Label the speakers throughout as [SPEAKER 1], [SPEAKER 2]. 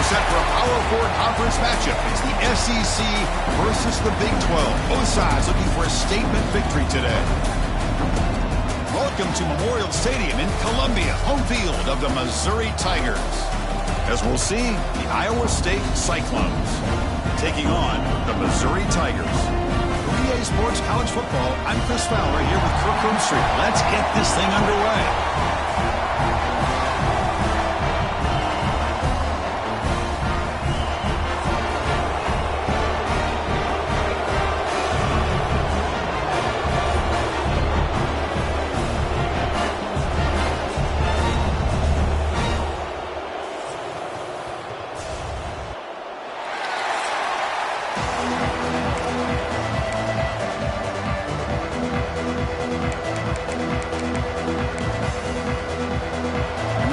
[SPEAKER 1] set for a Power 4 conference matchup. It's the SEC versus the Big 12. Both sides looking for a statement victory today. Welcome to Memorial Stadium in Columbia, home field of the Missouri Tigers. As we'll see, the Iowa State Cyclones taking on the Missouri Tigers. For EA Sports College Football, I'm Chris Fowler here with Kirk Herbstreit. Let's get this thing underway.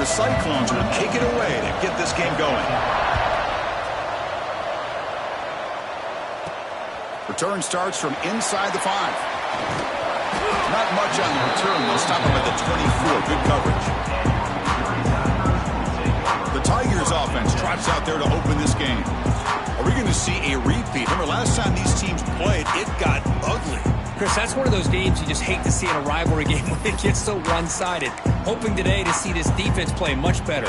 [SPEAKER 1] Cyclones will kick it away to get this game going. Return starts from inside the 5. Not much on the return. They'll stop him at the 24. Good coverage. The Tigers offense trots out there to open this game. Are we going to see a repeat? Remember, last time these teams played, it got ugly.
[SPEAKER 2] Chris, that's one of those games you just hate to see in a rivalry game when it gets so one-sided. Hoping today to see this defense play much better.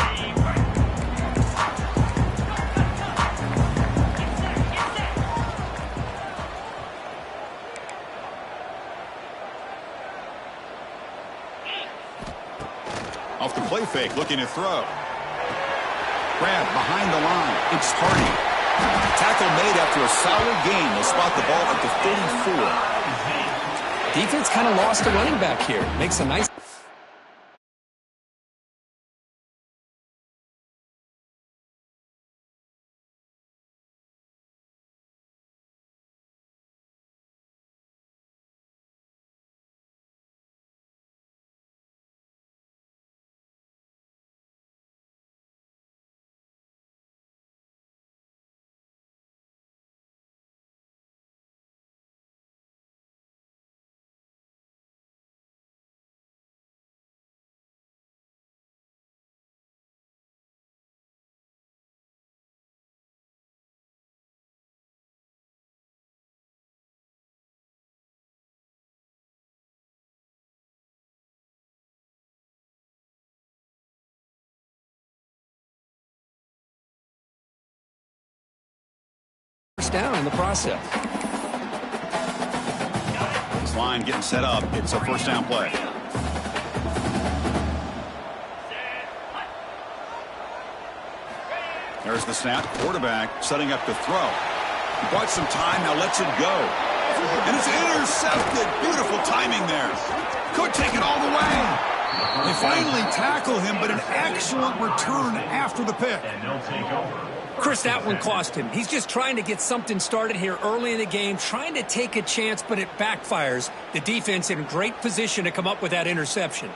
[SPEAKER 1] Off the play fake, looking to throw. Grab behind the line. It's Hardy. Tackle made after a solid gain. They'll spot the ball at the 34.
[SPEAKER 2] Defense kind of lost a running back here. Makes a nice... down in the process.
[SPEAKER 1] This line getting set up. It's a first down play. There's the snap. Quarterback setting up to throw. He bought some time. Now lets it go. And it's intercepted. Beautiful timing there. Could take it all the way. They finally tackle him, but an excellent return after the pick.
[SPEAKER 3] And they'll take over.
[SPEAKER 2] Chris, that one cost him. He's just trying to get something started here early in the game, trying to take a chance, but it backfires. The defense in great position to come up with that interception.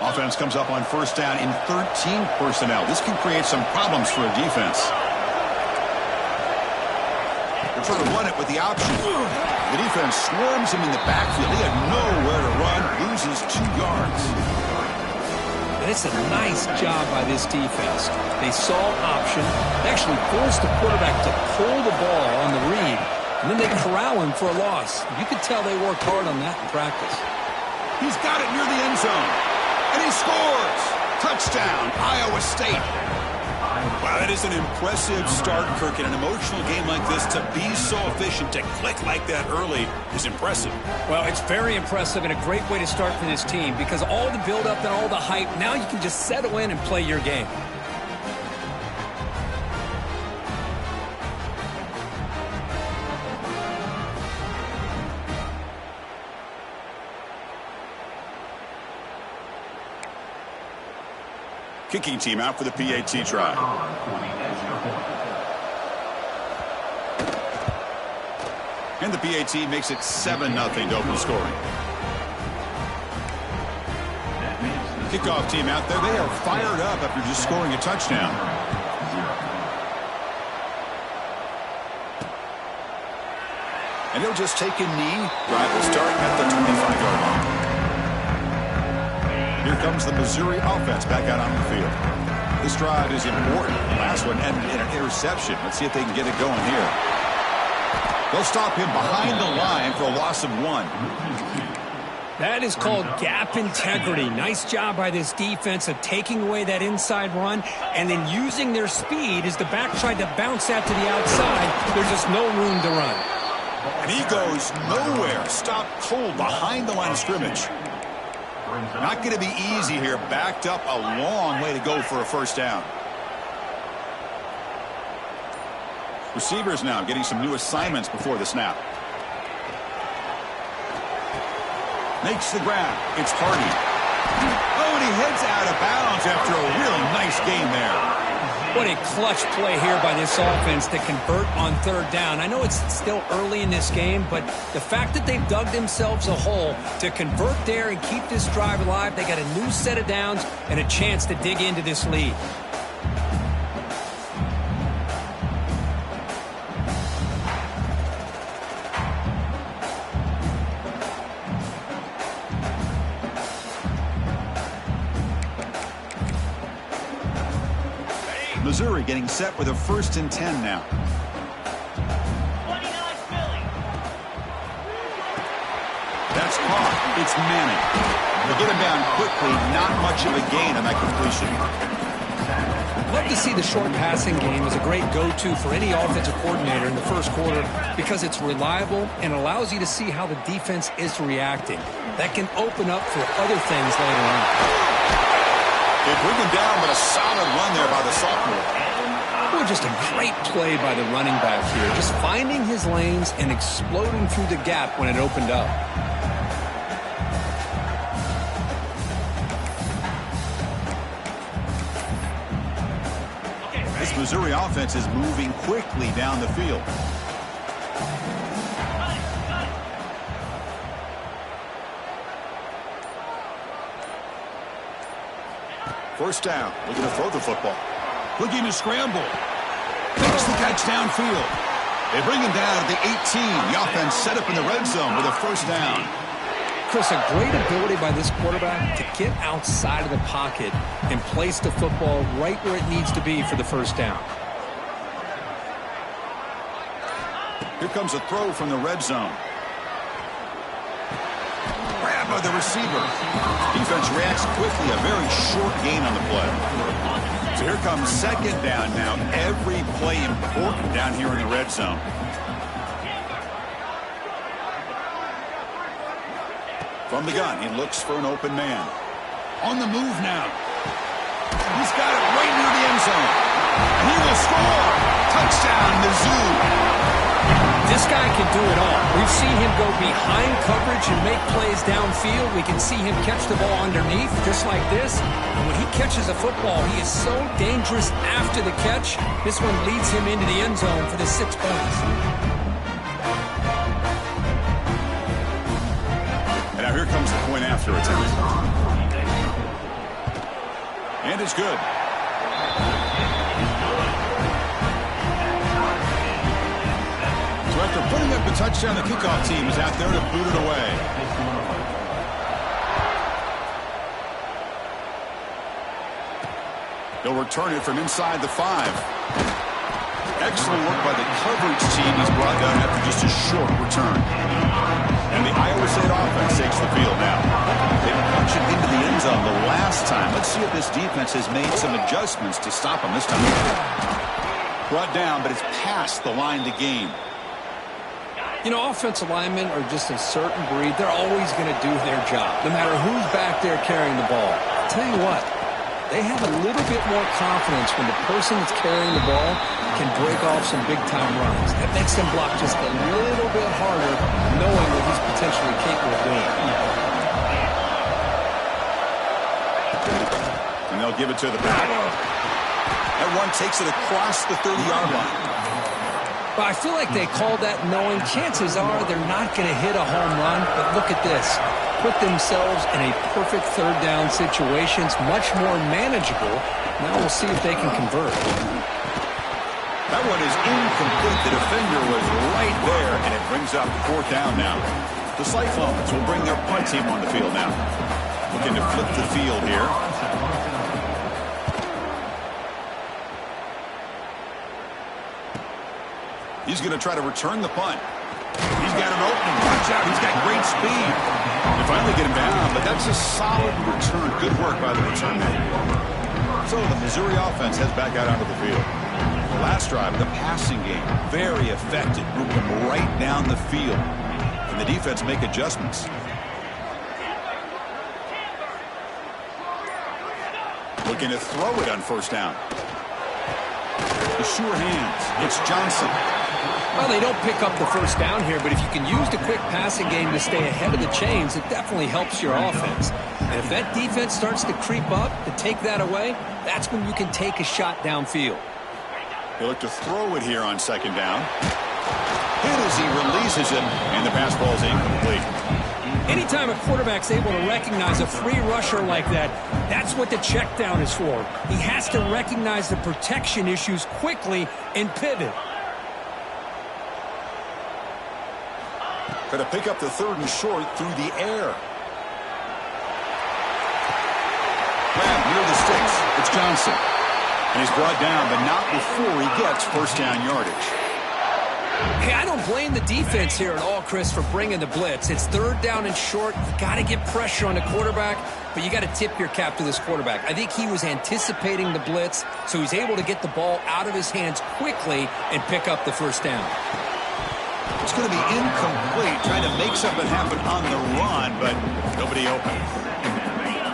[SPEAKER 1] Offense comes up on first down in 13 personnel. This can create some problems for a defense. They're trying to run it with the option. The defense swarms him in the backfield. He had nowhere to run, loses 2 yards.
[SPEAKER 2] And it's a nice job by this defense. They saw option, actually forced the quarterback to pull the ball on the read, and then they corral him for a loss. You could tell they worked hard on that in practice.
[SPEAKER 1] He's got it near the end zone. And he scores! Touchdown, Iowa State. Wow, that is an impressive start, Kirk. In an emotional game like this, to be so efficient, to click like that early is impressive.
[SPEAKER 2] Well, it's very impressive and a great way to start for this team because all the build-up and all the hype, now you can just settle in and play your game.
[SPEAKER 1] Kicking team out for the PAT try. And the PAT makes it 7-0 to open scoring. kickoff team out there. They are fired up after just scoring a touchdown. And he'll just take a knee. Drive will start at the 25-yard line. Here comes the Missouri offense back out on the field. This drive is important. The last one ended in an interception. Let's see if they can get it going here. They'll stop him behind the line for a loss of 1.
[SPEAKER 2] That is called gap integrity. Nice job by this defense of taking away that inside run and then using their speed as the back tried to bounce that to the outside. There's just no room to run.
[SPEAKER 1] And he goes nowhere. Stopped cold behind the line of scrimmage. Not going to be easy here. Backed up a long way to go for a first down. Receivers now getting some new assignments before the snap. Makes the grab. It's Hardy. Oh, and he heads out of bounds after a really nice game there.
[SPEAKER 2] What a clutch play here by this offense to convert on third down. I know it's still early in this game, but the fact that they've dug themselves a hole to convert there and keep this drive alive, they got a new set of downs and a chance to dig into this lead.
[SPEAKER 1] Missouri getting set with a 1st and 10 now.
[SPEAKER 3] 29 Philly.
[SPEAKER 1] That's caught. It's Manning. They get him down quickly. Not much of a gain on that completion.
[SPEAKER 2] Love to see the short passing game as a great go-to for any offensive coordinator in the first quarter because it's reliable and allows you to see how the defense is reacting. That can open up for other things later on.
[SPEAKER 1] They bring him down, but a solid run there by the sophomore.
[SPEAKER 2] Oh, just a great play by the running back here. Just finding his lanes and exploding through the gap when it opened up.
[SPEAKER 1] This Missouri offense is moving quickly down the field. First down, looking to throw the football. Looking to scramble. Makes the catch downfield. They bring him down at the 18. The offense set up in the red zone with a first down.
[SPEAKER 2] Chris, a great ability by this quarterback to get outside of the pocket and place the football right where it needs to be for the first down.
[SPEAKER 1] Here comes a throw from the red zone. Grab by the receiver. Defense reacts quickly. A very short gain on the play. So here comes second down now. Every play important down here in the red zone. From the gun, he looks for an open man. On the move now. He's got it right near the end zone. And he will score. Touchdown, Mizzou.
[SPEAKER 2] This guy can do it all. We've seen him go behind coverage and make plays downfield. We can see him catch the ball underneath, just like this. And when he catches a football, he is so dangerous after the catch. This one leads him into the end zone for the 6 points.
[SPEAKER 1] And now here comes the point after attempt. And it's good. So after putting up the touchdown, the kickoff team is out there to boot it away. They'll return it from inside the 5. Excellent work by the coverage team. He's brought down after just a short return. And the Iowa State offense takes the field now. They punched it into the end zone the last time. Let's see if this defense has made some adjustments to stop them this time. Brought down, but it's past the line to gain.
[SPEAKER 2] You know, offensive linemen are just a certain breed. They're always going to do their job, no matter who's back there carrying the ball. I'll tell you what, they have a little bit more confidence when the person that's carrying the ball can break off some big-time runs. That makes them block just a little bit harder, knowing what he's potentially capable of doing.
[SPEAKER 1] And they'll give it to the back. That one takes it across the 30-yard line.
[SPEAKER 2] But I feel like they called that knowing chances are they're not going to hit a home run. But look at this. put themselves in a perfect third down situation. It's much more manageable. Now we'll see if they can convert.
[SPEAKER 1] That one is incomplete. The defender was right there, and it brings up fourth down now. The Cyclones will bring their punt team on the field now. Looking to flip the field here. He's going to try to return the punt. He's got an opening. Watch out. He's got great speed. They finally get him down, but that's a solid return. Good work by the return man. So the Missouri offense heads back out onto the field. Last drive, the passing game, very effective. Moved them right down the field. And the defense make adjustments. Looking to throw it on first down. The sure hands. It's Johnson.
[SPEAKER 2] Well, they don't pick up the first down here, but if you can use the quick passing game to stay ahead of the chains, it definitely helps your offense. And if that defense starts to creep up to take that away, that's when you can take a shot downfield.
[SPEAKER 1] They look to throw it here on second down. Hit as he releases it, and the pass ball is incomplete.
[SPEAKER 2] Anytime a quarterback's able to recognize a free rusher like that, that's what the check down is for. He has to recognize the protection issues quickly and pivot.
[SPEAKER 1] Going to pick up the third and short through the air. Grab near the sticks. It's Johnson. And he's brought down, but not before he gets first down yardage.
[SPEAKER 2] Hey, I don't blame the defense here at all, Chris, for bringing the blitz. It's third down and short. You got to get pressure on the quarterback, but you got to tip your cap to this quarterback. I think he was anticipating the blitz, so he's able to get the ball out of his hands quickly and pick up the first down.
[SPEAKER 1] It's going to be incomplete, trying to make something happen on the run, but nobody open.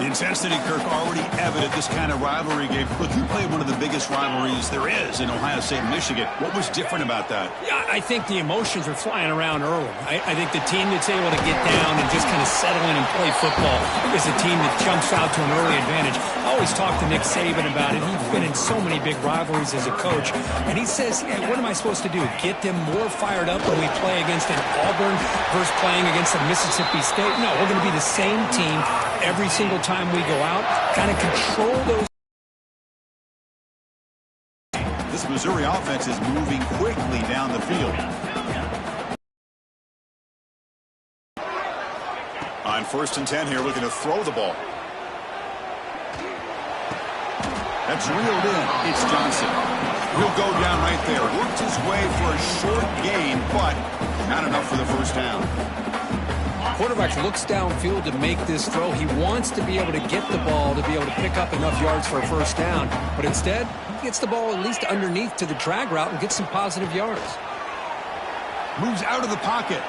[SPEAKER 1] The intensity, Kirk, already evident this kind of rivalry game. Look, you played one of the biggest rivalries there is in Ohio State and Michigan. What was different about that?
[SPEAKER 2] Yeah, I think the emotions were flying around early. I think the team that's able to get down and just kind of settle in and play football is a team that jumps out to an early advantage. I always talk to Nick Saban about it. He's been in so many big rivalries as a coach. And he says, hey, what am I supposed to do? Get them more fired up when we play against an Auburn versus playing against a Mississippi State? No, we're going to be the same team every single time we go out, kind of control those.
[SPEAKER 1] This Missouri offense is moving quickly down the field. On 1st and 10 here, looking to throw the ball. That's reeled in. It's Johnson. He'll go down right there. Worked his way for a short gain, but not enough for the first down.
[SPEAKER 2] Quarterback looks downfield to make this throw. He wants to be able to get the ball to be able to pick up enough yards for a first down. But instead, he gets the ball at least underneath to the drag route and gets some positive yards.
[SPEAKER 1] Moves out of the pocket.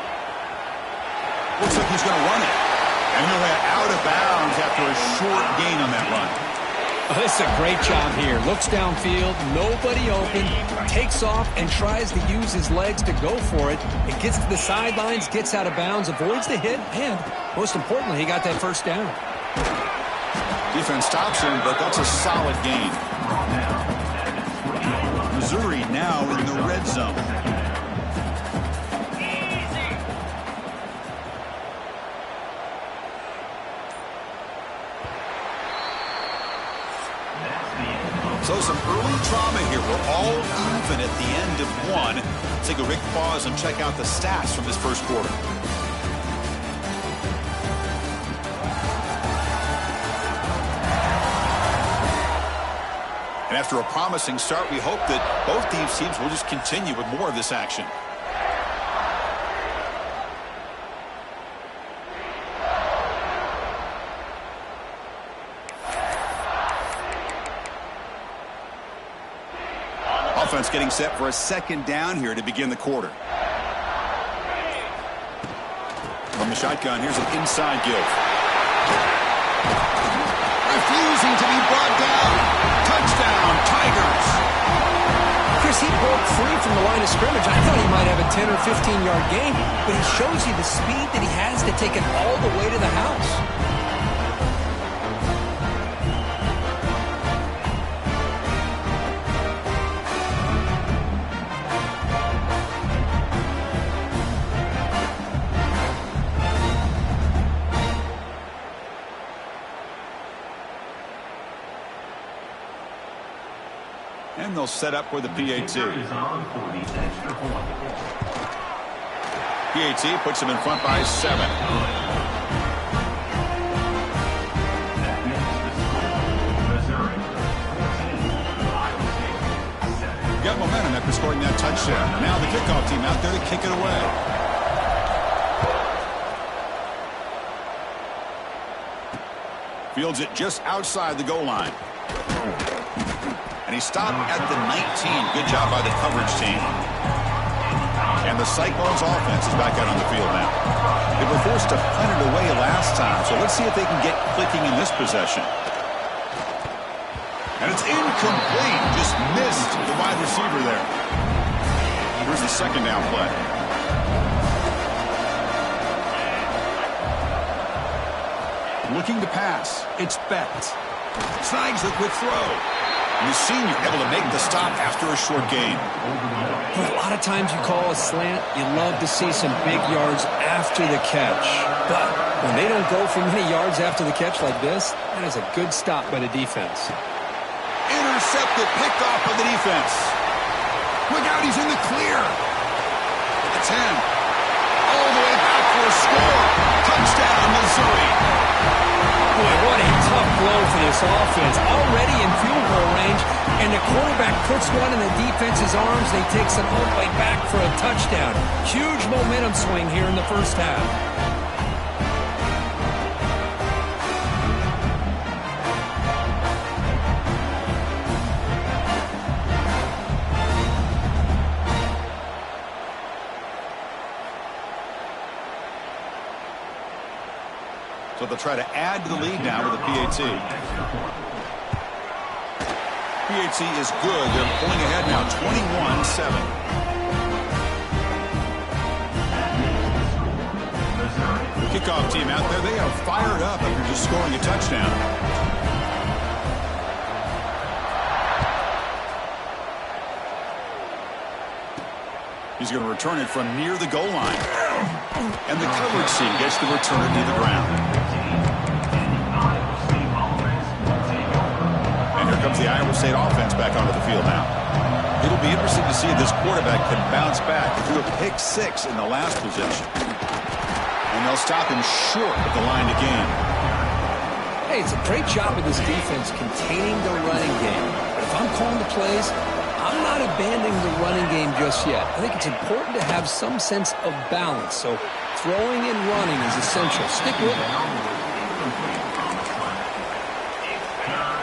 [SPEAKER 1] Looks like he's going to run it. And he'll head out of bounds after a short gain on that run.
[SPEAKER 2] Oh, this is a great job here. Looks downfield, nobody open, takes off and tries to use his legs to go for it. It gets to the sidelines, gets out of bounds, avoids the hit, and most importantly, he got that first down.
[SPEAKER 1] Defense stops him, but that's a solid gain. Missouri now in the red zone. So some early trauma here. We're all even at the end of one. Let's take a quick pause and check out the stats from this first quarter. And after a promising start, we hope that both these teams will just continue with more of this action. Offense getting set for a second down here to begin the quarter. From the shotgun, here's an inside give. Refusing to be brought down. Touchdown, Tigers.
[SPEAKER 2] Chris, he broke free from the line of scrimmage. I thought he might have a 10 or 15-yard gain, but he shows you the speed that he has to take it all the way to the house.
[SPEAKER 1] And they'll set up for the PAT. PAT puts him in front by 7. Got momentum after scoring that touchdown. Now the kickoff team out there to kick it away. Fields it just outside the goal line. And he stopped at the 19. Good job by the coverage team. And the Cyclones offense is back out on the field now. They were forced to punt it away last time, so let's see if they can get clicking in this possession. And it's incomplete. Just missed the wide receiver there. Here's the second down play. Looking to pass. It's Becht. Snags the quick throw. And the senior able to make the stop after a short gain.
[SPEAKER 2] A lot of times you call a slant, you love to see some big yards after the catch. But when they don't go for many yards after the catch like this, that is a good stop by the defense.
[SPEAKER 1] Intercepted, picked off by the defense. Look out, he's in the clear. At the 10. All the way back for a score. Touchdown, Missouri.
[SPEAKER 2] Boy, what a tough blow for this offense. Already in field goal range, and the quarterback puts one in the defense's arms. They takes it all the way back for a touchdown. Huge momentum swing here in the first half.
[SPEAKER 1] So they'll try to add to the lead now with the PAT. PAT is good. They're pulling ahead now, 21-7. Kickoff team out there. They are fired up after just scoring a touchdown. He's going to return it from near the goal line. And the coverage team gets the return to the ground. And here comes the Iowa State offense back onto the field now. It'll be interesting to see if this quarterback can bounce back. He threw a pick 6 in the last possession. And they'll stop him short of the line to gain.
[SPEAKER 2] Hey, it's a great job of this defense containing the running game. But if I'm calling the plays, I'm not abandoning the running game just yet. I think it's important to have some sense of balance. So throwing and running is essential. Stick with it.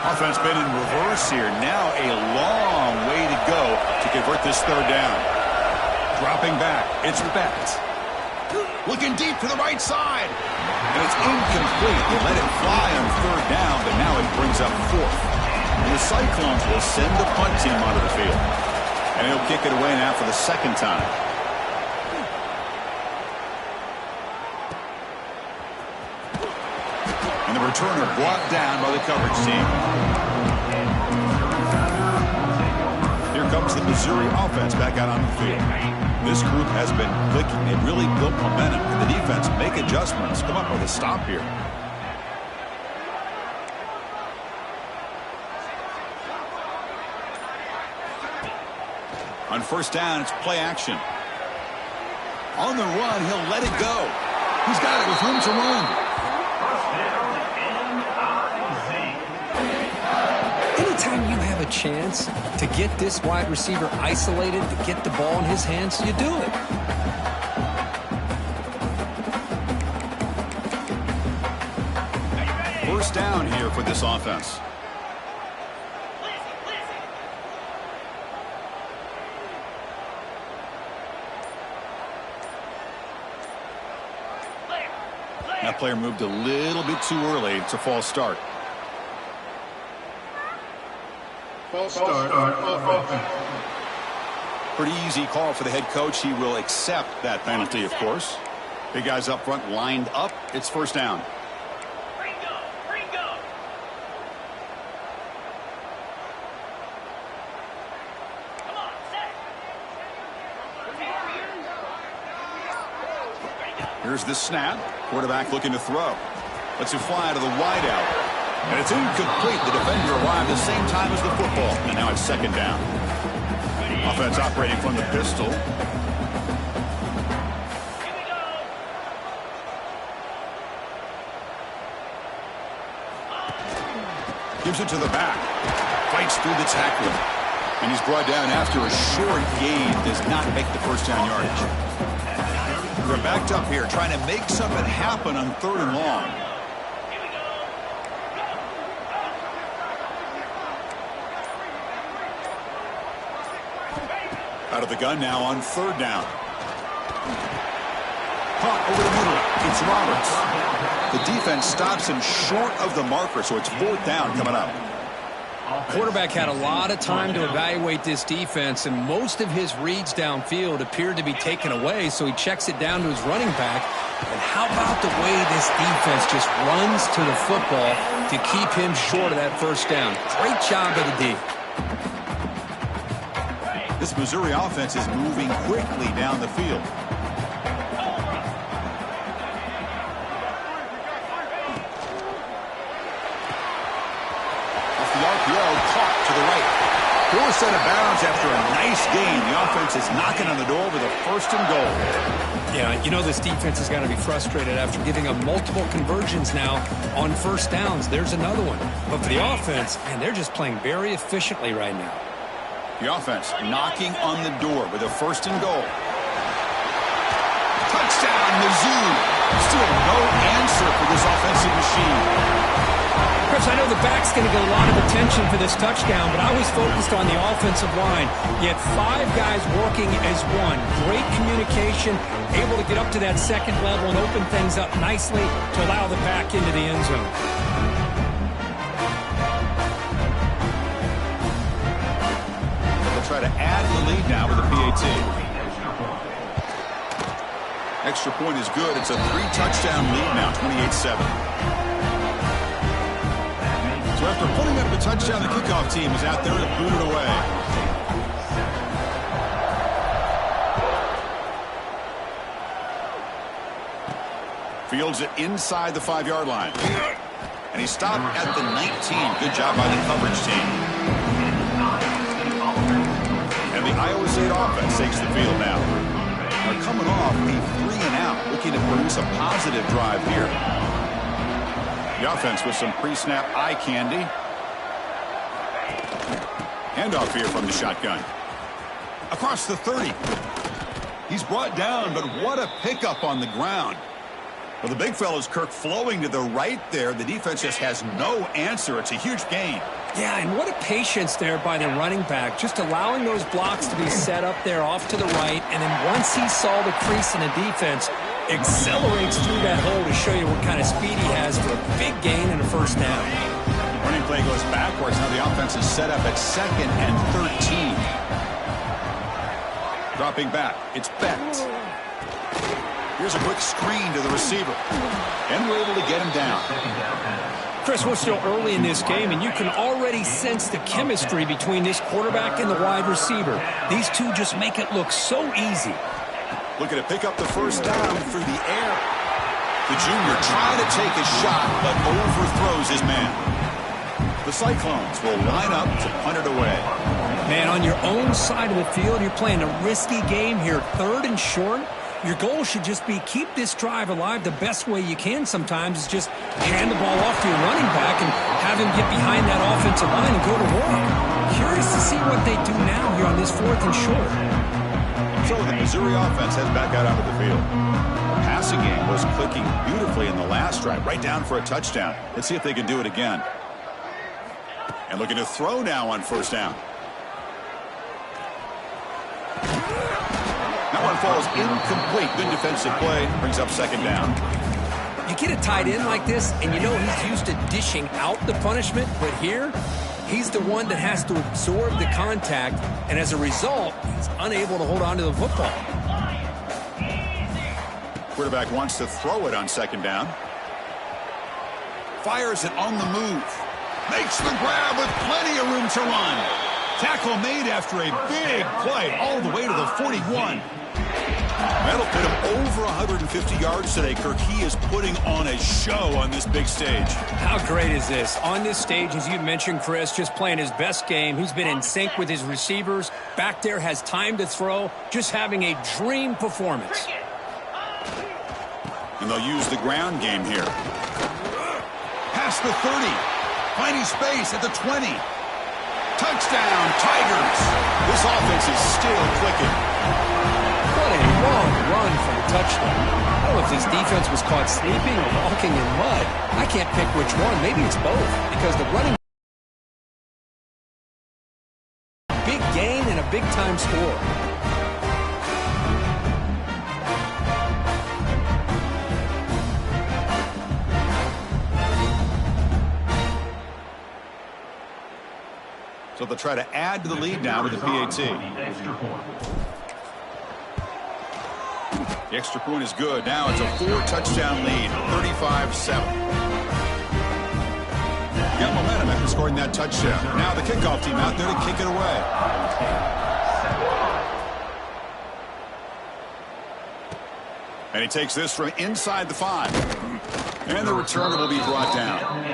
[SPEAKER 1] Offense been in reverse here. Now a long way to go to convert this third down. Dropping back. It's Becht. Looking deep to the right side. And it's incomplete. They let it fly on third down, but now it brings up fourth. And the Cyclones will send the punt team onto the field. And he'll kick it away now for the second time. And the returner brought down by the coverage team. Here comes the Missouri offense back out on the field. This group has been clicking. They've really built momentum. And the defense make adjustments. Come up with a stop here. On first down, it's play action. On the run, he'll let it go. He's got it with room to run.
[SPEAKER 2] Anytime you have a chance to get this wide receiver isolated, to get the ball in his hands, you do it.
[SPEAKER 1] First down here for this offense. That player moved a little bit too early. It's a false start.
[SPEAKER 3] False start.
[SPEAKER 1] Pretty easy call for the head coach. He will accept that penalty, of course. Big guys up front lined up. It's first down. Here's the snap. Quarterback looking to throw. Lets it fly to the wideout. And it's incomplete. The defender arrived the same time as the football. And now it's second down. Offense operating from the pistol. Gives it to the back. Fights through the tackler. And he's brought down after a short gain. Does not make the first down yardage. They're backed up here trying to make something happen on 3rd and long. Out of the gun now on 3rd down. Caught over the middle. It's Roberts. The defense stops him short of the marker, so it's 4th down coming up.
[SPEAKER 2] Quarterback had a lot of time to evaluate this defense, and most of his reads downfield appeared to be taken away, so he checks it down to his running back. And how about the way this defense just runs to the football to keep him short of that first down? Great job of the D.
[SPEAKER 1] This Missouri offense is moving quickly down the field. Off the RPO, caught to the right. Forced out of bounds after a nice gain. The offense is knocking on the door with a 1st and goal.
[SPEAKER 2] Yeah, you know this defense is going to be frustrated after giving up multiple conversions now on 1st downs. There's another one. But for the offense, man, they're just playing very efficiently right now.
[SPEAKER 1] The offense knocking on the door with a 1st and goal. Touchdown, Mizzou. Still no answer for this offensive machine.
[SPEAKER 2] Chris, I know the back's going to get a lot of attention for this touchdown, but I was focused on the offensive line. You had 5 guys working as one. Great communication, able to get up to that 2nd level and open things up nicely to allow the back into the end zone.
[SPEAKER 1] Try to add the lead now with a PAT. Extra point is good. It's a 3-touchdown lead now, 28-7. So after putting up a touchdown, the kickoff team is out there to boot it away. Fields it inside the 5-yard line. And he stopped at the 19. Good job by the coverage team. And the Iowa State offense takes the field now. They're coming off a 3-and-out, looking to produce a positive drive here. The offense with some pre-snap eye candy. Handoff here from the shotgun. Across the 30. He's brought down, but what a pickup on the ground. Well, the big fella's Kirk flowing to the right there. The defense just has no answer. It's a huge gain.
[SPEAKER 2] Yeah, and what a patience there by the running back, just allowing those blocks to be set up there off to the right, and then once he saw the crease in the defense, accelerates through that hole to show you what kind of speed he has for a big gain and a 1st down.
[SPEAKER 1] Running play goes backwards. Now the offense is set up at 2nd and 13. Dropping back, it's Becht. Here's a quick screen to the receiver, and we're able to get him down.
[SPEAKER 2] Chris, we're still early in this game, and you can already sense the chemistry between this quarterback and the wide receiver. These two just make it look so easy.
[SPEAKER 1] Looking to pick up the 1st down through the air. The junior trying to take a shot, but overthrows his man. The Cyclones will line up to punt it away.
[SPEAKER 2] Man, on your own side of the field, you're playing a risky game here, 3rd and short. Your goal should just be keep this drive alive the best way you can sometimes is just hand the ball off to your running back and have him get behind that offensive line and go to work. Curious to see what they do now here on this 4th and short.
[SPEAKER 1] So the Missouri offense heads back out onto the field. The passing game was clicking beautifully in the last drive, right down for a touchdown. Let's see if they can do it again. And looking to throw now on 1st down. That one falls incomplete. Good defensive play. Brings up 2nd down.
[SPEAKER 2] You get a tight end like this, and you know he's used to dishing out the punishment, but here, he's the one that has to absorb the contact, and as a result, he's unable to hold on to the football.
[SPEAKER 1] Quarterback wants to throw it on 2nd down. Fires it on the move. Makes the grab with plenty of room to run. Tackle made after a big play all the way to the 41. That'll put him over 150 yards today. Kirk, he is putting on a show on this big stage.
[SPEAKER 2] How great is this? On this stage, as you mentioned, Chris, just playing his best game. He's been in sync with his receivers. Back there, has time to throw. Just having a dream performance.
[SPEAKER 1] And they'll use the ground game here. Past the 30. Finding space at the 20. Touchdown, Tigers. This offense is still clicking.
[SPEAKER 2] What a long run for the touchdown. I don't know if this defense was caught sleeping or walking in mud. I can't pick which one. Maybe it's both, because the running big gain and a big-time score.
[SPEAKER 1] So they'll try to add to the lead now with the PAT. The extra point is good. Now it's a 4-touchdown lead, 35-7. Got momentum after scoring that touchdown. Now the kickoff team out there to kick it away. And he takes this from inside the 5. And the returner will be brought down.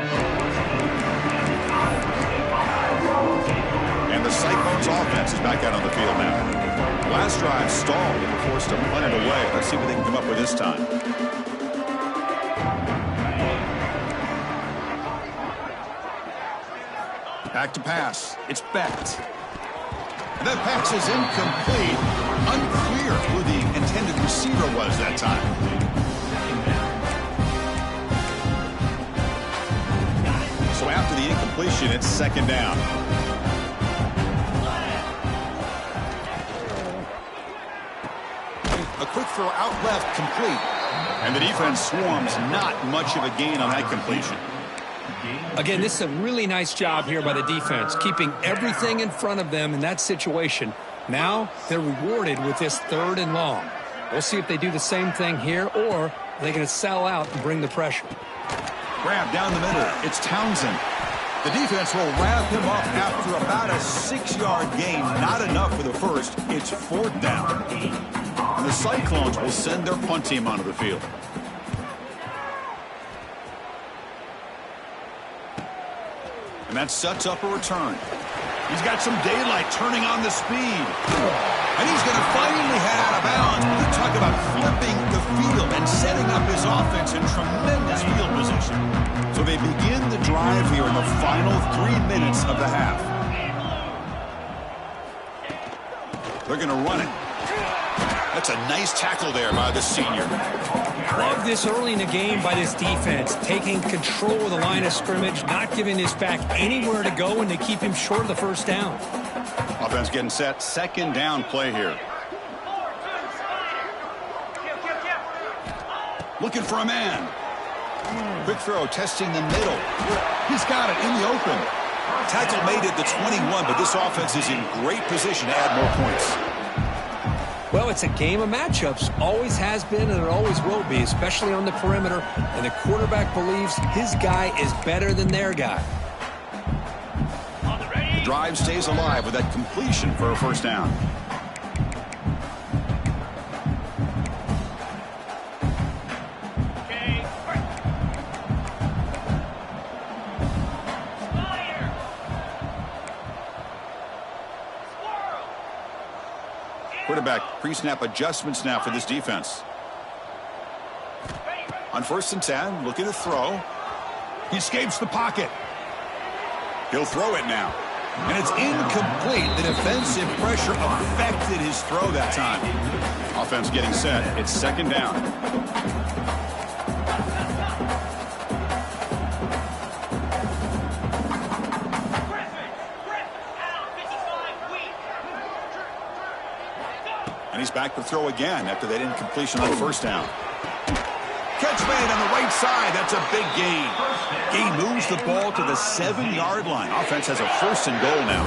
[SPEAKER 1] And the Cyclones offense is back out on the field now. Last drive stalled. They were forced to punt it away. Let's see what they can come up with this time. Back to pass. It's Becht. And that pass is incomplete. Unclear who the intended receiver was that time. So after the incompletion, it's second down. A quick throw out left, complete. And the defense swarms, not much of a gain on that completion.
[SPEAKER 2] Again, this is a really nice job here by the defense, keeping everything in front of them in that situation. Now they're rewarded with this 3rd and long. We'll see if they do the same thing here, or are they going to sell out and bring the pressure.
[SPEAKER 1] Grab down the middle. It's Townsend. The defense will wrap him up after about a 6-yard gain. Not enough for the first. It's 4th down. And the Cyclones will send their punt team onto the field. And that sets up a return. He's got some daylight turning on the speed. And he's going to finally head out of bounds. You talk about flipping the field and setting up his offense in tremendous field position. So they begin the drive here in the final 3 minutes of the half. They're going to run it. That's a nice tackle there by the senior.
[SPEAKER 2] Love this early in the game by this defense, taking control of the line of scrimmage, not giving this back anywhere to go, and they keep him short of the first down.
[SPEAKER 1] Offense getting set. Second down play here. Looking for a man. Quick throw, testing the middle. He's got it in the open. Tackle made at the 21, but this offense is in great position to add more points.
[SPEAKER 2] Well, it's a game of matchups. Always has been, and it always will be, especially on the perimeter. And the quarterback believes his guy is better than their guy.
[SPEAKER 1] The drive stays alive with that completion for a first down. Quarterback pre-snap adjustments now for this defense. On 1st and 10, looking to throw. He escapes the pocket. He'll throw it now. And it's incomplete. The defensive pressure affected his throw that time. Offense getting set. It's second down. And he's back to throw again after that incompletion on first down. Catch made on the right side. That's a big gain. Gain moves the ball to the 7-yard line. Offense has a 1st and goal now.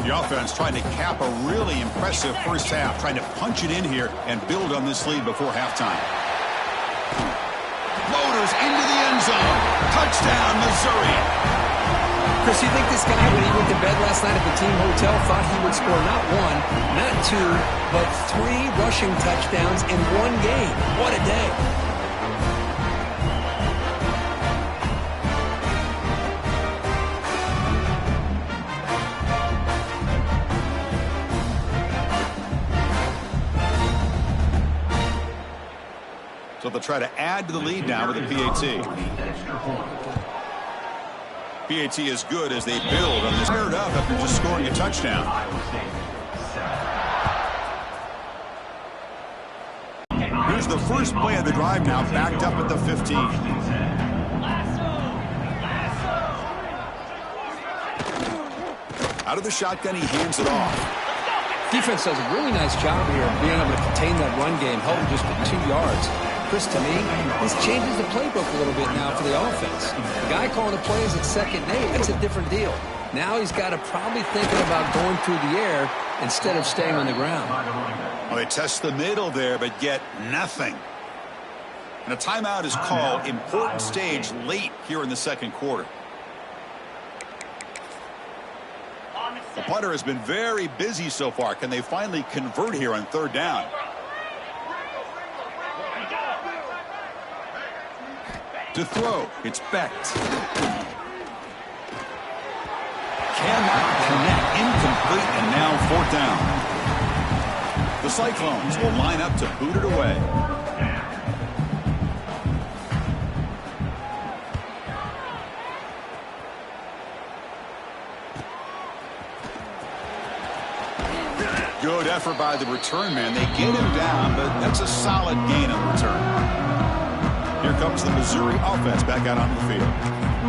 [SPEAKER 1] The offense trying to cap a really impressive first half, trying to punch it in here and build on this lead before halftime. Motors into the end zone. Touchdown, Missouri.
[SPEAKER 2] Chris, you think this guy, when he went to bed last night at the team hotel, thought he would score not one, not two, but 3 rushing touchdowns in one game? What a day.
[SPEAKER 1] So they'll try to add to the lead now with a PAT. PAT is good as they build on this. Fired up after just scoring a touchdown. Here's the first play of the drive now, backed up at the 15. Out of the shotgun, he hands it off.
[SPEAKER 2] Defense does a really nice job here of being able to contain that run game, held him just for 2 yards. Chris, to me, this changes the playbook a little bit now for the offense. The guy calling the plays at 2nd and 8, that's a different deal. Now he's got to probably thinking about going through the air instead of staying on the ground.
[SPEAKER 1] Well, they test the middle there, but get nothing. And a timeout is called. Important stage late here in the 2nd quarter. The punter has been very busy so far. Can they finally convert here on 3rd down? To throw, it's Becht. Cannot connect, incomplete, and now 4th down. The Cyclones will line up to boot it away. Good effort by the return man. They get him down, but that's a solid gain on return. Here comes the Missouri offense back out onto the field.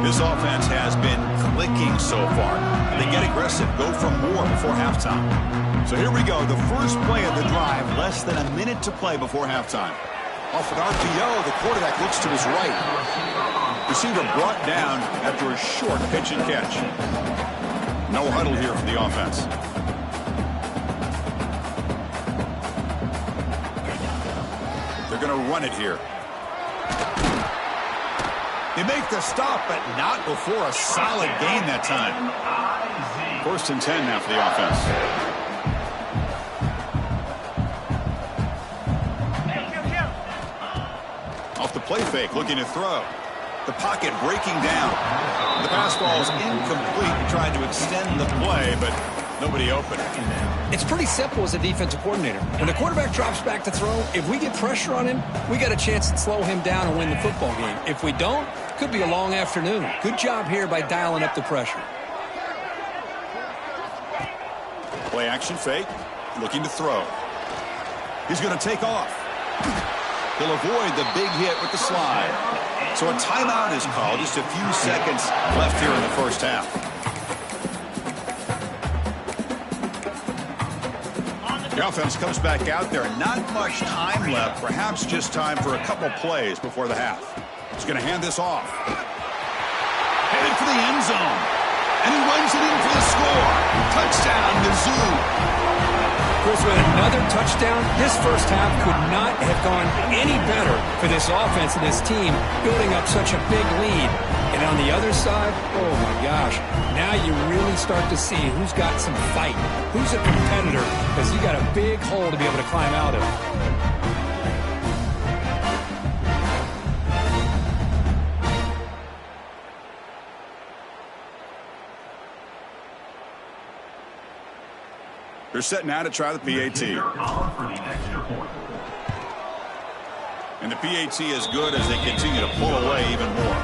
[SPEAKER 1] This offense has been clicking so far. They get aggressive, go for more before halftime. So here we go, the first play of the drive, less than a minute to play before halftime. Off an RPO, the quarterback looks to his right. Receiver brought down after a short pitch and catch. No huddle here for the offense. They're going to run it here. They make the stop, but not before a solid gain that time. 1st and 10 now for the offense. Off the play fake, looking to throw. The pocket breaking down. The pass ball is incomplete. He tried to extend the play, but nobody open.
[SPEAKER 2] It's pretty simple as a defensive coordinator. When the quarterback drops back to throw, if we get pressure on him, we got a chance to slow him down and win the football game. If we don't, could be a long afternoon. Good job here by dialing up the pressure.
[SPEAKER 1] Play action fake, looking to throw. He's going to take off. He'll avoid the big hit with the slide. So a timeout is called. Just a few seconds left here in the 1st half. The offense comes back out there. Not much time left. Perhaps just time for a couple plays before the half. He's going to hand this off. Headed for the end zone. And he runs it in for the score. Touchdown, Mizzou.
[SPEAKER 2] Chris, with another touchdown, this first half could not have gone any better for this offense and this team, building up such a big lead. And on the other side, oh my gosh, now you really start to see who's got some fight, who's a competitor, because you got a big hole to be able to climb out of.
[SPEAKER 1] They're setting out to try the PAT. And the PAT is good as they continue to pull away even more.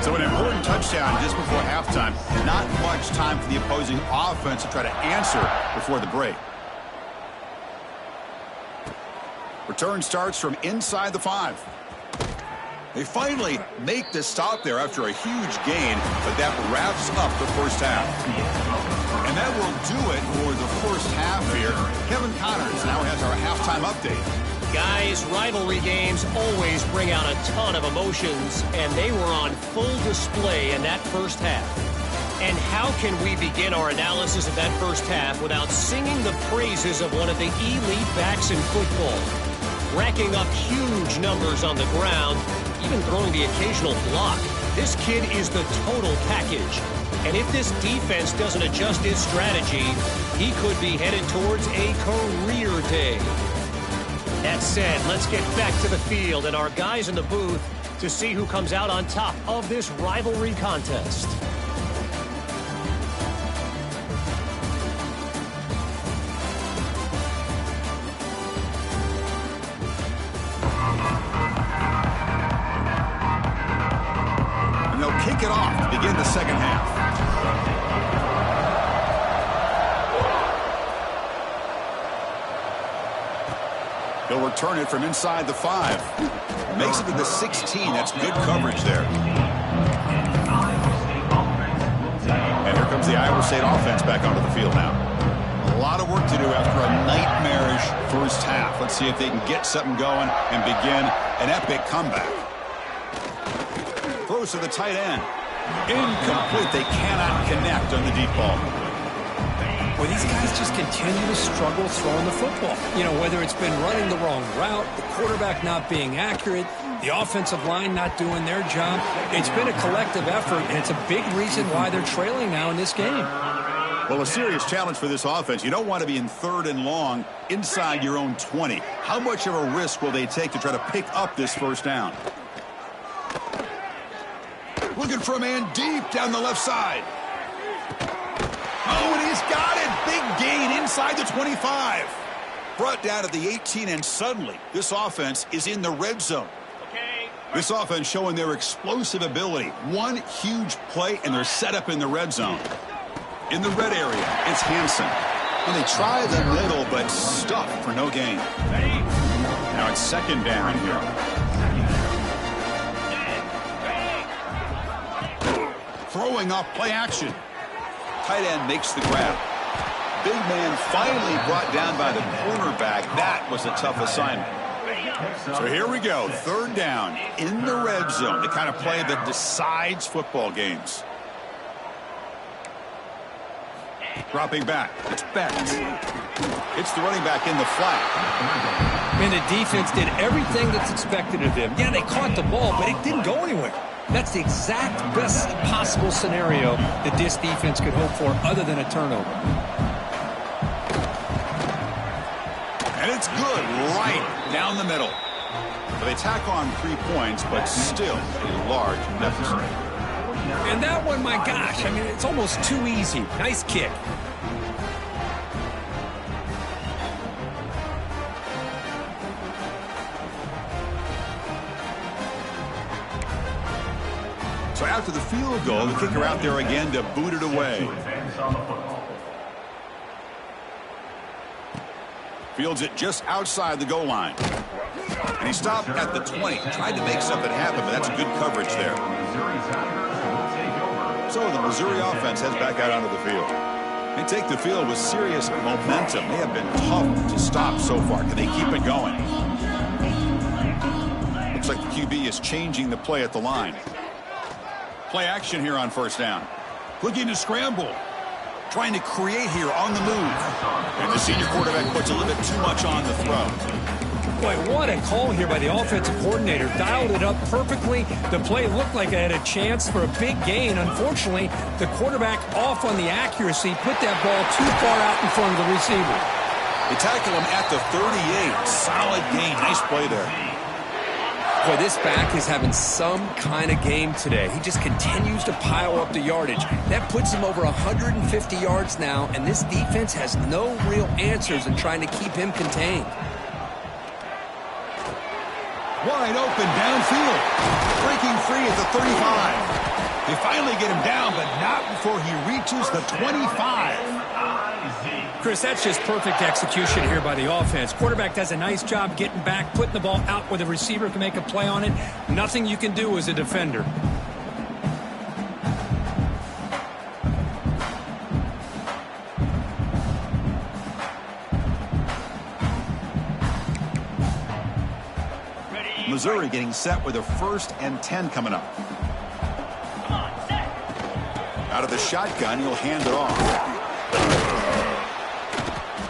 [SPEAKER 1] So an important touchdown just before halftime. Not much time for the opposing offense to try to answer before the break. Return starts from inside the 5. They finally make the stop there after a huge gain, but that wraps up the first half. And that will do it for the first half here. Kevin Connors now has our halftime update.
[SPEAKER 4] Guys, rivalry games always bring out a ton of emotions, and they were on full display in that first half. And how can we begin our analysis of that first half without singing the praises of one of the elite backs in football? Racking up huge numbers on the ground, even throwing the occasional block. This kid is the total package. And if this defense doesn't adjust its strategy, he could be headed towards a career day. That said, let's get back to the field and our guys in the booth to see who comes out on top of this rivalry contest.
[SPEAKER 1] And they'll kick it off to begin the second half. He'll return it from inside the 5. Makes it to the 16. That's good coverage there. And here comes the Iowa State offense back onto the field now. A lot of work to do after a nightmarish first half. Let's see if they can get something going and begin an epic comeback. Throws to the tight end. Incomplete. They cannot connect on the deep ball.
[SPEAKER 2] Well, these guys just continue to struggle throwing the football. You know, whether it's been running the wrong route, the quarterback not being accurate, the offensive line not doing their job. It's been a collective effort, and it's a big reason why they're trailing now in this game.
[SPEAKER 1] Well, a serious challenge for this offense. You don't want to be in 3rd and long inside your own 20. How much of a risk will they take to try to pick up this first down? Looking for a man deep down the left side. Oh, and he's got it. Big gain inside the 25. Brought down at the 18, and suddenly this offense is in the red zone. This offense showing their explosive ability. One huge play, and they're set up in the red zone. In the red area, it's Hansen. And they try the middle, but stuffed for no gain. Now it's 2nd down here. Throwing off play action. Tight end makes the grab. Big man finally brought down by the cornerback. That was a tough assignment. So here we go. 3rd down in the red zone. The kind of play that decides football games. Dropping back. It's Beck. It's the running back in the flat.
[SPEAKER 2] And the defense did everything that's expected of them. Yeah, they caught the ball, but it didn't go anywhere. That's the exact best possible scenario that this defense could hope for other than a turnover.
[SPEAKER 1] And it's good right down the middle. So they tack on 3 points, but still a large deficit.
[SPEAKER 2] And that one, my gosh, I mean, it's almost too easy. Nice kick.
[SPEAKER 1] So after the field goal, the kicker out there again to boot it away. Fields it just outside the goal line. And he stopped at the 20. Tried to make something happen, but that's good coverage there. So the Missouri offense heads back out onto the field. They take the field with serious momentum. They have been tough to stop so far. Can they keep it going? Looks like the QB is changing the play at the line. Play action here on 1st down. Looking to scramble. Trying to create here on the move. And the senior quarterback puts a little bit too much on the throw.
[SPEAKER 2] Boy, what a call here by the offensive coordinator. Dialed it up perfectly. The play looked like it had a chance for a big gain. Unfortunately, the quarterback off on the accuracy, put that ball too far out in front of the receiver.
[SPEAKER 1] They tackle him at the 38. Solid gain. Nice play there.
[SPEAKER 2] Boy, this back is having some kind of game today. He just continues to pile up the yardage. That puts him over 150 yards now, and this defense has no real answers in trying to keep him contained.
[SPEAKER 1] Wide open downfield. Breaking free at the 35. They finally get him down, but not before he reaches the 25.
[SPEAKER 2] Chris, that's just perfect execution here by the offense. Quarterback does a nice job getting back, putting the ball out where the receiver can make a play on it. Nothing you can do as a defender.
[SPEAKER 1] Missouri getting set with a 1st and 10 coming up. Out of the shotgun, he'll hand it off.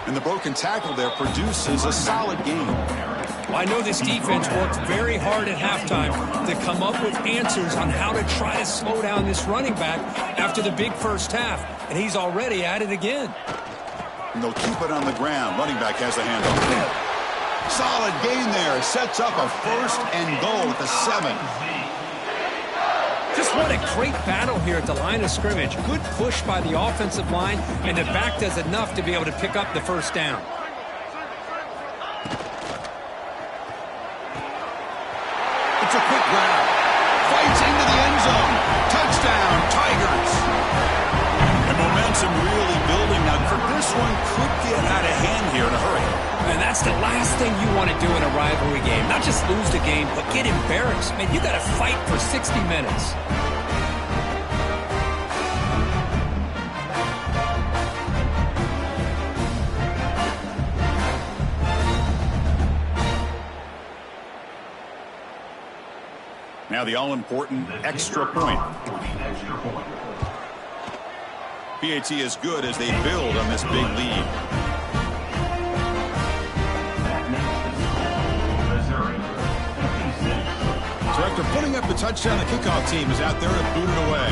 [SPEAKER 1] And the broken tackle there produces a solid gain.
[SPEAKER 2] Well, I know this defense worked very hard at halftime to come up with answers on how to try to slow down this running back after the big first half, and he's already at it again.
[SPEAKER 1] And they'll keep it on the ground. Running back has the handoff. Solid gain there. Sets up a 1st and goal at the 7.
[SPEAKER 2] Just what a great battle here at the line of scrimmage. Good push by the offensive line, and the back does enough to be able to pick up the first down.
[SPEAKER 1] It's a quick grab. Fights into the end zone. Touchdown, Tigers. And momentum really building now. This one could get out of hand here in a hurry.
[SPEAKER 2] And that's the last thing you want to do in a rivalry game. Not just lose the game, but get embarrassed. Man, you got to fight for 60 minutes.
[SPEAKER 1] Now the all-important extra point. PAT is good as they build on this big lead. So after putting up the touchdown, the kickoff team is out there to boot it away.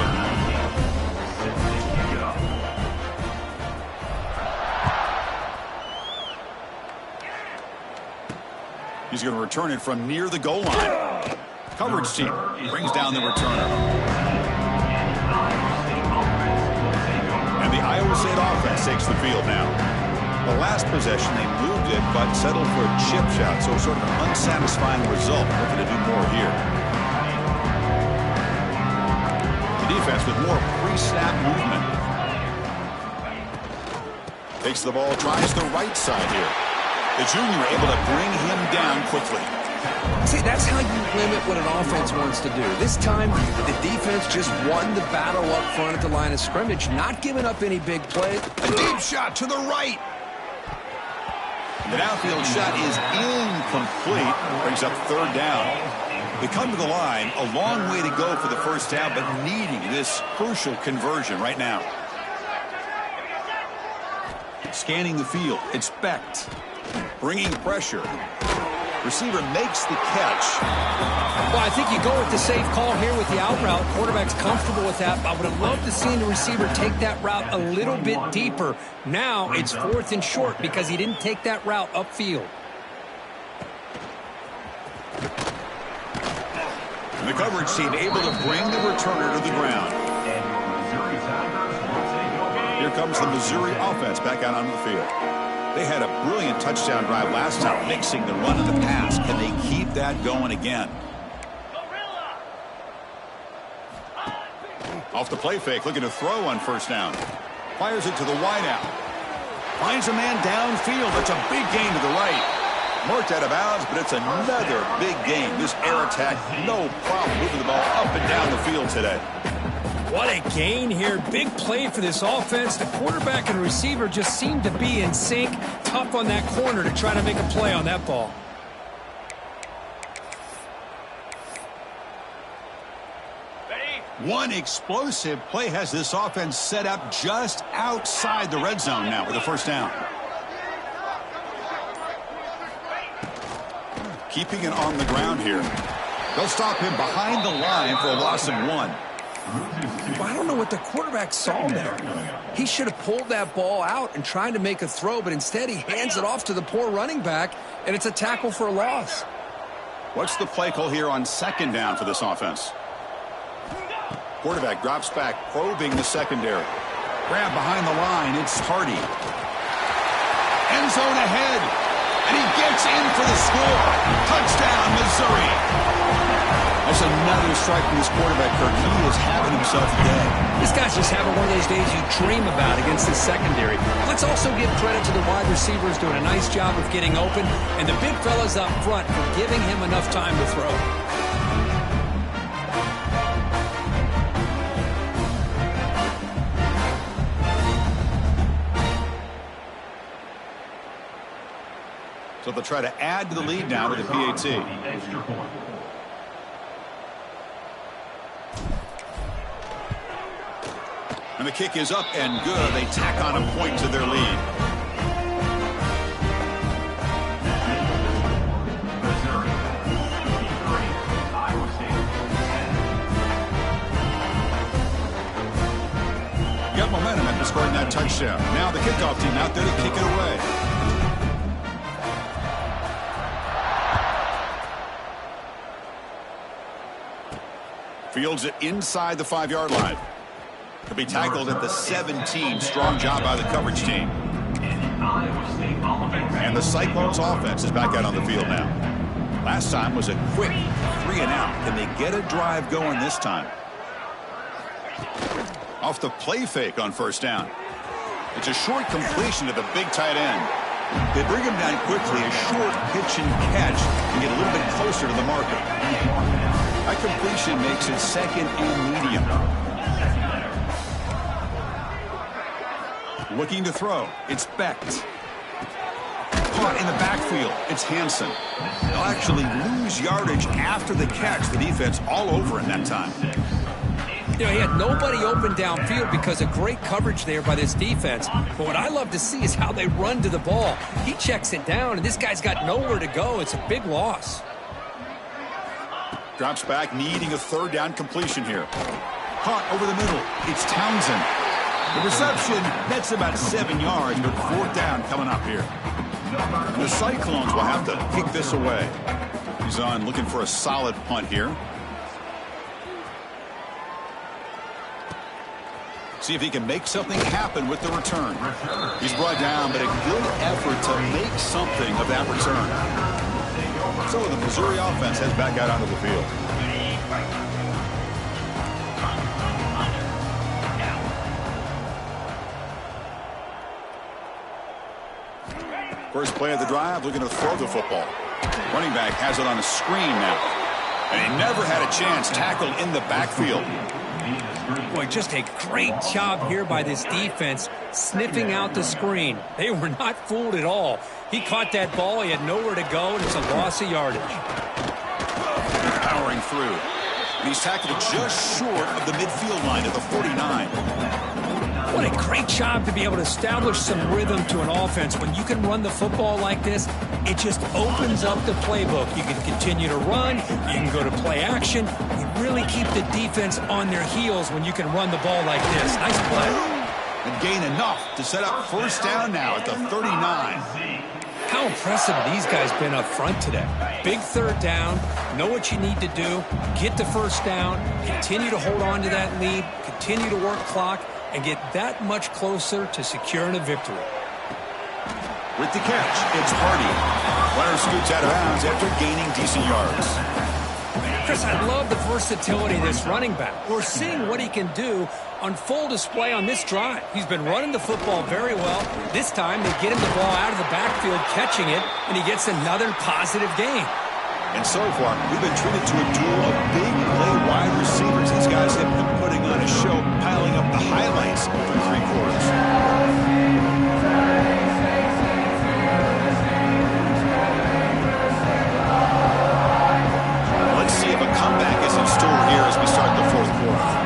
[SPEAKER 1] He's going to return it from near the goal line. Coverage team brings down the returner. And the Iowa State offense takes the field now. The last possession, they moved it, but settled for a chip shot, so sort of an unsatisfying result. Looking to do more here. The defense with more pre-snap movement. Takes the ball, tries the right side here. The junior able to bring him down quickly.
[SPEAKER 2] See, that's how you limit what an offense wants to do. This time, the defense just won the battle up front at the line of scrimmage, not giving up any big plays.
[SPEAKER 1] A deep shot to the right. The downfield shot is incomplete. Brings up 3rd down. They come to the line, a long way to go for the first down, but needing this crucial conversion right now. Scanning the field, inspect, bringing pressure. Receiver makes the catch.
[SPEAKER 2] Well, I think you go with the safe call here with the out route. Quarterback's comfortable with that. I would have loved to see the receiver take that route a little bit deeper. Now it's 4th and short because he didn't take that route upfield.
[SPEAKER 1] And the coverage team able to bring the returner to the ground. Here comes the Missouri offense back out onto the field. They had a brilliant touchdown drive last time, mixing the run and the pass. Can they keep that going again? Off the play fake, looking to throw on 1st down. Fires it to the wideout. Finds a man downfield. That's a big gain to the right. Marked out of bounds, but it's another big gain. This air attack, no problem moving the ball up and down the field today.
[SPEAKER 2] What a gain here. Big play for this offense. The quarterback and receiver just seem to be in sync. Tough on that corner to try to make a play on that ball.
[SPEAKER 1] One explosive play has this offense set up just outside the red zone now with a 1st down. Keeping it on the ground here. They'll stop him behind the line for a loss of 1.
[SPEAKER 2] I don't know what the quarterback saw there. He should have pulled that ball out and tried to make a throw, but instead he hands it off to the poor running back, and it's a tackle for a loss.
[SPEAKER 1] What's the play call here on 2nd down for this offense? Quarterback drops back, probing the secondary. Grab behind the line, it's Hardy. End zone ahead, and he gets in for the score. Touchdown, Missouri. That's another strike from this quarterback, Kirk. He is having himself a day.
[SPEAKER 2] This guy's just having one of those days you dream about against the secondary. Let's also give credit to the wide receivers doing a nice job of getting open, and the big fellas up front for giving him enough time to throw.
[SPEAKER 1] So they'll try to add to the lead now with the PAT. And the kick is up and good. They tack on a point to their lead. got momentum after scoring that touchdown. Now the kickoff team out there to kick it away. Fields it inside the 5-yard line. Could be tackled at the 17. Strong job by the coverage team. And the Cyclones offense is back out on the field now. Last time was a quick 3-and-out. Can they get a drive going this time? Off the play fake on first down. It's a short completion to the big tight end. They bring him down quickly. A short pitch and catch and get a little bit closer to the marker. That completion makes it second and medium. Looking to throw. It's Becht. Caught in the backfield. It's Hansen. They'll actually lose yardage after the catch. The defense all over him that time.
[SPEAKER 2] You know, he had nobody open downfield because of great coverage there by this defense. But what I love to see is how they run to the ball. He checks it down, and this guy's got nowhere to go. It's a big loss.
[SPEAKER 1] Drops back, needing a third down completion here. Caught over the middle. It's Townsend. The reception, that's about 7 yards, but fourth down coming up here. The Cyclones will have to kick this away. He's on looking for a solid punt here. See if he can make something happen with the return. He's brought down, but a good effort to make something of that return. So the Missouri offense heads back out onto the field. First play of the drive, looking to throw the football. Running back has it on a screen now. And he never had a chance, tackled in the backfield.
[SPEAKER 2] Boy, just a great job here by this defense, sniffing out the screen. They were not fooled at all. He caught that ball, he had nowhere to go, and it's a loss of yardage.
[SPEAKER 1] Powering through. And he's tackled just short of the midfield line at the 49.
[SPEAKER 2] What a great job to be able to establish some rhythm to an offense. When you can run the football like this, it just opens up the playbook. You can continue to run. You can go to play action. You really keep the defense on their heels when you can run the ball like this. Nice play.
[SPEAKER 1] And gain enough to set up first down now at the 39.
[SPEAKER 2] How impressive have these guys been up front today? Big third down. Know what you need to do. Get the first down. Continue to hold on to that lead. Continue to work clock. And get that much closer to securing a victory.
[SPEAKER 1] With the catch, it's Hardy. Runner scoots out of bounds after gaining decent yards.
[SPEAKER 2] Chris, I love the versatility of this running back. We're seeing what he can do on full display on this drive. He's been running the football very well. This time, they get him the ball out of the backfield, catching it, and he gets another positive gain.
[SPEAKER 1] And so far, we've been treated to a duel of big play wide receivers. These guys have been putting on a show, piling up the highlights through three quarters. Let's see if a comeback is in store here as we start the fourth quarter.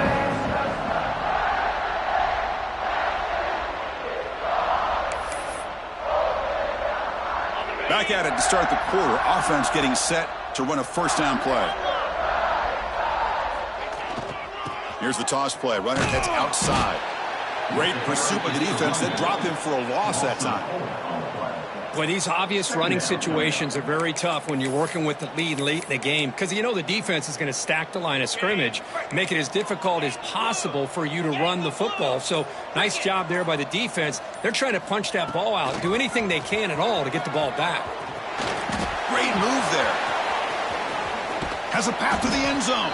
[SPEAKER 1] Back at it to start the quarter. Offense getting set to run a first down play. Here's the toss play. Runner heads outside. Great pursuit by the defense that dropped him for a loss that time.
[SPEAKER 2] Boy, these obvious running situations are very tough when you're working with the lead late in the game because you know the defense is going to stack the line of scrimmage, make it as difficult as possible for you to run the football. So nice job there by the defense. They're trying to punch that ball out, do anything they can at all to get the ball back.
[SPEAKER 1] Great move there. Has a path to the end zone.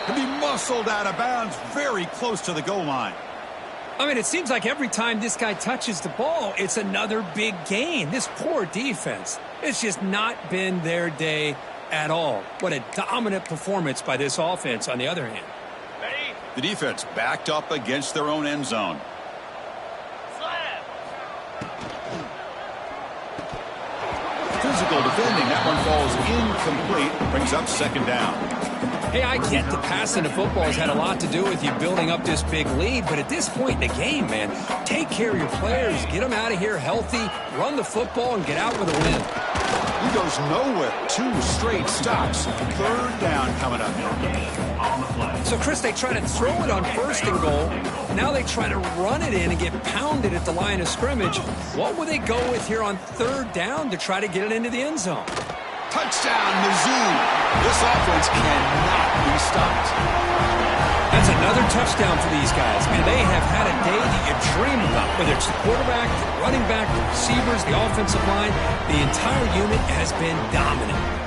[SPEAKER 1] Can be muscled out of bounds very close to the goal line.
[SPEAKER 2] I mean, it seems like every time this guy touches the ball, it's another big gain. This poor defense, it's just not been their day at all. What a dominant performance by this offense on the other hand.
[SPEAKER 1] The defense backed up against their own end zone. Physical defending. That one falls incomplete. Brings up second down.
[SPEAKER 2] Hey, I get the passing of football has had a lot to do with you building up this big lead, but at this point in the game, man, take care of your players, get them out of here healthy, run the football, and get out with a win.
[SPEAKER 1] He goes nowhere. 2 straight stops. Third down coming up.
[SPEAKER 2] So, Chris, they try to throw it on 1st and goal. Now they try to run it in and get pounded at the line of scrimmage. What will they go with here on 3rd down to try to get it into the end zone?
[SPEAKER 1] Touchdown, Mizzou. This offense cannot be stopped.
[SPEAKER 2] That's another touchdown for these guys. Man, they have had a day that you dream about. Whether it's the quarterback, the running back, the receivers, the offensive line, the entire unit has been dominant.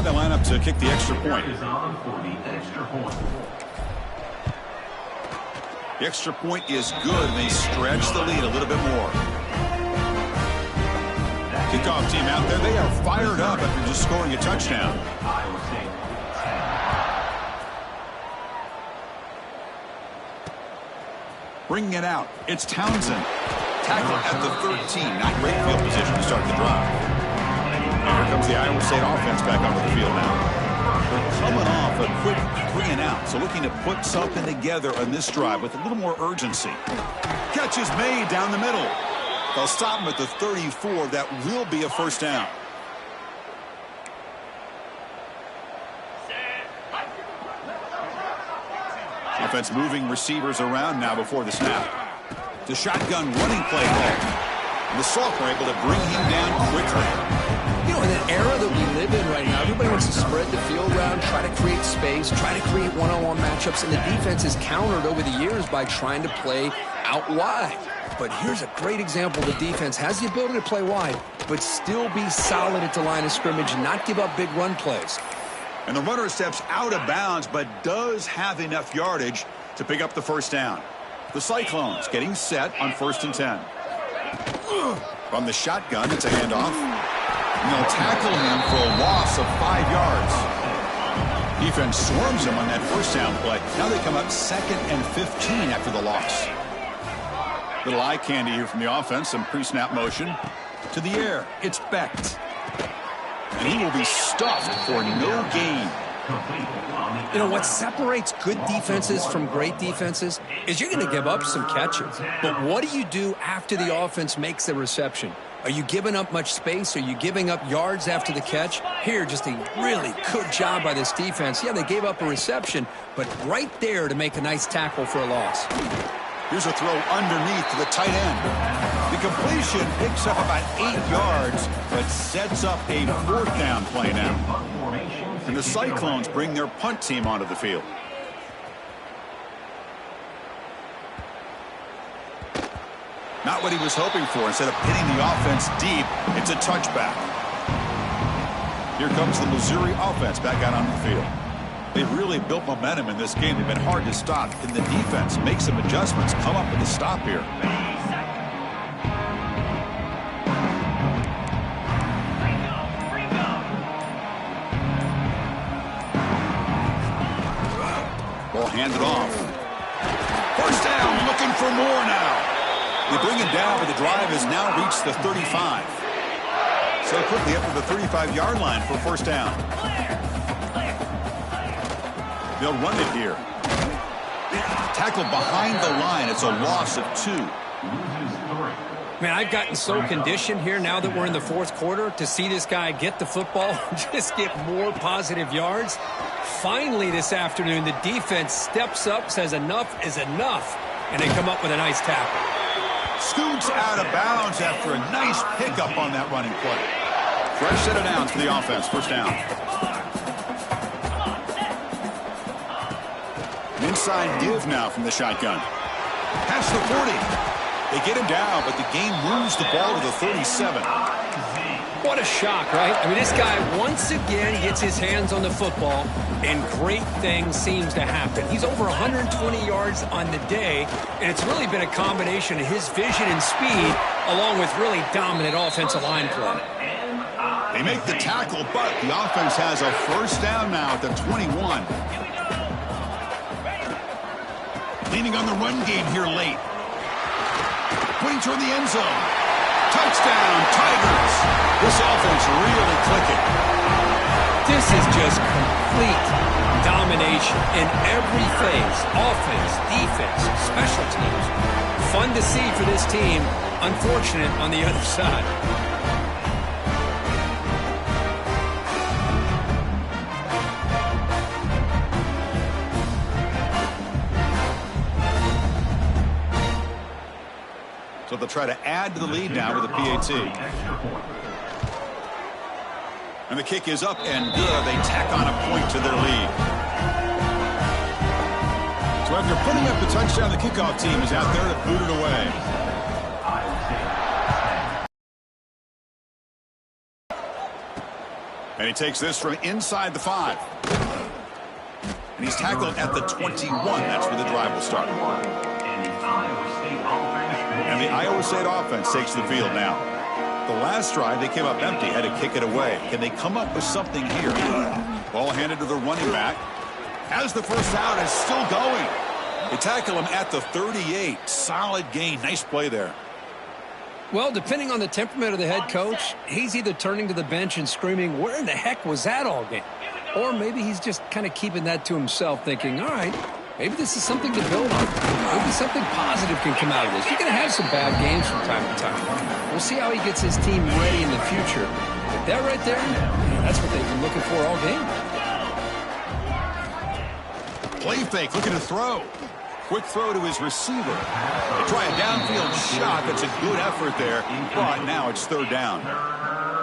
[SPEAKER 1] They line up to kick the extra point. The extra point is good, and they stretch the lead a little bit more. Kickoff team out there, they are fired up after just scoring a touchdown. Bringing it out, it's Townsend. Tackle at the 13, not great field position to start the drive. Here comes the Iowa State offense back onto the field now. They're coming off a quick 3-and-out, so looking to put something together on this drive with a little more urgency. Catch is made down the middle. They'll stop him at the 34. That will be a 1st down. Offense moving receivers around now before the snap. The shotgun running play call. And the Sophomore able to bring him down quickly.
[SPEAKER 2] You know, in an era that we live in right now, everybody wants to spread the field around, try to create space, try to create one-on-one matchups, and the defense is countered over the years by trying to play out wide. But here's a great example. The defense has the ability to play wide, but still be solid at the line of scrimmage and not give up big run plays.
[SPEAKER 1] And the runner steps out of bounds, but does have enough yardage to pick up the 1st down. The Cyclones getting set on 1st and 10. From the shotgun, it's a handoff. And they'll tackle him for a loss of 5 yards. Defense swarms him on that 1st down play. Now they come up 2nd and 15 after the loss. Little eye candy here from the offense. Some pre-snap motion. To the air, it's Becht. And he will be stuffed for no gain.
[SPEAKER 2] You know, what separates good defenses from great defenses is you're going to give up some catches. But what do you do after the offense makes the reception? Are you giving up much space? Are you giving up yards after the catch? Here, just a really good job by this defense. Yeah, they gave up a reception, but right there to make a nice tackle for a loss.
[SPEAKER 1] Here's a throw underneath to the tight end. The completion picks up about 8 yards, but sets up a 4th down play now. And the Cyclones bring their punt team onto the field. Not what he was hoping for. Instead of hitting the offense deep, it's a touchback. Here comes the Missouri offense back out onto the field. They've really built momentum in this game. They've been hard to stop. And the defense makes some adjustments, come up with a stop here. Ball handed off. 1st down, looking for more now. They bring him down, but the drive has now reached the 35. So quickly up to the 35-yard line for 1st down. They'll run it here. Tackled behind the line. It's a loss of 2.
[SPEAKER 2] Man, I've gotten so conditioned here now that we're in the 4th quarter to see this guy get the football, just get more positive yards. Finally this afternoon, the defense steps up, says enough is enough, and they come up with a nice tackle.
[SPEAKER 1] Scoots out of bounds after a nice pickup on that running play. Fresh set of downs for the offense. 1st down. Inside give now from the shotgun. Past the 40. They get him down, but the game moves the ball to the 37.
[SPEAKER 2] What a shock, right? I mean, this guy once again gets his hands on the football, and great things seems to happen. He's over 120 yards on the day, and it's really been a combination of his vision and speed, along with really dominant offensive line play.
[SPEAKER 1] They make the tackle, but the offense has a 1st down now at the 21. Leaning on the run game here late. Putting toward the end zone. Touchdown, Tigers. This offense really clicking.
[SPEAKER 2] This is just complete domination in every phase. Offense, defense, special teams. Fun to see for this team. Unfortunate on the other side.
[SPEAKER 1] So they'll try to add to the lead now with a PAT. And the kick is up and good. They tack on a point to their lead. So after putting up the touchdown, the kickoff team is out there to boot it away. And he takes this from inside the 5. And he's tackled at the 21. That's where the drive will start. And the Iowa State offense takes the field now. The last drive, they came up empty, had to kick it away. Can they come up with something here? Ball handed to the running back. Has the first down, is still going. They tackle him at the 38. Solid gain. Nice play there.
[SPEAKER 2] Well, depending on the temperament of the head coach, he's either turning to the bench and screaming, where in the heck was that all game? Or maybe he's just kind of keeping that to himself, thinking, all right, maybe this is something to build on. Maybe something positive can come out of this. You're going to have some bad games from time to time. We'll see how he gets his team ready in the future. But that right there, that's what they've been looking for all game.
[SPEAKER 1] Play fake, looking to throw. Quick throw to his receiver. They try a downfield shot. That's a good effort there. But now it's third down.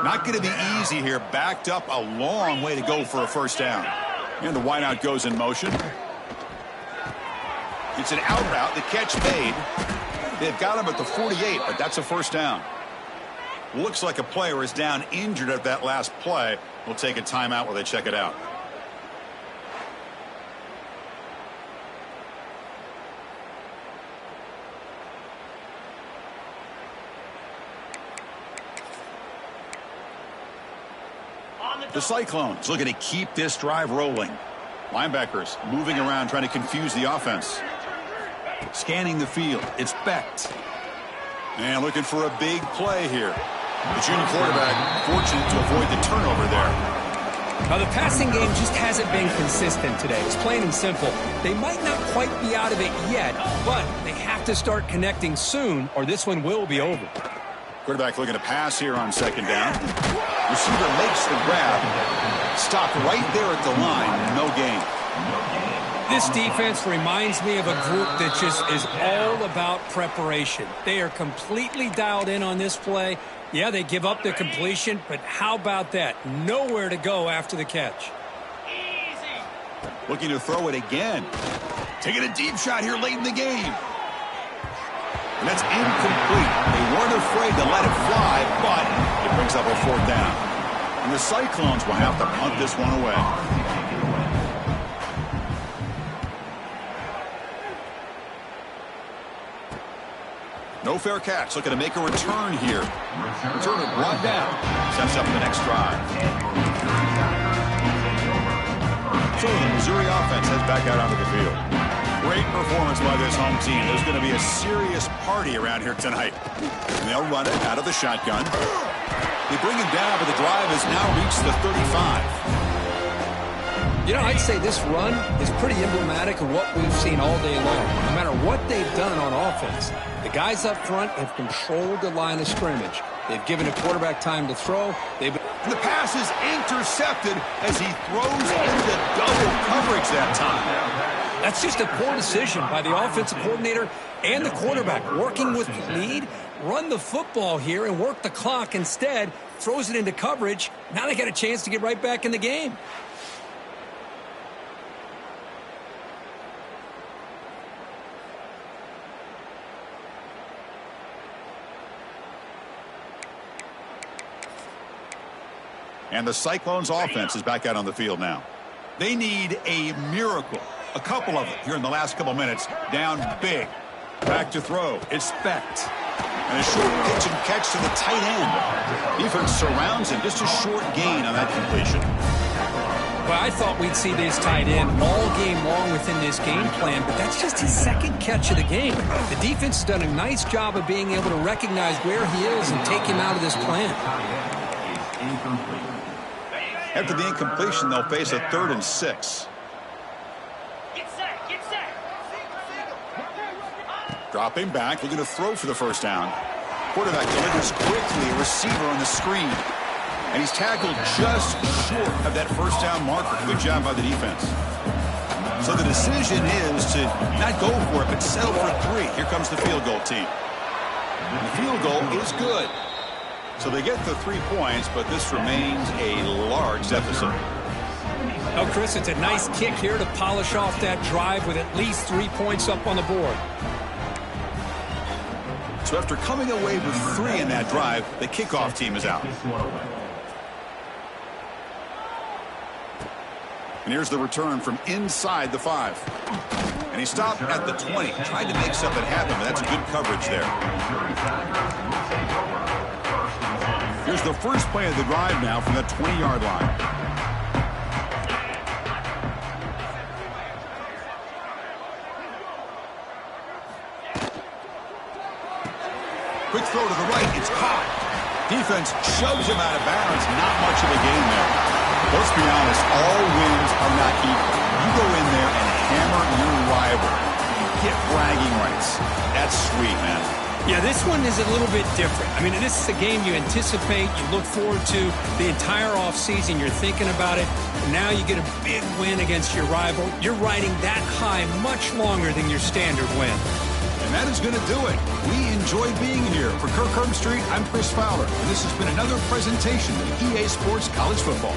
[SPEAKER 1] Not going to be easy here. Backed up a long way to go for a first down. And the wideout goes in motion. It's an out route. The catch made. They've got him at the 48, but that's a first down. Looks like a player is down injured at that last play. We'll take a timeout while they check it out. The Cyclones looking to keep this drive rolling. Linebackers moving around, trying to confuse the offense. Scanning the field. It's Becht. And looking for a big play here. The junior quarterback fortunate to avoid the turnover there.
[SPEAKER 2] Now, the passing game just hasn't been consistent today. It's plain and simple. They might not quite be out of it yet, but they have to start connecting soon, or this one will be over.
[SPEAKER 1] Quarterback looking to pass here on second down. Receiver makes the grab. Stopped right there at the line. No gain.
[SPEAKER 2] This defense reminds me of a group that just is all about preparation. They are completely dialed in on this play. Yeah, they give up the completion, but how about that? Nowhere to go after the catch.
[SPEAKER 1] Looking to throw it again. Taking a deep shot here late in the game. And that's incomplete. They weren't afraid to let it fly, but it brings up a fourth down. And the Cyclones will have to punt this one away. No fair catch. Looking to make a return here. Return it brought down. Sets up the next drive. So the Missouri offense heads back out onto the field. Great performance by this home team. There's going to be a serious party around here tonight. And they'll run it out of the shotgun. They bring him down, but the drive has now reached the 35.
[SPEAKER 2] You know, I'd say this run is pretty emblematic of what we've seen all day long. No matter what they've done on offense, the guys up front have controlled the line of scrimmage. They've given a quarterback time to throw.
[SPEAKER 1] The pass is intercepted as he throws into double coverage that time.
[SPEAKER 2] That's just a poor decision by the offensive coordinator and the quarterback. Working with the lead, run the football here and work the clock instead. Throws it into coverage. Now they got a chance to get right back in the game.
[SPEAKER 1] And the Cyclones offense is back out on the field now. They need a miracle. A couple of them here in the last couple minutes. Down big. Back to throw. It's Becht. And a short pitch and catch to the tight end. Defense surrounds him. Just a short gain on that completion.
[SPEAKER 2] Well, I thought we'd see this tight end all game long within this game plan, but that's just his second catch of the game. The defense has done a nice job of being able to recognize where he is and take him out of this plan.
[SPEAKER 1] After the incompletion, they'll face a 3rd and 6. Dropping back, looking to throw for the first down. Quarterback delivers quickly, receiver on the screen. And he's tackled just short of that first down marker. Good job by the defense. So the decision is to not go for it, but settle for 3. Here comes the field goal team. The field goal is good. So they get the 3 points, but this remains a large deficit.
[SPEAKER 2] Oh, Chris, it's a nice kick here to polish off that drive with at least 3 points up on the board.
[SPEAKER 1] So after coming away with 3 in that drive, the kickoff team is out. And here's the return from inside the 5. And he stopped at the 20. Tried to make something happen, but that's good coverage there. Here's the first play of the drive now from that 20-yard line. Quick throw to the right. It's caught. Defense shoves him out of bounds. Not much of a gain there. Let's be honest, all wins are not equal. You go in there and hammer your rival. You get bragging rights. That's sweet, man.
[SPEAKER 2] Yeah, this one is a little bit different. I mean, this is a game you anticipate, you look forward to the entire offseason. You're thinking about it. Now you get a big win against your rival. You're riding that high much longer than your standard win.
[SPEAKER 1] And that is going to do it. We enjoy being here. For Kirk Herbstreit, I'm Chris Fowler. And this has been another presentation of EA Sports College Football.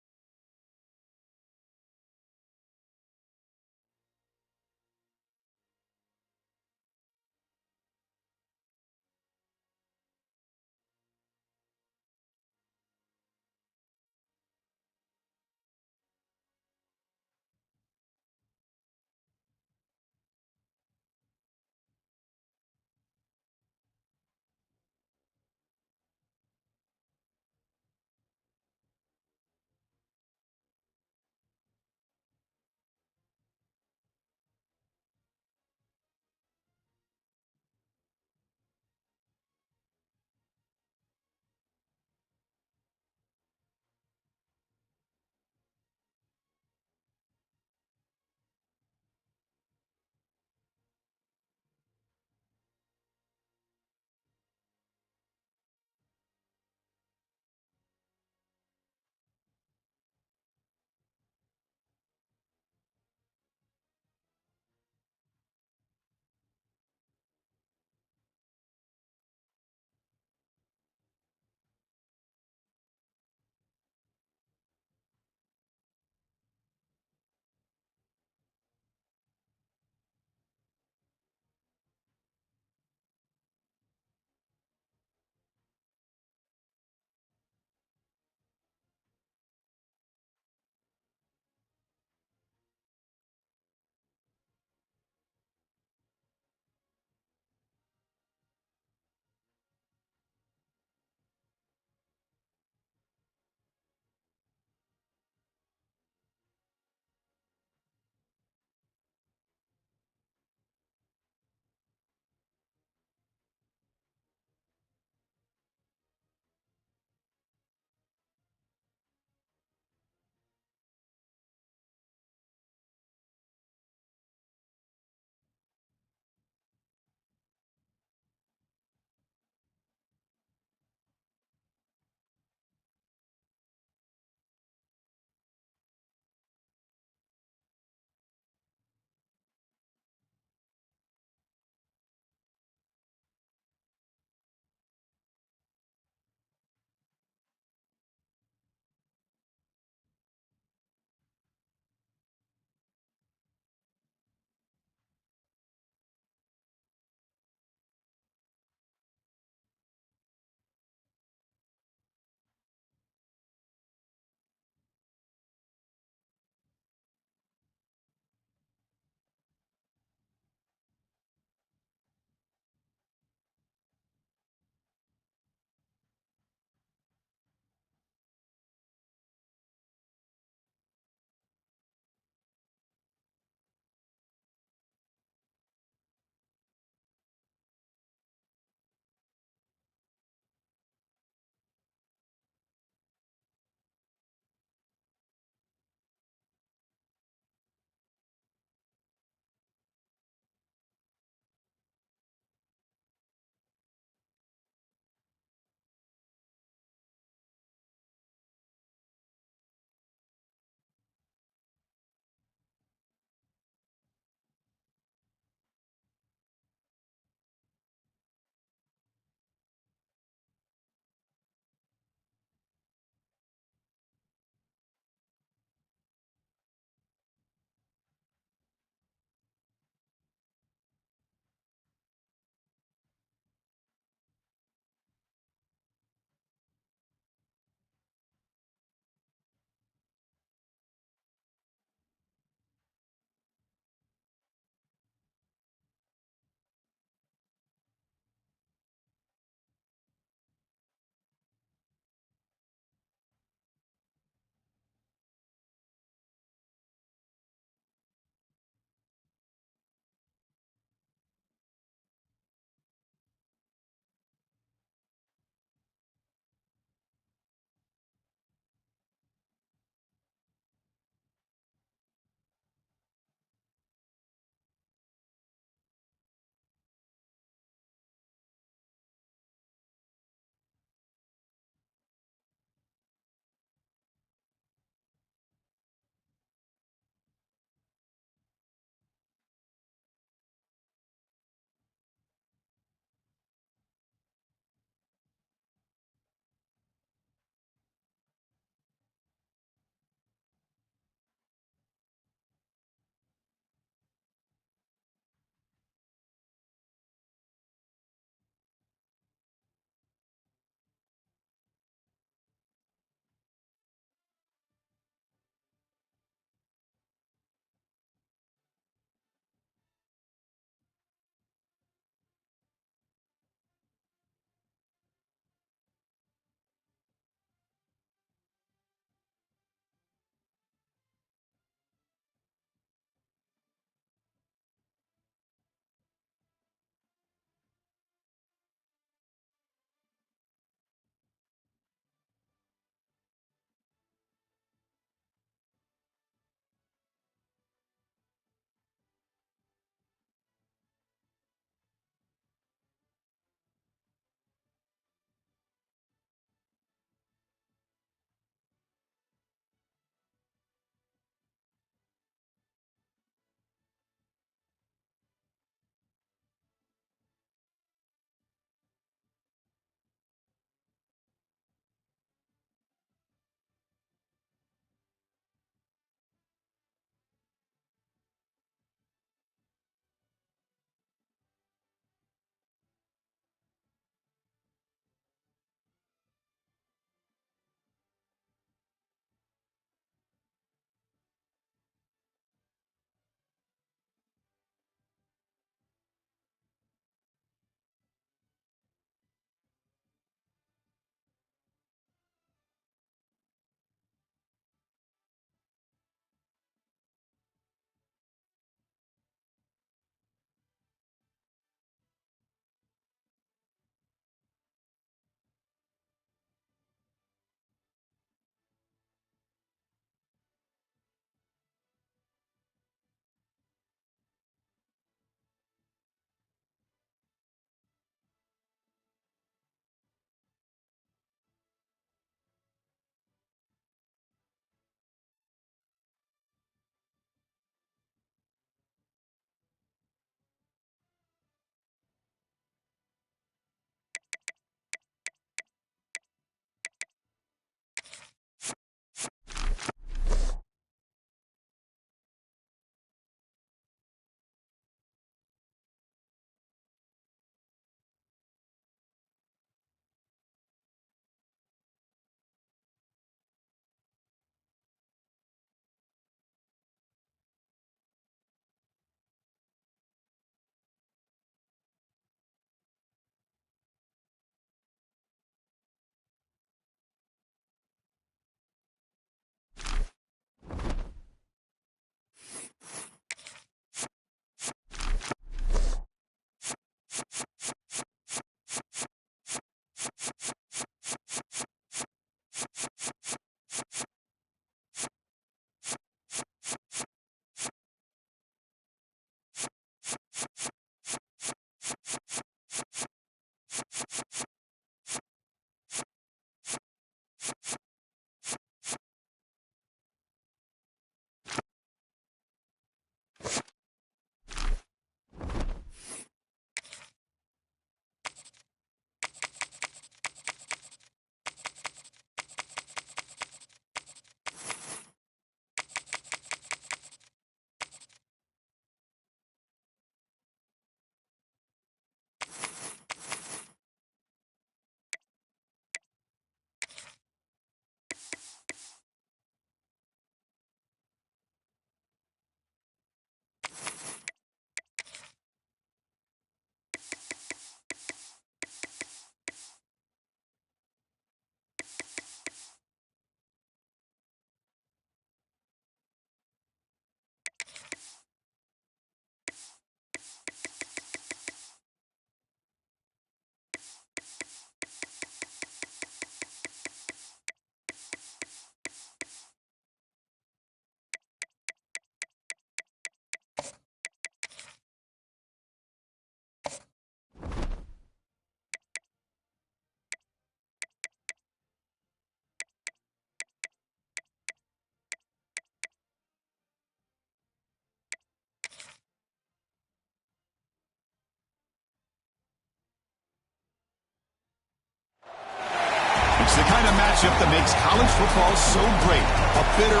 [SPEAKER 1] The kind of matchup that makes college football so great. A bitter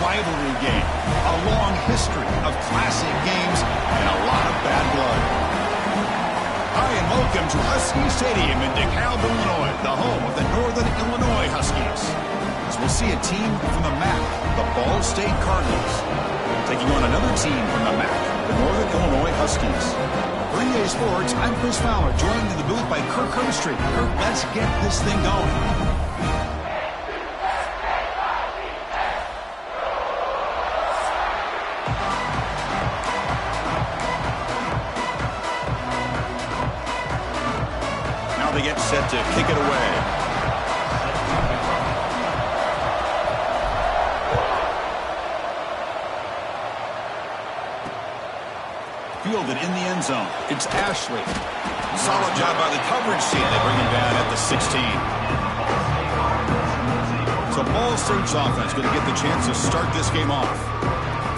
[SPEAKER 1] rivalry game, a long history of classic games, and a lot of bad blood. Hi, and welcome to Husky Stadium in DeKalb, Illinois, the home of the Northern Illinois Huskies. As we'll see a team from the MAC, the Ball State Cardinals, taking on another team from the MAC, the Northern Illinois Huskies. For EA Sports, I'm Chris Fowler, joined in the booth by Kirk Herbstreit. Kirk, let's get this thing going. Now they get set to kick it away. Fielded in the end zone. It's Ashley. Solid job by the coverage team. They bring him down at the 16. So Ball State's offense going to get the chance to start this game off.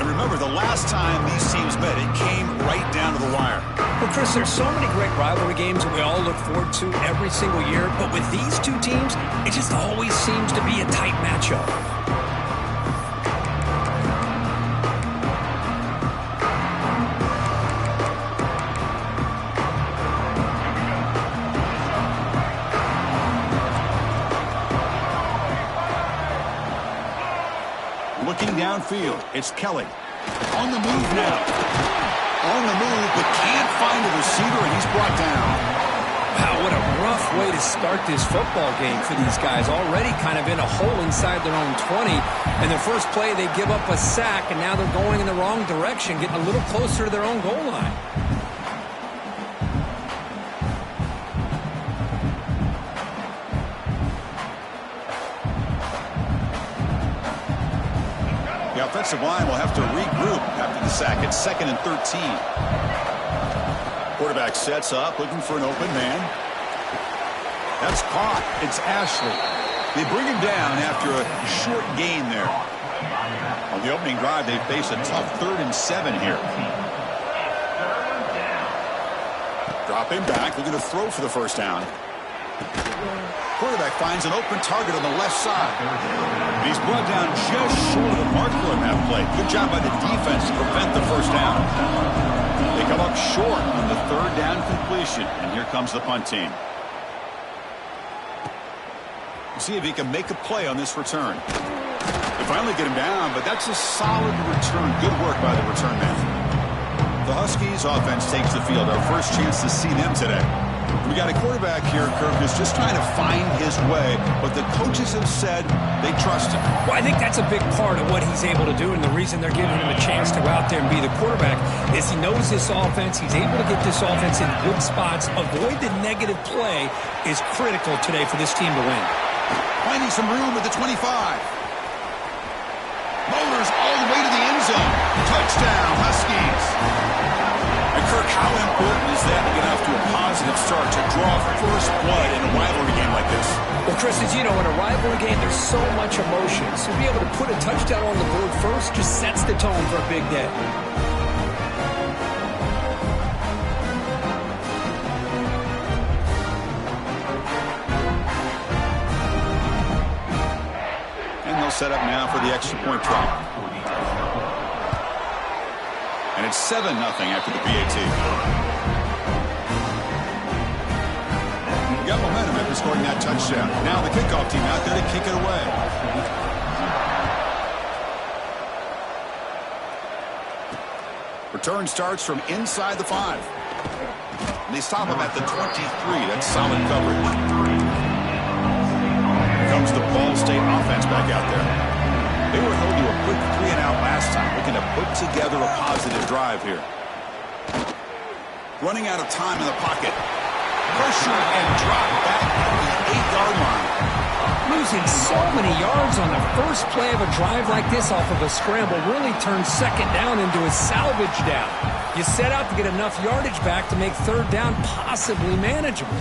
[SPEAKER 1] And remember, the last time these teams met, it came right down to the wire.
[SPEAKER 2] Well, Chris, there's so many great rivalry games that we all look forward to every single year. But with these two teams, it just always seems to be a tight matchup.
[SPEAKER 1] Looking downfield, it's Kelly. On the move now. On the move, but can't find a receiver, and he's brought down.
[SPEAKER 2] Wow, what a rough way to start this football game for these guys. Already kind of in a hole inside their own 20. And their first play, they give up a sack, and now they're going in the wrong direction, getting a little closer to their own goal line.
[SPEAKER 1] The offensive line will have to regroup after the sack. It's 2nd and 13. Quarterback sets up, looking for an open man. That's caught. It's Ashley. They bring him down after a short gain there. On the opening drive, they face a tough 3rd and 7 here. Drop him back, looking to throw for the first down. Quarterback finds an open target on the left side. And he's brought down just short of the marker on that play. Good job by the defense to prevent the first down. They come up short on the 3rd down completion. And here comes the punt team. We'll see if he can make a play on this return. They finally get him down, but that's a solid return. Good work by the return man. The Huskies offense takes the field. Our first chance to see them today. We got a quarterback here, Kirk, who's just trying to find his way, but the coaches have said they trust him.
[SPEAKER 2] Well, I think that's a big part of what he's able to do, and the reason they're giving him a chance to go out there and be the quarterback is he knows this offense. He's able to get this offense in good spots. Avoid the negative play is critical today for this team to win.
[SPEAKER 1] Finding some room at the 25. Motors all the way to the end zone. Touchdown, Huskies. And Kirk, how important is that to get off to a positive start to draw first blood in a rivalry game like this?
[SPEAKER 2] Well, Chris, as you know, in a rivalry game, there's so much emotion. So to be able to put a touchdown on the board first just sets the tone for a big day.
[SPEAKER 1] And they'll set up now for the extra point try. And it's 7-0 after the PAT. You got momentum after scoring that touchdown. Now the kickoff team out there to kick it away. Return starts from inside the 5. And they stop him at the 23. That's solid coverage. Here comes the Ball State offense back out there. They were held to a quick 3-and-out last time, looking to put together a positive drive here. Running out of time in the pocket. Pressure and drop back at the 8-yard line.
[SPEAKER 2] Losing so many yards on the first play of a drive like this off of a scramble really turns 2nd down into a salvage down. You set out to get enough yardage back to make 3rd down possibly manageable.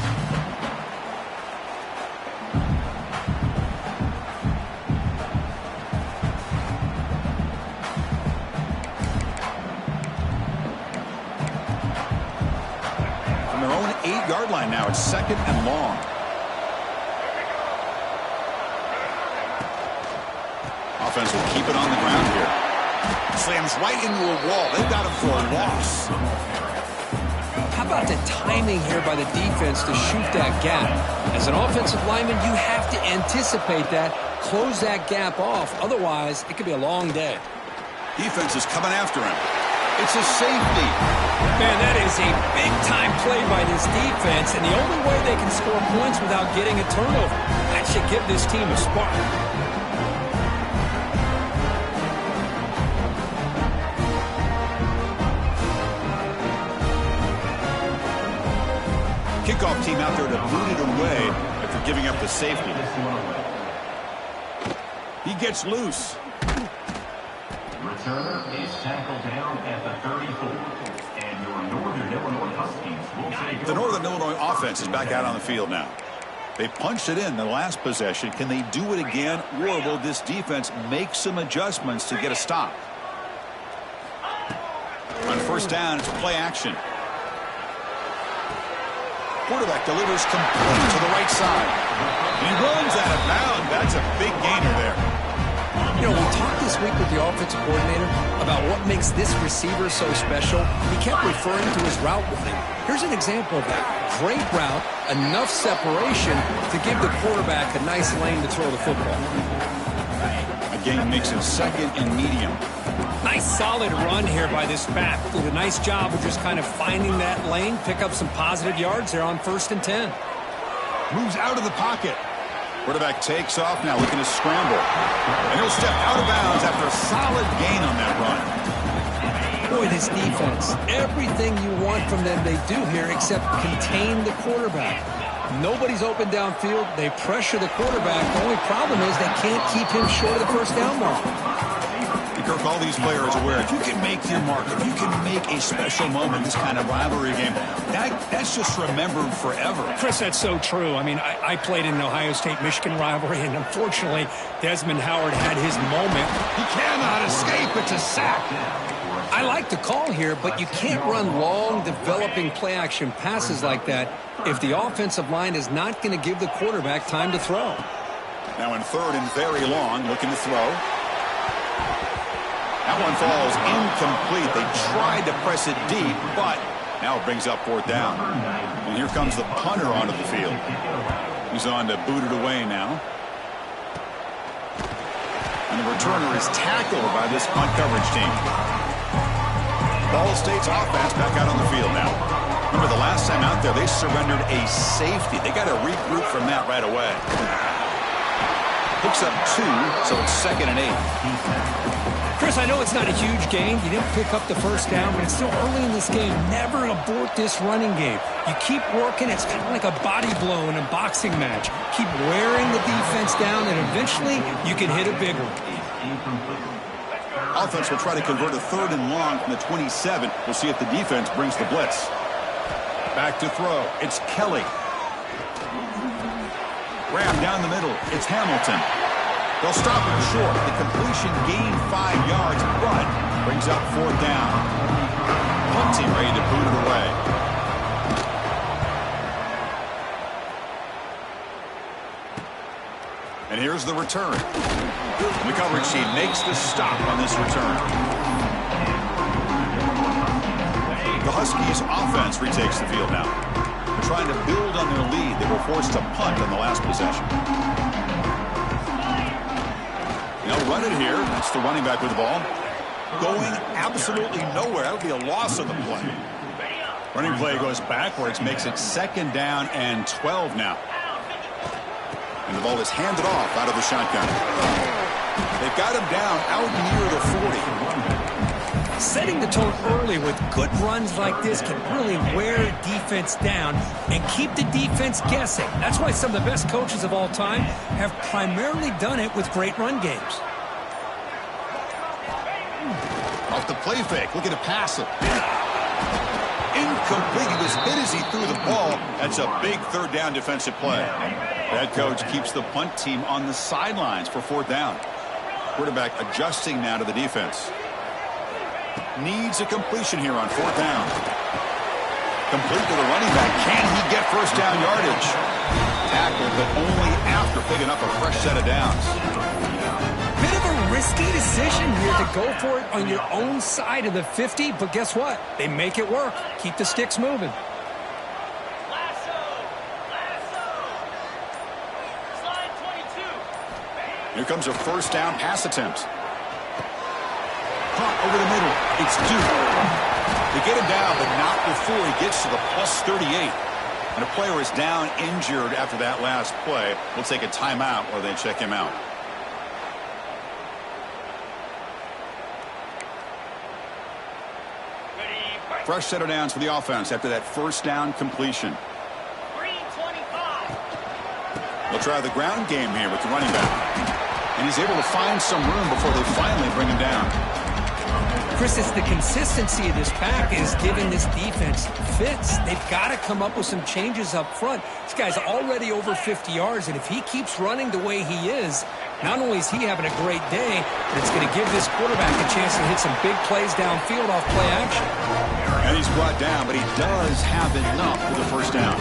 [SPEAKER 2] From their own 8-yard line now, it's 2nd and long.
[SPEAKER 1] offense will keep it on the ground here. Slams right into a wall. They've got him for a loss.
[SPEAKER 2] How about the timing here by the defense to shoot that gap? As an offensive lineman, you have to anticipate that, close that gap off. Otherwise, it could be a long day.
[SPEAKER 1] Defense is coming after him. It's a safety.
[SPEAKER 2] Man, that is a big-time play by this defense, and the only way they can score points without getting a turnover. That should give this team a spark.
[SPEAKER 1] Kickoff team out there to boot it away after giving up the safety. He gets loose.
[SPEAKER 5] Returner is tackled down at the 34. And your Northern Illinois Huskies will take
[SPEAKER 1] The Northern Illinois offense is back out on the field now. They punched it in the last possession. Can they do it again, or will this defense make some adjustments to get a stop? On first down, it's play action. Quarterback delivers complete to the right side. And he runs out of bounds. That's a big gainer there.
[SPEAKER 2] You know, we talked this week with the offensive coordinator about what makes this receiver so special. He kept referring to his route running. Here's an example of that. Great route, enough separation to give the quarterback a nice lane to throw the football.
[SPEAKER 1] A gain makes it second and medium.
[SPEAKER 2] Nice solid run here by this back. Did a nice job of just kind of finding that lane, pick up some positive yards there on 1st and 10.
[SPEAKER 1] Moves out of the pocket. Quarterback takes off now, looking to scramble. And he'll step out of bounds after a solid gain on that run.
[SPEAKER 2] Boy, this defense, everything you want from them they do here except contain the quarterback. Nobody's open downfield. They pressure the quarterback. The only problem is they can't keep him short of the first down mark.
[SPEAKER 1] Kirk, all these players aware, if you can make your mark, if you can make a special moment in this kind of rivalry game, that's just remembered forever.
[SPEAKER 2] Chris, that's so true. I mean, I played in an Ohio State-Michigan rivalry, and unfortunately, Desmond Howard had his moment.
[SPEAKER 1] He cannot escape. It's a sack.
[SPEAKER 2] I like the call here, but you can't run long, developing play-action passes like that if the offensive line is not going to give the quarterback time to throw.
[SPEAKER 1] Now in 3rd and very long, looking to throw. That one falls incomplete. They tried to press it deep, but now it brings up 4th down. And here comes the punter onto the field. He's on to boot it away now. And the returner is tackled by this punt coverage team. Ball State's offense back out on the field now. Remember the last time out there, they surrendered a safety. They got to regroup from that right away. Picks up 2, so it's 2nd and 8.
[SPEAKER 2] Chris, I know it's not a huge gain. You didn't pick up the first down, but it's still early in this game. Never abort this running game. You keep working. It's kind of like a body blow in a boxing match. Keep wearing the defense down, and eventually you can hit a big one.
[SPEAKER 1] Offense will try to convert a 3rd and long from the 27. We'll see if the defense brings the blitz. Back to throw. It's Kelly. Grab down the middle. It's Hamilton. They'll stop him short. The completion gained 5 yards, but brings up 4th down. Punt team ready to boot it away. And here's the return. The coverage team makes the stop on this return. The Huskies offense retakes the field now. They're trying to build on their lead. They were forced to punt on the last possession. They'll run it here. That's the running back with the ball. Going absolutely nowhere. That would be a loss of the play. Running play goes backwards, makes it 2nd down and 12 now. And the ball is handed off out of the shotgun. They've got him down out near the 40.
[SPEAKER 2] Setting the tone early with good runs like this can really wear a defense down and keep the defense guessing. That's why some of the best coaches of all time have primarily done it with great run games.
[SPEAKER 1] Off the play fake, looking to pass it. Incomplete. He was hit as he threw the ball. That's a big 3rd down defensive play. That coach keeps the punt team on the sidelines for 4th down. Quarterback adjusting now to the defense. Needs a completion here on 4th down. Complete to the running back. Can he get first down yardage? Tackled, but only after picking up a fresh set of downs.
[SPEAKER 2] Bit of a risky decision here to go for it on your own side of the 50, but guess what? They make it work. Keep the sticks moving.
[SPEAKER 1] Here comes a first down pass attempt. Caught over the middle. It's Duke. They get him down, but not before he gets to the +38. And a player is down injured after that last play. We'll take a timeout while they check him out. Fresh set of downs for the offense after that first down completion. They'll try the ground game here with the running back. And he's able to find some room before they finally bring him down.
[SPEAKER 2] Chris, it's the consistency of this pack is giving this defense fits. They've got to come up with some changes up front. This guy's already over 50 yards, and if he keeps running the way he is, not only is he having a great day, but it's going to give this quarterback a chance to hit some big plays downfield off play action.
[SPEAKER 1] And he's brought down, but he does have enough for the first down.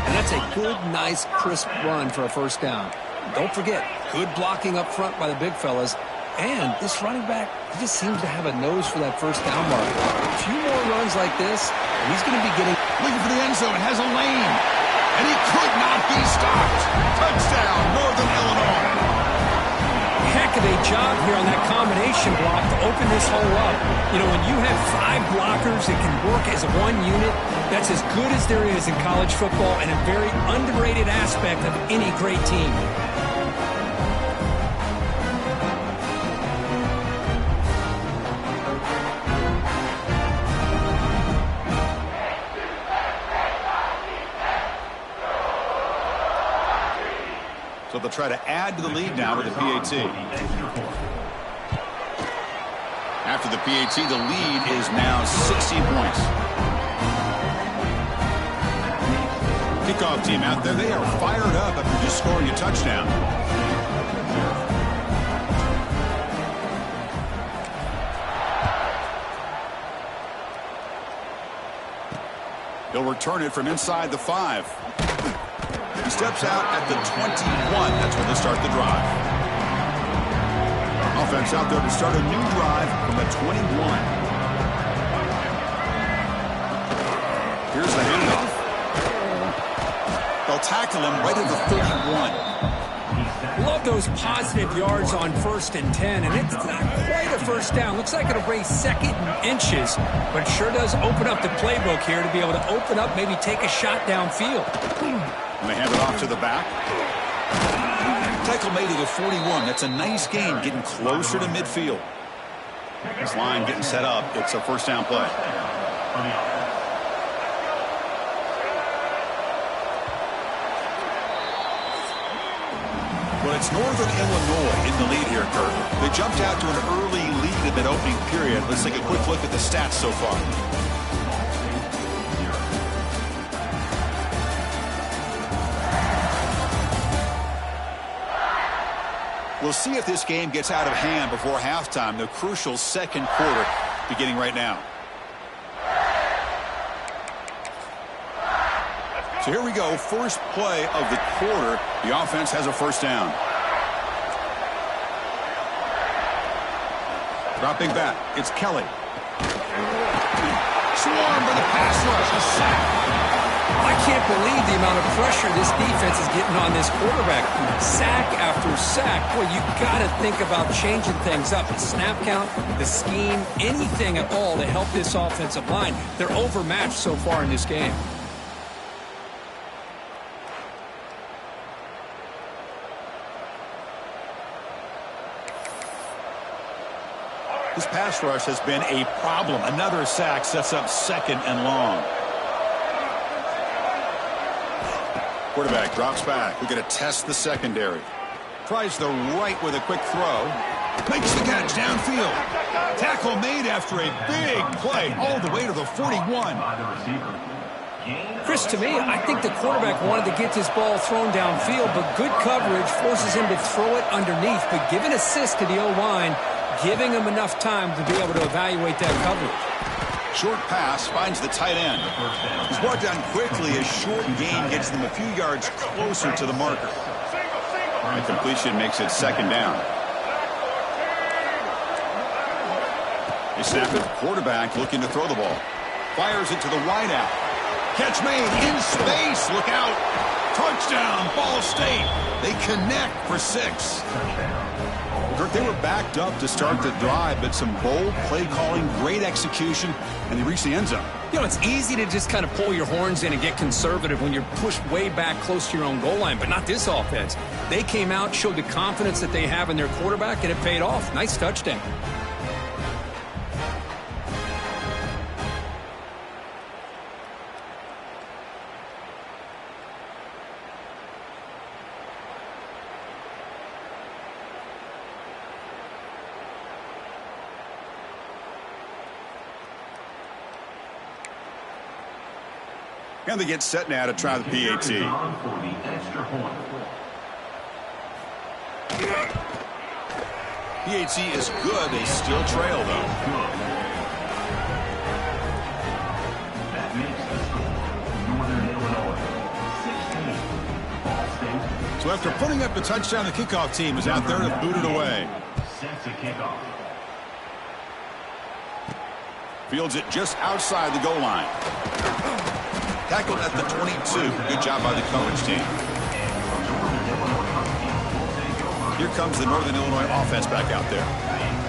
[SPEAKER 2] And that's a good, nice, crisp run for a first down. Don't forget, good blocking up front by the big fellas. And this running back, he just seems to have a nose for that first down marker. A few more runs like this, and he's going to be getting...
[SPEAKER 1] Looking for the end zone, has a lane. And he could not be stopped. Touchdown, Northern Illinois.
[SPEAKER 2] Heck of a job here on that combination block to open this hole up. You know, when you have 5 blockers that can work as one unit, that's as good as there is in college football and a very underrated aspect of any great team.
[SPEAKER 1] So they'll try to add to the lead now with the PAT. After the PAT, the lead is now 16 points. Kickoff team out there, they are fired up after just scoring a touchdown. They'll return it from inside the 5. He steps out at the 21. That's where they start the drive. Offense out there to start a new drive from the 21. Here's the handoff. They'll tackle him right at the 31.
[SPEAKER 2] Love those positive yards on 1st and 10, and it's not quite a first down. Looks like it'll bring 2nd and inches, but it sure does open up the playbook here to be able to open up, maybe take a shot downfield.
[SPEAKER 1] And they hand it off to the back. Tackle made at the 41. That's a nice gain, getting closer to midfield. This line getting set up. It's a first down play. Well, it's Northern Illinois in the lead here, Kurt. They jumped out to an early lead in that opening period. Let's take a quick look at the stats so far. We'll see if this game gets out of hand before halftime, the crucial second quarter beginning right now. So here we go, first play of the quarter. The offense has a first down. Dropping back, it's Kelly. Swarm for the pass rush, a sack.
[SPEAKER 2] I can't believe the amount of pressure this defense is getting on this quarterback. Sack after sack. Boy, you got to think about changing things up. The snap count, the scheme, anything at all to help this offensive line. They're overmatched so far in this game.
[SPEAKER 1] This pass rush has been a problem. Another sack sets up 2nd and long. Quarterback drops back. We're going to test the secondary. Tries the right with a quick throw. Makes the catch downfield. Tackle made after a big play all the way to the 41.
[SPEAKER 2] Chris, to me, I think the quarterback wanted to get this ball thrown downfield, but good coverage forces him to throw it underneath. But give an assist to the O-line, giving him enough time to be able to evaluate that coverage.
[SPEAKER 1] Short pass finds the tight end. He's brought down quickly as short gain gets them a few yards closer to the marker. The completion makes it second down. They snap it. Quarterback looking to throw the ball. Fires it to the wide out. Catch made in space. Look out. Touchdown, Ball State. They connect for 6. Kirk, they were backed up to start the drive, but some bold play calling, great execution, and they reached the end zone.
[SPEAKER 2] You know, it's easy to just kind of pull your horns in and get conservative when you're pushed way back close to your own goal line, but not this offense. They came out, showed the confidence that they have in their quarterback, and it paid off. Nice touchdown.
[SPEAKER 1] And they get set now to try the PAT.
[SPEAKER 5] For the extra point.
[SPEAKER 1] PAT is good. They still trail, though.
[SPEAKER 5] That makes the score Northern Illinois 16. Ball State.
[SPEAKER 1] So after putting up the touchdown, the kickoff team is out there to boot it away.
[SPEAKER 5] Sets a kickoff.
[SPEAKER 1] Fields it just outside the goal line. Tackled at the 22. Good job by the coverage team. Here comes the Northern Illinois offense back out there.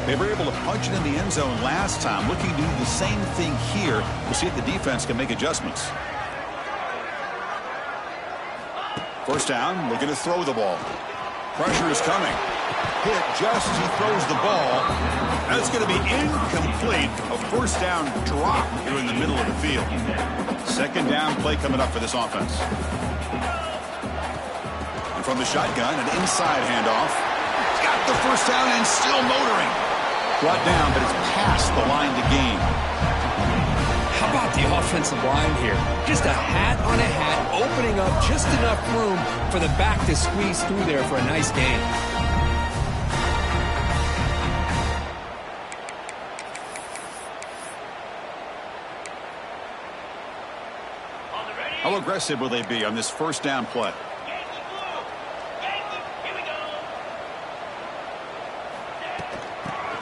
[SPEAKER 1] They were able to punch it in the end zone last time. Looking to do the same thing here. We'll see if the defense can make adjustments. First down, looking to throw the ball. Pressure is coming. Hit just as he throws the ball. That's going to be incomplete. A first down drop here in the middle of the field. Second down play coming up for this offense. And from the shotgun, an inside handoff. Got the first down and still motoring. Brought down, but it's past the line to gain.
[SPEAKER 2] How about the offensive line here? Just a hat on a hat, opening up just enough room for the back to squeeze through there for a nice gain.
[SPEAKER 1] How aggressive will they be on this first down play?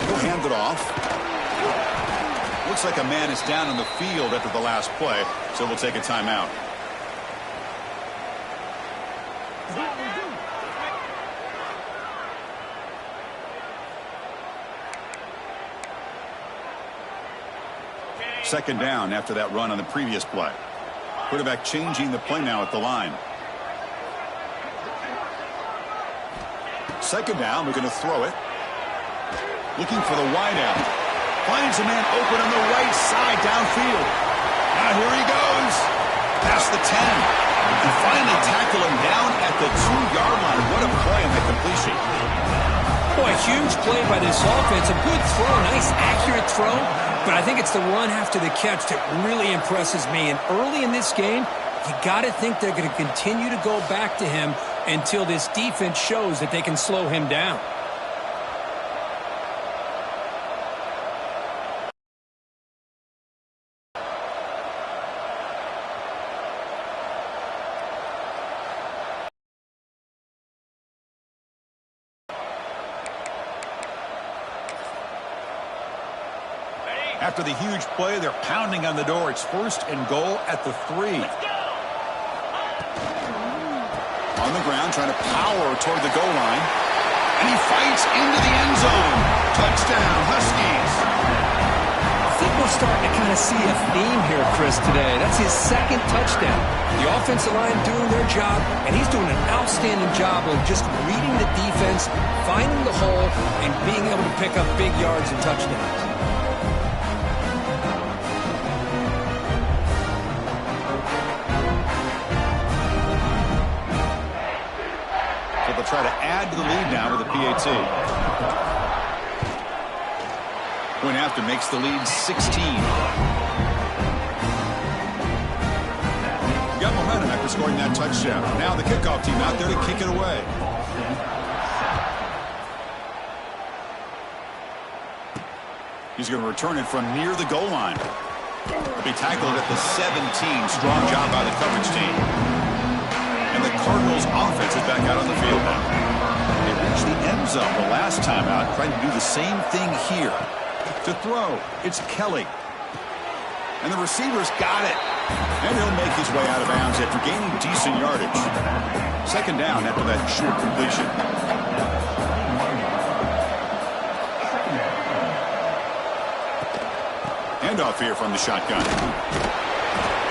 [SPEAKER 1] He'll hand it off. Looks like a man is down on the field after the last play, so we'll take a timeout. Second down after that run on the previous play. Quarterback changing the play now at the line. Second down, we're going to throw it. Looking for the wide out. Finds a man open on the right side downfield. Now here he goes. Past the 10. And finally tackle him down at the 2-yard line. What a play on that completion.
[SPEAKER 2] Boy, huge play by this offense. A good throw, nice accurate throw. But I think it's the run after the catch that really impresses me. And early in this game, you got to think they're going to continue to go back to him until this defense shows that they can slow him down.
[SPEAKER 1] After the huge play, they're pounding on the door. It's first and goal at the 3. On the ground, trying to power toward the goal line. And he fights into the end zone. Touchdown, Huskies.
[SPEAKER 2] I think we're starting to kind of see a theme here, Chris, today. That's his second touchdown. The offensive line doing their job, and he's doing an outstanding job of just reading the defense, finding the hole, and being able to pick up big yards and touchdowns.
[SPEAKER 1] Try to add to the lead now with the PAT. Point after makes the lead 16. Got momentum after scoring that touchdown. Now the kickoff team out there to kick it away. He's going to return it from near the goal line. He'll be tackled at the 17. Strong job by the coverage team. And the Cardinals offense is back out on the field now. They reached the end zone the last time out, trying to do the same thing here. To throw, it's Kelly. And the receiver's got it. And he'll make his way out of bounds after gaining decent yardage. Second down after that short completion. Handoff here from the shotgun.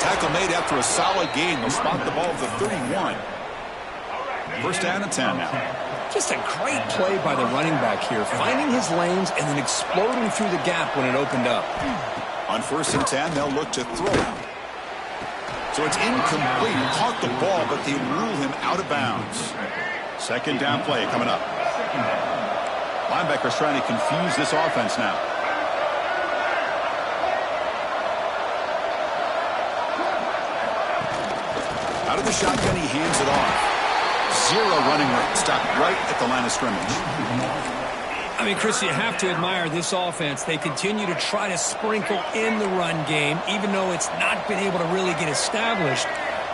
[SPEAKER 1] Tackle made after a solid gain. They'll spot the ball at the 31. First down and 10 now.
[SPEAKER 2] Just a great play by the running back here, finding his lanes and then exploding through the gap when it opened up.
[SPEAKER 1] On first and 10, they'll look to throw. So it's incomplete. Caught the ball, but they rule him out of bounds. Second down play coming up. Linebackers trying to confuse this offense now. Out of the shotgun, he hands it off. Zero running room. Stopped right at the line of scrimmage.
[SPEAKER 2] I mean, Chris, you have to admire this offense. They continue to try to sprinkle in the run game, even though it's not been able to really get established.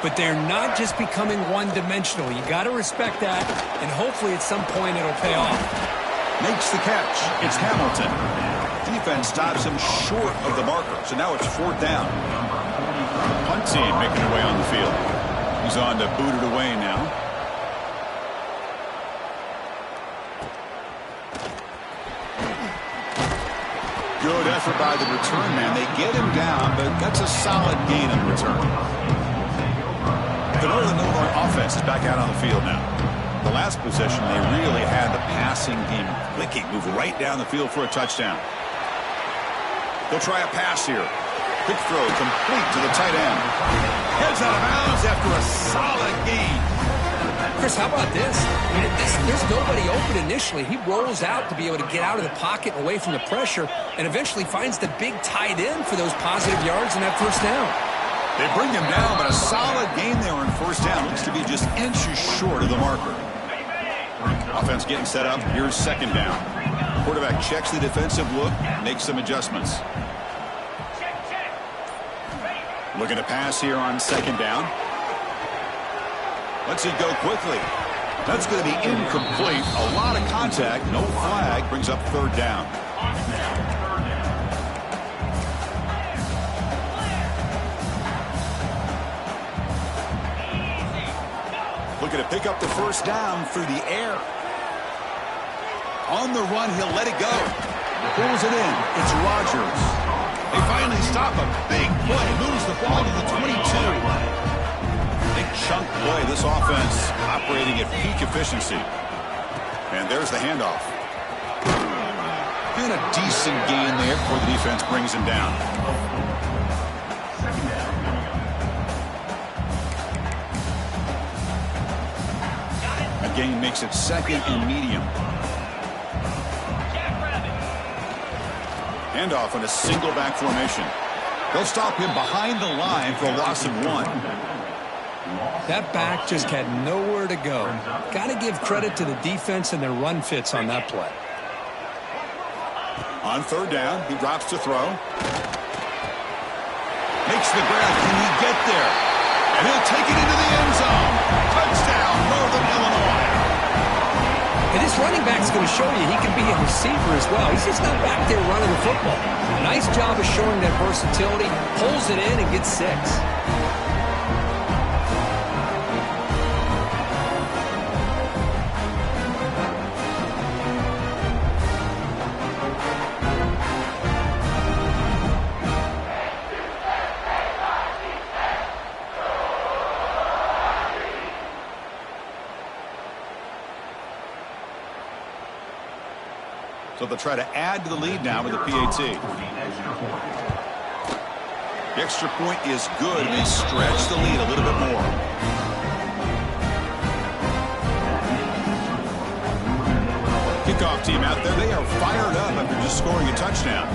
[SPEAKER 2] But they're not just becoming one-dimensional. You got to respect that, and hopefully at some point it'll pay off.
[SPEAKER 1] Makes the catch. It's Hamilton. Defense stops him short of the marker, so now it's fourth down. Punt team making their way on the field. He's on to boot it away now. Good effort by the return man. They get him down, but that's a solid gain in the return. The Northern Illinois offense is back out on the field now. The last possession, they really had the passing game clicking, move right down the field for a touchdown. They'll try a pass here. Quick throw complete to the tight end. Heads out of bounds after a solid gain.
[SPEAKER 2] Chris, how about this? I mean, there's nobody open initially. He rolls out to be able to get out of the pocket and away from the pressure and eventually finds the big tight end for those positive yards in that first down.
[SPEAKER 1] They bring him down, but a solid gain there on first down. Looks to be just inches short of the marker. Offense getting set up. Here's second down. Quarterback checks the defensive look, makes some adjustments. Looking to pass here on second down. Lets it go quickly. That's going to be incomplete. A lot of contact. No flag. Brings up third down. Looking to pick up the first down through the air. On the run, he'll let it go. Pulls it in. It's Rodgers. They finally stop him. Big play. Moves the ball to the 22. Big chunk play. This offense operating at peak efficiency. And there's the handoff. And a decent gain there before the defense brings him down. A gain makes it second and medium. Handoff on a single back formation. They'll stop him behind the line for a loss of 1.
[SPEAKER 2] That back just had nowhere to go. Got to give credit to the defense and their run fits on that play.
[SPEAKER 1] On third down, he drops to throw. Makes the grab. Can he get there? And he'll take it into the end zone. Touchdown, Northern Illinois.
[SPEAKER 2] And this running back's going to show you he can be a receiver as well. He's just not back there running the football. Nice job of showing that versatility. Pulls it in and gets 6.
[SPEAKER 1] So they'll try to add to the lead now with the PAT. The extra point is good. They stretch the lead a little bit more. Kickoff team out there. They are fired up after just scoring a touchdown.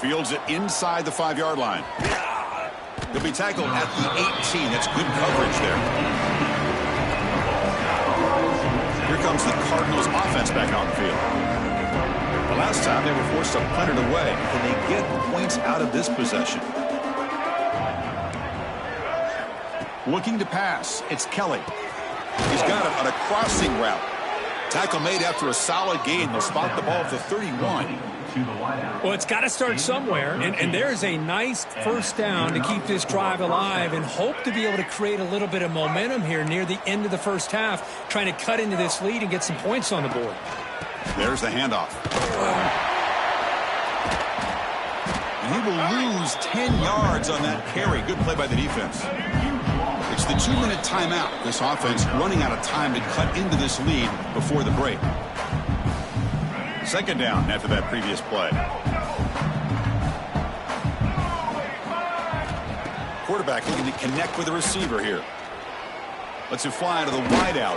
[SPEAKER 1] Fields it inside the 5-yard line. He'll be tackled at the 18. That's good coverage there. Here comes the Cardinals offense back on the field. The last time they were forced to punt it away. Can they get points out of this possession? Looking to pass. It's Kelly. He's got him on a crossing route. Tackle made after a solid gain. They'll spot the ball at the 31.
[SPEAKER 2] Well, it's got to start somewhere, and there's a nice first down to keep this drive alive and hope to be able to create a little bit of momentum here near the end of the first half, trying to cut into this lead and get some points on the board.
[SPEAKER 1] There's the handoff. And he will lose 10 yards on that carry. Good play by the defense. It's the 2-minute timeout. This offense running out of time to cut into this lead before the break. Second down after that previous play. Quarterback looking to connect with the receiver here. Lets it fly to the wideout.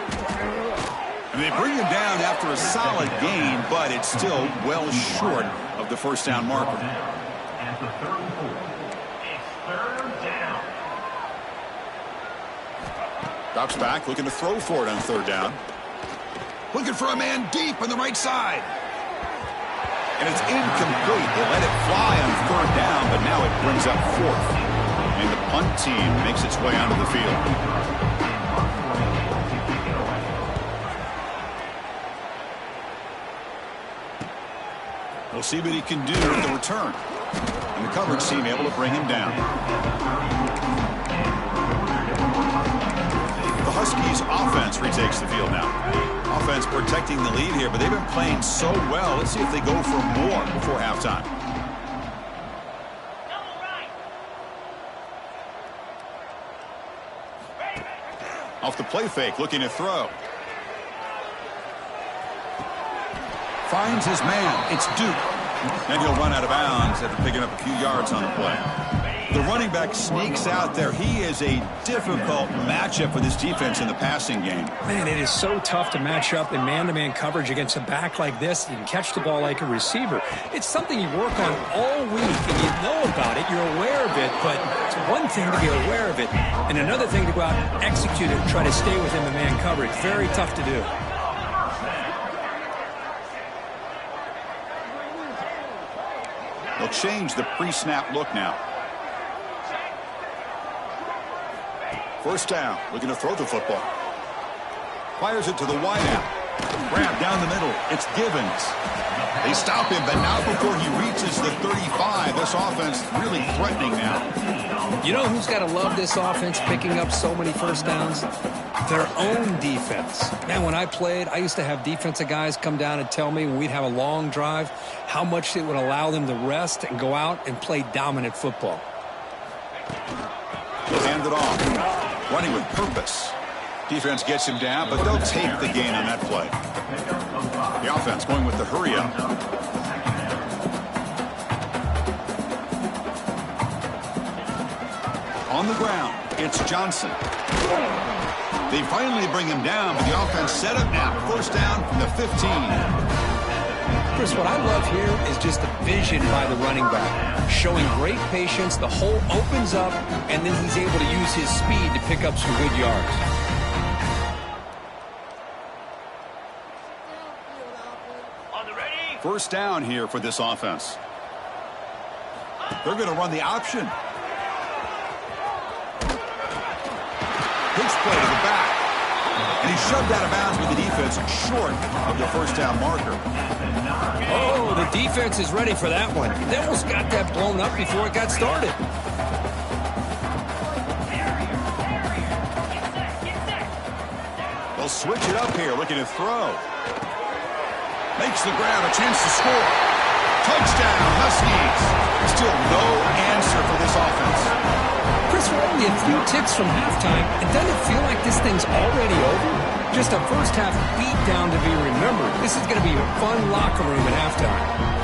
[SPEAKER 1] And they bring him down after a solid gain, but it's still well short of the first down marker.
[SPEAKER 5] At the 34, it's third down.
[SPEAKER 1] Drops back, looking to throw for it on third down. Looking for a man deep on the right side. And it's incomplete. They let it fly on third down, but now it brings up fourth. And the punt team makes its way onto the field. We'll see what he can do with the return. And the coverage team able to bring him down. The Huskies offense retakes the field now. Offense protecting the lead here, but they've been playing so well. Let's see if they go for more before halftime. Off the play fake, looking to throw. Finds his man. It's Duke. And he'll run out of bounds after picking up a few yards on the play. The running back sneaks out there. He is a difficult matchup for this defense in the passing game.
[SPEAKER 2] Man, it is so tough to match up in man-to-man coverage against a back like this. You can catch the ball like a receiver. It's something you work on all week, and you know about it. You're aware of it, but it's one thing to be aware of it, and another thing to go out and execute it and try to stay within the man coverage. Very tough to do.
[SPEAKER 1] They'll change the pre-snap look now. First down, looking to throw the football. Fires it to the wideout. Grab down the middle. It's Givens. They stop him, but not before he reaches the 35. This offense really threatening now.
[SPEAKER 2] You know who's got to love this offense picking up so many first downs? Their own defense. Man, when I played, I used to have defensive guys come down and tell me when we'd have a long drive how much it would allow them to rest and go out and play dominant football.
[SPEAKER 1] He'll hand it off. Running with purpose. Defense gets him down, but they'll take the gain on that play. The offense going with the hurry up. On the ground, it's Johnson. They finally bring him down, but the offense set up now. First down from the 15.
[SPEAKER 2] Chris, what I love here is just the vision by the running back. Showing great patience, the hole opens up, and then he's able to use his speed to pick up some good yards.
[SPEAKER 1] First down here for this offense. They're going to run the option. Pitch play to the back. And he's shoved out of bounds with the defense short of the first down marker.
[SPEAKER 2] Oh, the defense is ready for that one. They almost got that blown up before it got started.
[SPEAKER 1] They'll switch it up here, looking to throw. Makes the grab, a chance to score. Touchdown, Huskies. Still no answer for this offense.
[SPEAKER 2] Chris, we're only a few ticks from halftime. It doesn't feel like this thing's already over. Just a first half beat down to be remembered. This is going to be a fun locker room at halftime.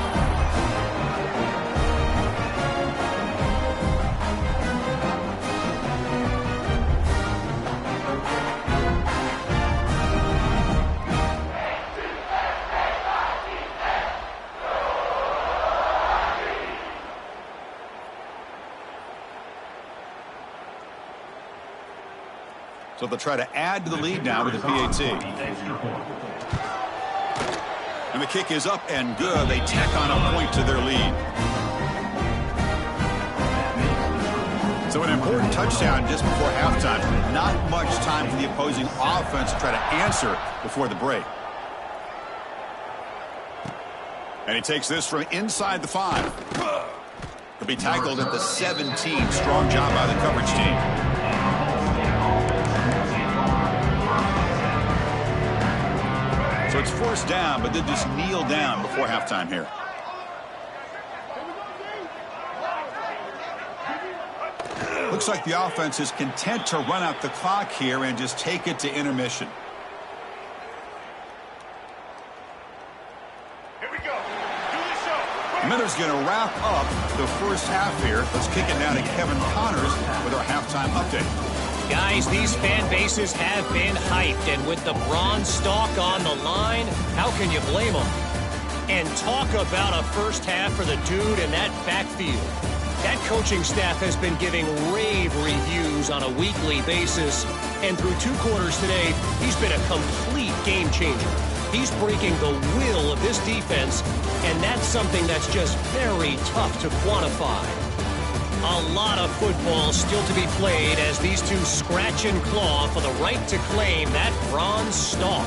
[SPEAKER 1] So they'll try to add to the lead now with the PAT. And the kick is up and good. They tack on a point to their lead. So an important touchdown just before halftime. Not much time for the opposing offense to try to answer before the break. And he takes this from inside the 5. He'll be tackled at the 17. Strong job by the coverage team. So it's forced down, but they just kneel down before halftime here. Looks like the offense is content to run out the clock here and just take it to intermission.
[SPEAKER 3] Here we go. Do the show.
[SPEAKER 1] Miller's going to wrap up the first half here. Let's kick it now to Kevin Connors with our halftime update.
[SPEAKER 4] Guys, these fan bases have been hyped, and with the bronze stalk on the line, how can you blame them? And talk about a first half for the dude in that backfield. That coaching staff has been giving rave reviews on a weekly basis, and through 2 quarters today, he's been a complete game changer. He's breaking the will of this defense, and that's something that's just very tough to quantify. A lot of football still to be played as these two scratch and claw for the right to claim that bronze stalk.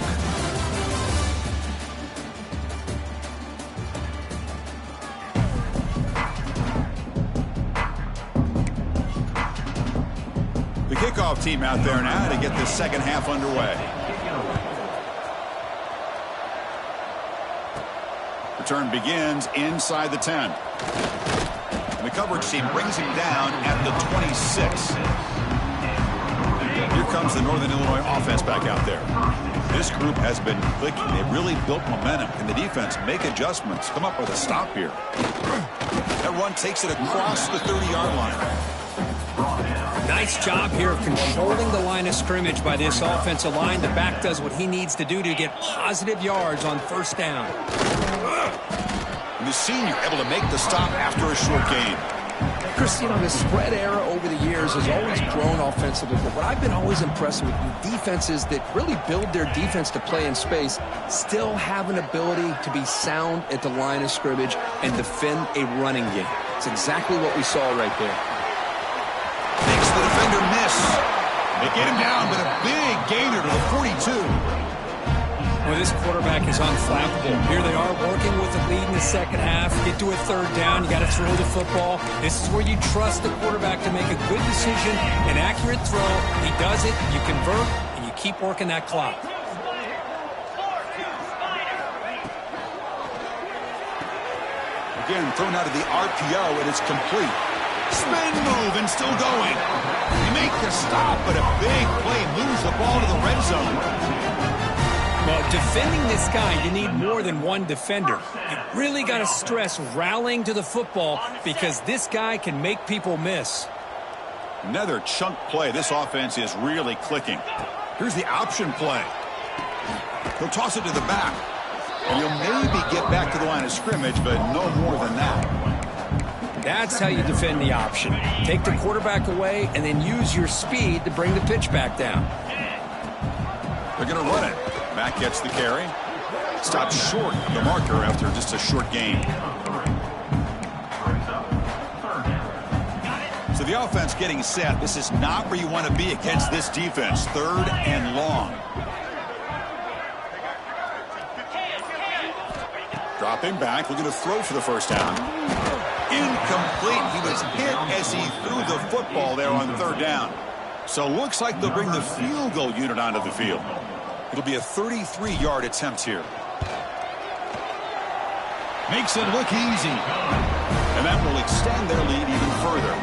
[SPEAKER 1] The kickoff team out there now to get the second half underway. Return begins inside the 10. And the coverage team brings him down at the 26. Here comes the Northern Illinois offense back out there. This group has been clicking. They've really built momentum. Can the defense make adjustments? Come up with a stop here. That run takes it across the 30-yard line.
[SPEAKER 2] Nice job here of controlling the line of scrimmage by this offensive line. The back does what he needs to do to get positive yards on first down.
[SPEAKER 1] And the senior able to make the stop after a short gain.
[SPEAKER 2] Chris, you know, the spread era over the years has always grown offensively, but what I've been always impressed with defenses that really build their defense to play in space still have an ability to be sound at the line of scrimmage and defend a running game. It's exactly what we saw right there.
[SPEAKER 1] Makes the defender miss. They get him down, but a big gainer to the 42.
[SPEAKER 2] Well, this quarterback is unflappable. Here they are working with the lead in the second half. Get to a third down. You got to throw the football. This is where you trust the quarterback to make a good decision, an accurate throw. He does it. You convert, and you keep working that clock.
[SPEAKER 1] Again, thrown out of the RPO, and it's complete. Spin move and still going. You make the stop, but a big play moves the ball to the red zone.
[SPEAKER 2] Well, defending this guy, you need more than one defender. You really got to stress rallying to the football because this guy can make people miss.
[SPEAKER 1] Another chunk play. This offense is really clicking. Here's the option play. He'll toss it to the back. And he'll maybe get back to the line of scrimmage, but no more than that.
[SPEAKER 2] That's how you defend the option. Take the quarterback away and then use your speed to bring the pitch back down.
[SPEAKER 1] They're going to run it. Back gets the carry. Stops short of the marker after just a short gain. So the offense getting set. This is not where you want to be against this defense. Third and long. Dropping back. Looking to throw for the first down. Incomplete. He was hit as he threw the football there on third down. So looks like they'll bring the field goal unit onto the field. It'll be a 33-yard attempt here. Makes it look easy. And that will extend their lead even further.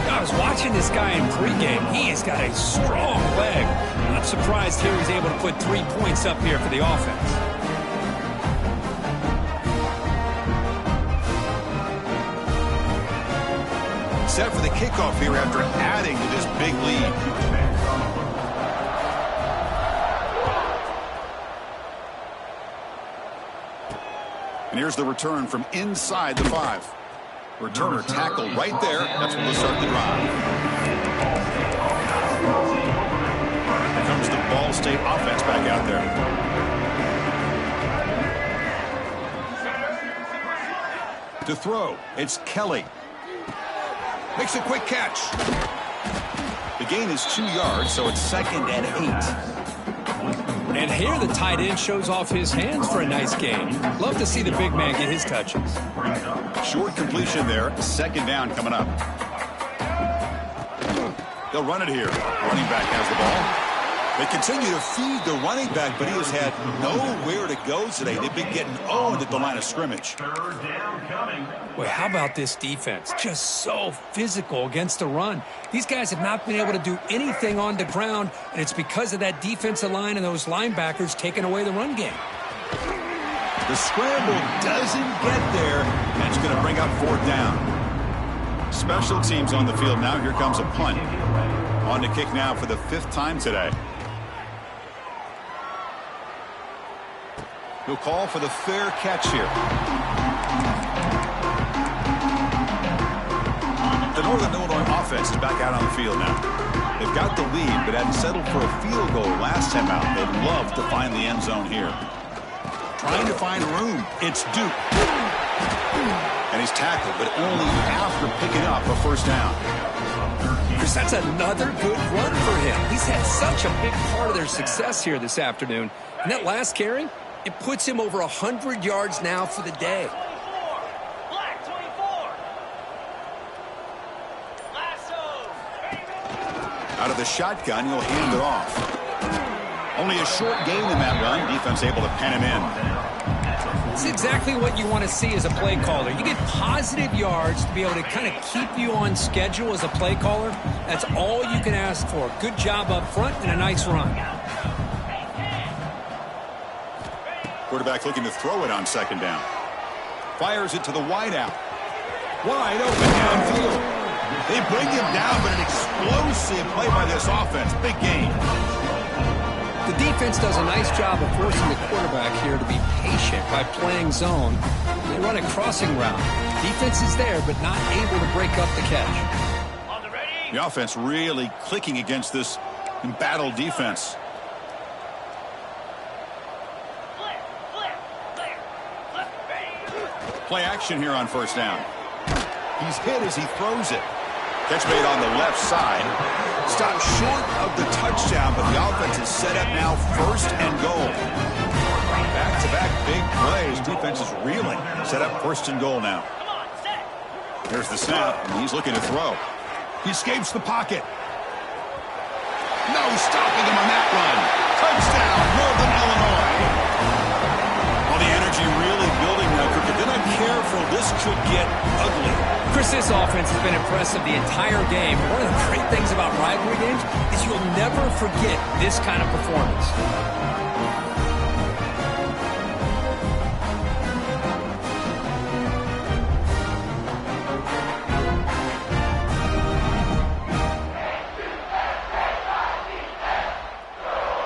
[SPEAKER 2] I was watching this guy in pregame. He has got a strong leg. Not surprised here he's able to put 3 points up here for the offense.
[SPEAKER 1] Set for the kickoff here after adding to this big lead. And here's the return from inside the 5. Returner tackled right there. That's when they'll start the drive. Here comes the Ball State offense back out there. To throw, it's Kelly. Makes a quick catch. The gain is 2 yards, so it's 2nd and 8.
[SPEAKER 2] And here the tight end shows off his hands for a nice gain. Love to see the big man get his touches.
[SPEAKER 1] Short completion there. 2nd down coming up. They'll run it here. Running back has the ball. They continue to feed the running back, but he has had nowhere to go today. They've been getting owned at the line of scrimmage.
[SPEAKER 2] Well, how about this defense? Just so physical against the run. These guys have not been able to do anything on the ground, and it's because of that defensive line and those linebackers taking away the run game.
[SPEAKER 1] The scramble doesn't get there, and it's going to bring up 4th down. Special teams on the field now. Here comes a punt. On to kick now for the 5th time today. He'll call for the fair catch here. The Northern Illinois offense is back out on the field now. They've got the lead, but hadn't settled for a field goal last time out. They'd love to find the end zone here. Trying to find room. It's Duke. And he's tackled, but only after picking up a 1st down.
[SPEAKER 2] Chris, that's another good run for him. He's had such a big part of their success here this afternoon. And that last carry, it puts him over 100 yards now for the day.
[SPEAKER 3] Black 24. Lasso.
[SPEAKER 1] Out of the shotgun, he'll hand it off. Only a short gain in that run. Defense able to pen him in.
[SPEAKER 2] It's exactly what you want to see as a play caller. You get positive yards to be able to kind of keep you on schedule as a play caller. That's all you can ask for. Good job up front and a nice run.
[SPEAKER 1] Quarterback looking to throw it on 2nd down. Fires it to the wideout. Wide open downfield. They bring him down, but an explosive play by this offense. Big gain.
[SPEAKER 2] The defense does a nice job of forcing the quarterback here to be patient by playing zone. They run a crossing route. Defense is there, but not able to break up the catch.
[SPEAKER 1] The offense really clicking against this embattled defense. Play action here on 1st down. He's hit as he throws it. Catch made on the left side. Stopped short of the touchdown, but the offense is set up now 1st and goal. Back-to-back big plays. Defense is reeling. Set up 1st and goal now. Here's the snap, and he's looking to throw. He escapes the pocket. No stopping him on that run. Touchdown, Northern Illinois. Well, the energy really building now. If they're not careful, this could get ugly.
[SPEAKER 2] Chris, this offense has been impressive the entire game. One of the great things about rivalry games is you'll never forget this kind of performance.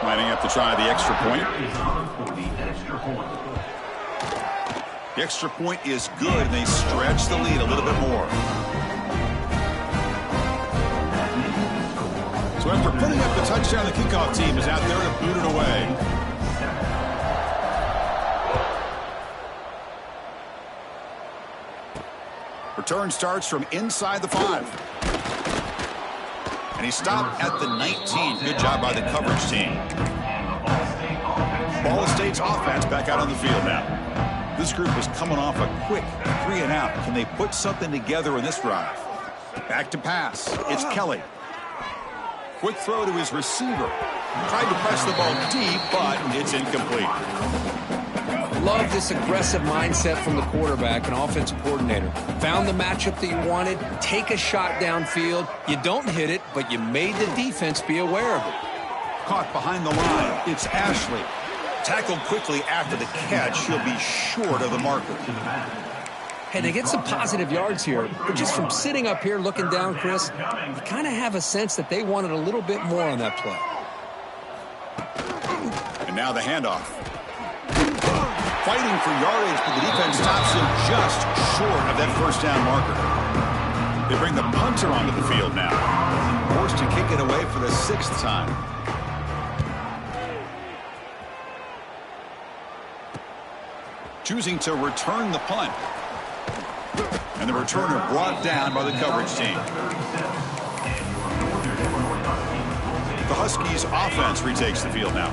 [SPEAKER 1] Lining up to try the extra point. The extra point is good, and they stretch the lead a little bit more. So after putting up the touchdown, the kickoff team is out there to boot it away. Return starts from inside the 5. And he stopped at the 19. Good job by the coverage team. Ball State's offense back out on the field now. This group is coming off a quick 3-and-out. Can they put something together in this drive? Back to pass. It's Kelly. Quick throw to his receiver. Tried to press the ball deep, but it's incomplete.
[SPEAKER 2] Love this aggressive mindset from the quarterback and offensive coordinator. Found the matchup that you wanted. Take a shot downfield. You don't hit it, but you made the defense be aware of it.
[SPEAKER 1] Caught behind the line. It's Ashley. Tackled quickly after the catch. He'll be short of the marker.
[SPEAKER 2] Hey, they get some positive yards here, but just from sitting up here looking down, Chris, you kind of have a sense that they wanted a little bit more on that play.
[SPEAKER 1] And now the handoff. Fighting for yardage, but the defense stops him just short of that 1st down marker. They bring the punter onto the field now. Forced to kick it away for the 6th time. Choosing to return the punt. And And the returner brought down by the coverage team. The Huskies offense retakes the field now.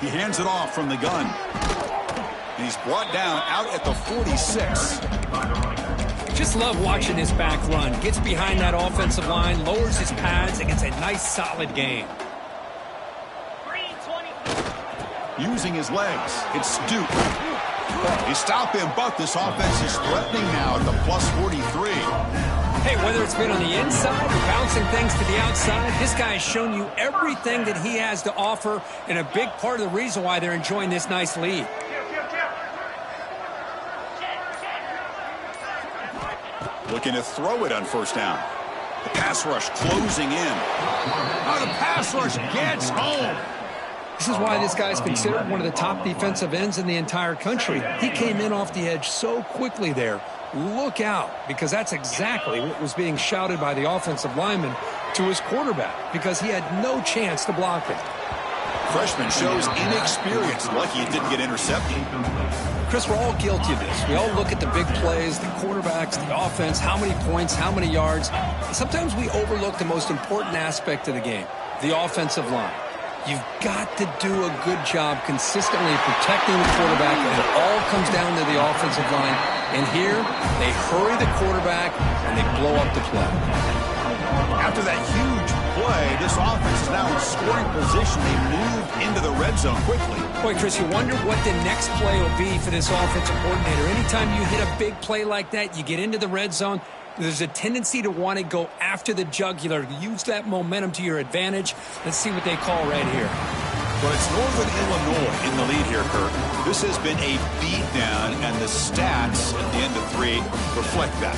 [SPEAKER 1] He hands it off from the gun. And he's brought down out at the 46.
[SPEAKER 2] Just love watching his back run. Gets behind that offensive line, lowers his pads, and gets a nice solid gain.
[SPEAKER 1] Using his legs, it's Stoops. They stop him, but this offense is threatening now at the plus 43.
[SPEAKER 2] Hey, whether it's been on the inside or bouncing things to the outside, this guy has shown you everything that he has to offer, and a big part of the reason why they're enjoying this nice lead.
[SPEAKER 1] Looking to throw it on first down. The pass rush closing in. Oh, the pass rush gets home.
[SPEAKER 2] This is why this guy's considered one of the top defensive ends in the entire country. He came in off the edge so quickly there. Look out, because that's exactly what was being shouted by the offensive lineman to his quarterback, because he had no chance to block it.
[SPEAKER 1] Freshman shows inexperience. Lucky it didn't get intercepted.
[SPEAKER 2] Chris, we're all guilty of this. We all look at the big plays, the quarterbacks, the offense, how many points, how many yards. Sometimes we overlook the most important aspect of the game, the offensive line. You've got to do a good job consistently protecting the quarterback, and it all comes down to the offensive line. And here, they hurry the quarterback, and they blow up the play.
[SPEAKER 1] After that huge play, this offense is now in scoring position. They moved into the red zone quickly.
[SPEAKER 2] Boy, Chris, you wonder what the next play will be for this offensive coordinator. Anytime you hit a big play like that, you get into the red zone, there's a tendency to want to go after the jugular, use that momentum to your advantage. Let's see what they call right here.
[SPEAKER 1] But it's Northern Illinois in the lead here, Kurt. This has been a beatdown, and the stats at the end of 3 reflect that.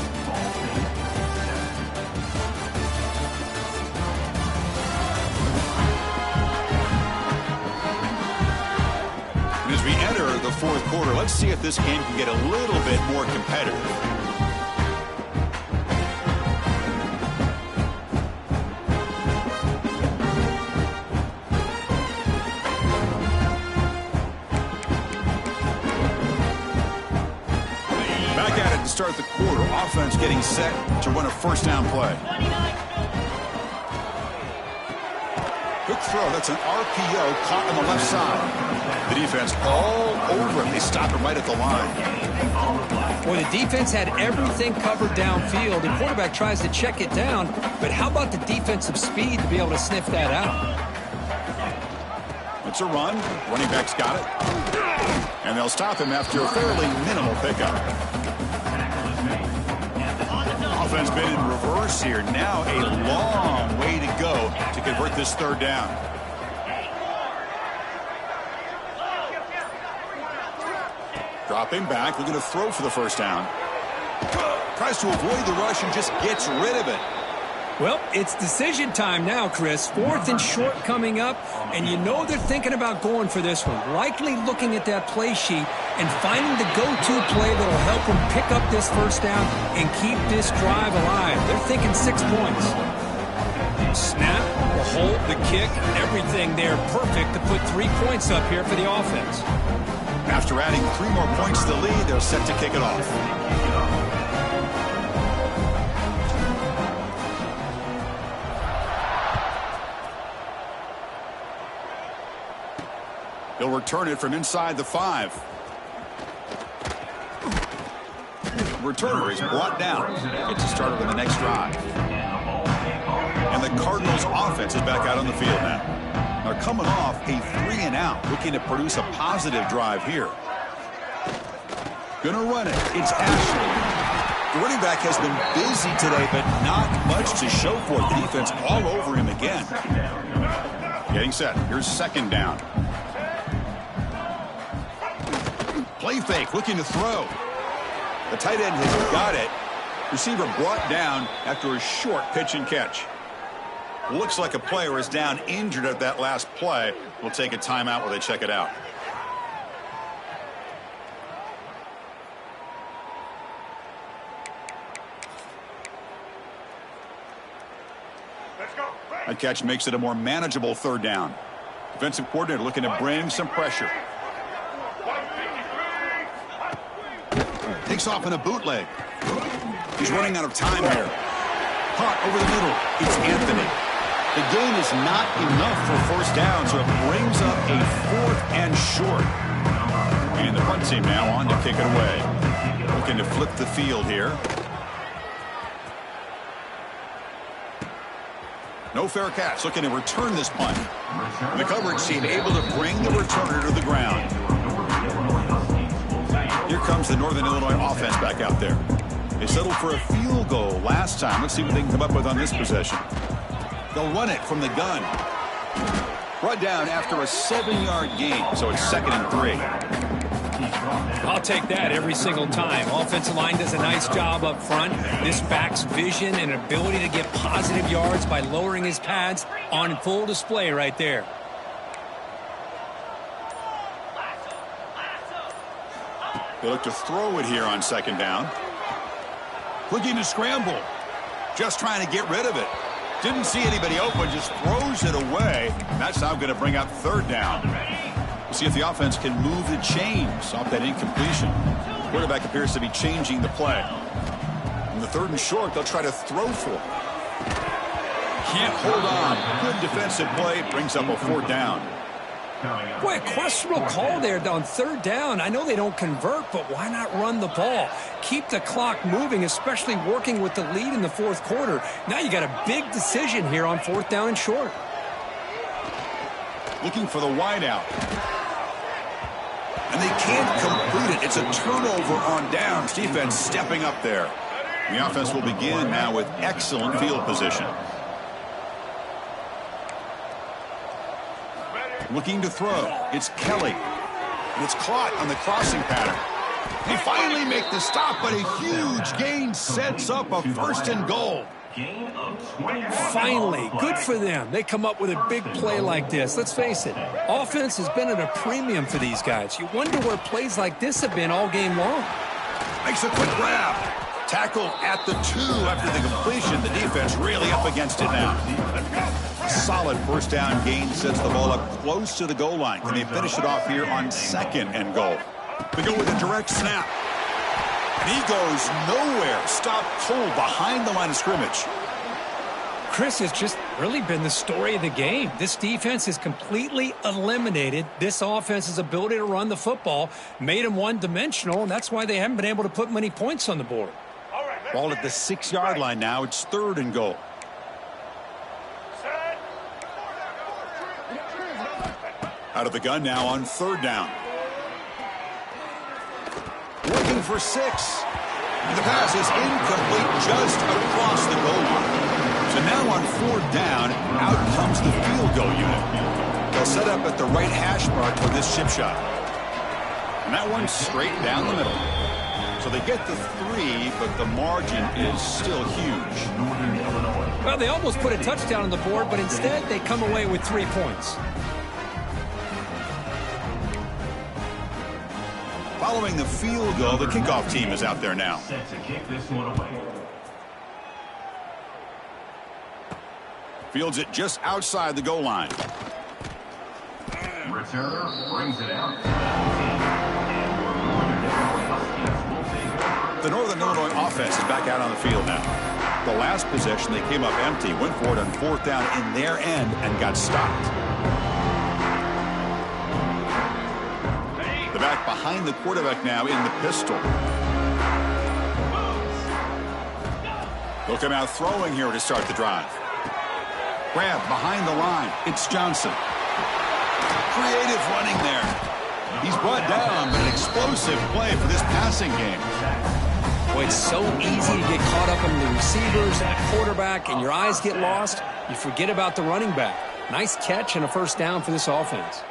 [SPEAKER 1] And as we enter the fourth quarter, let's see if this game can get a little bit more competitive. Start the quarter. Offense getting set to run a first down play. Quick throw. That's an RPO caught on the left side. The defense all over him. They stop him right at the line.
[SPEAKER 2] Well, the defense had everything covered downfield. The quarterback tries to check it down, but how about the defensive speed to be able to sniff that out?
[SPEAKER 1] It's a run. Running back's got it. And they'll stop him after a fairly minimal pickup. Offense been in reverse here. Now a long way to go to convert this third down. Dropping back, looking to throw for the first down. Tries to avoid the rush and just gets rid of it.
[SPEAKER 2] Well, it's decision time now, Chris. 4th and short coming up, and you know they're thinking about going for this one. Likely looking at that play sheet and finding the go-to play that will help them pick up this first down and keep this drive alive. They're thinking 6 points. Snap, the hold, the kick, everything there perfect to put 3 points up here for the offense.
[SPEAKER 1] After adding 3 more points to the lead, they're set to kick it off. He'll return it from inside the 5. Returner is brought down. Gets to start on the next drive. And the Cardinals offense is back out on the field now. They're coming off a 3-and-out, looking to produce a positive drive here. Gonna run it. It's Ashley. The running back has been busy today, but not much to show for it. The defense all over him again. Getting set. Here's second down. Play fake, looking to throw. The tight end has got it. Receiver brought down after a short pitch and catch. Looks like a player is down injured at that last play. We'll take a timeout while they check it out. That catch makes it a more manageable third down. Defensive coordinator looking to bring some pressure. Takes off in a bootleg. He's running out of time here. Caught over the middle. It's Anthony. The gain is not enough for first down, so it brings up a 4th and short. And the punt team now on to kick it away. Looking to flip the field here. No fair catch. Looking to return this punt. The coverage team able to bring the returner to the ground. Here comes the Northern Illinois offense back out there. They settled for a field goal last time. Let's see what they can come up with on this possession. They'll run it from the gun. Brought down after a 7-yard gain, so it's 2nd and 3.
[SPEAKER 2] I'll take that every single time. Offensive line does a nice job up front. This back's vision and ability to get positive yards by lowering his pads on full display right there.
[SPEAKER 1] They look to throw it here on 2nd down. Looking to scramble. Just trying to get rid of it. Didn't see anybody open, just throws it away. That's now going to bring up 3rd down. We'll see if the offense can move the chains off that incompletion. Quarterback appears to be changing the play. In the 3rd and short, they'll try to throw for it. Can't hold on. Good defensive play. Brings up a 4th down.
[SPEAKER 2] Boy, a questionable call there on 3rd down. I know they don't convert, but why not run the ball? Keep the clock moving, especially working with the lead in the 4th quarter. Now you got a big decision here on 4th down and short.
[SPEAKER 1] Looking for the wideout. And they can't complete it. It's a turnover on downs. Defense stepping up there. The offense will begin now with excellent field position. Looking to throw. It's Kelly. And it's caught on the crossing pattern. They finally make the stop, but a huge gain sets up a 1st and goal.
[SPEAKER 2] Finally, good for them. They come up with a big play like this. Let's face it, offense has been at a premium for these guys. You wonder where plays like this have been all game long.
[SPEAKER 1] Makes a quick grab. Tackle at the 2 after the completion. The defense really up against it now. A solid 1st down gain sets the ball up close to the goal line. Can they finish it off here on 2nd and goal? They go with a direct snap. And he goes nowhere. Stopped cold behind the line of scrimmage.
[SPEAKER 2] Chris, has just really been the story of the game. This defense has completely eliminated this offense's ability to run the football, made them one-dimensional, and that's why they haven't been able to put many points on the board.
[SPEAKER 1] Ball at the 6-yard line now. It's 3rd and goal. Out of the gun now on 3rd down. Looking for 6. And the pass is incomplete just across the goal line. So now on 4th down, out comes the field goal unit. They'll set up at the right hash mark for this chip shot. And that one's straight down the middle. So they get the 3, but the margin is still huge.
[SPEAKER 2] Well, they almost put a touchdown on the board, but instead they come away with 3 points.
[SPEAKER 1] Following the field goal, the kickoff team is out there now.
[SPEAKER 5] Set to kick this one away.
[SPEAKER 1] Fields it just outside the goal line.
[SPEAKER 5] Returner brings it out.
[SPEAKER 1] The Northern Illinois offense is back out on the field now. The last possession, they came up empty, went for it on 4th down in their end and got stopped. The back behind the quarterback now in the pistol. They'll come out throwing here to start the drive. Grab behind the line. It's Johnson. Creative running there. He's brought down, but an explosive play for this passing game.
[SPEAKER 2] Boy, it's so easy to get caught up in the receivers and the quarterback, and your eyes get lost. You forget about the running back. Nice catch and a 1st down for this offense.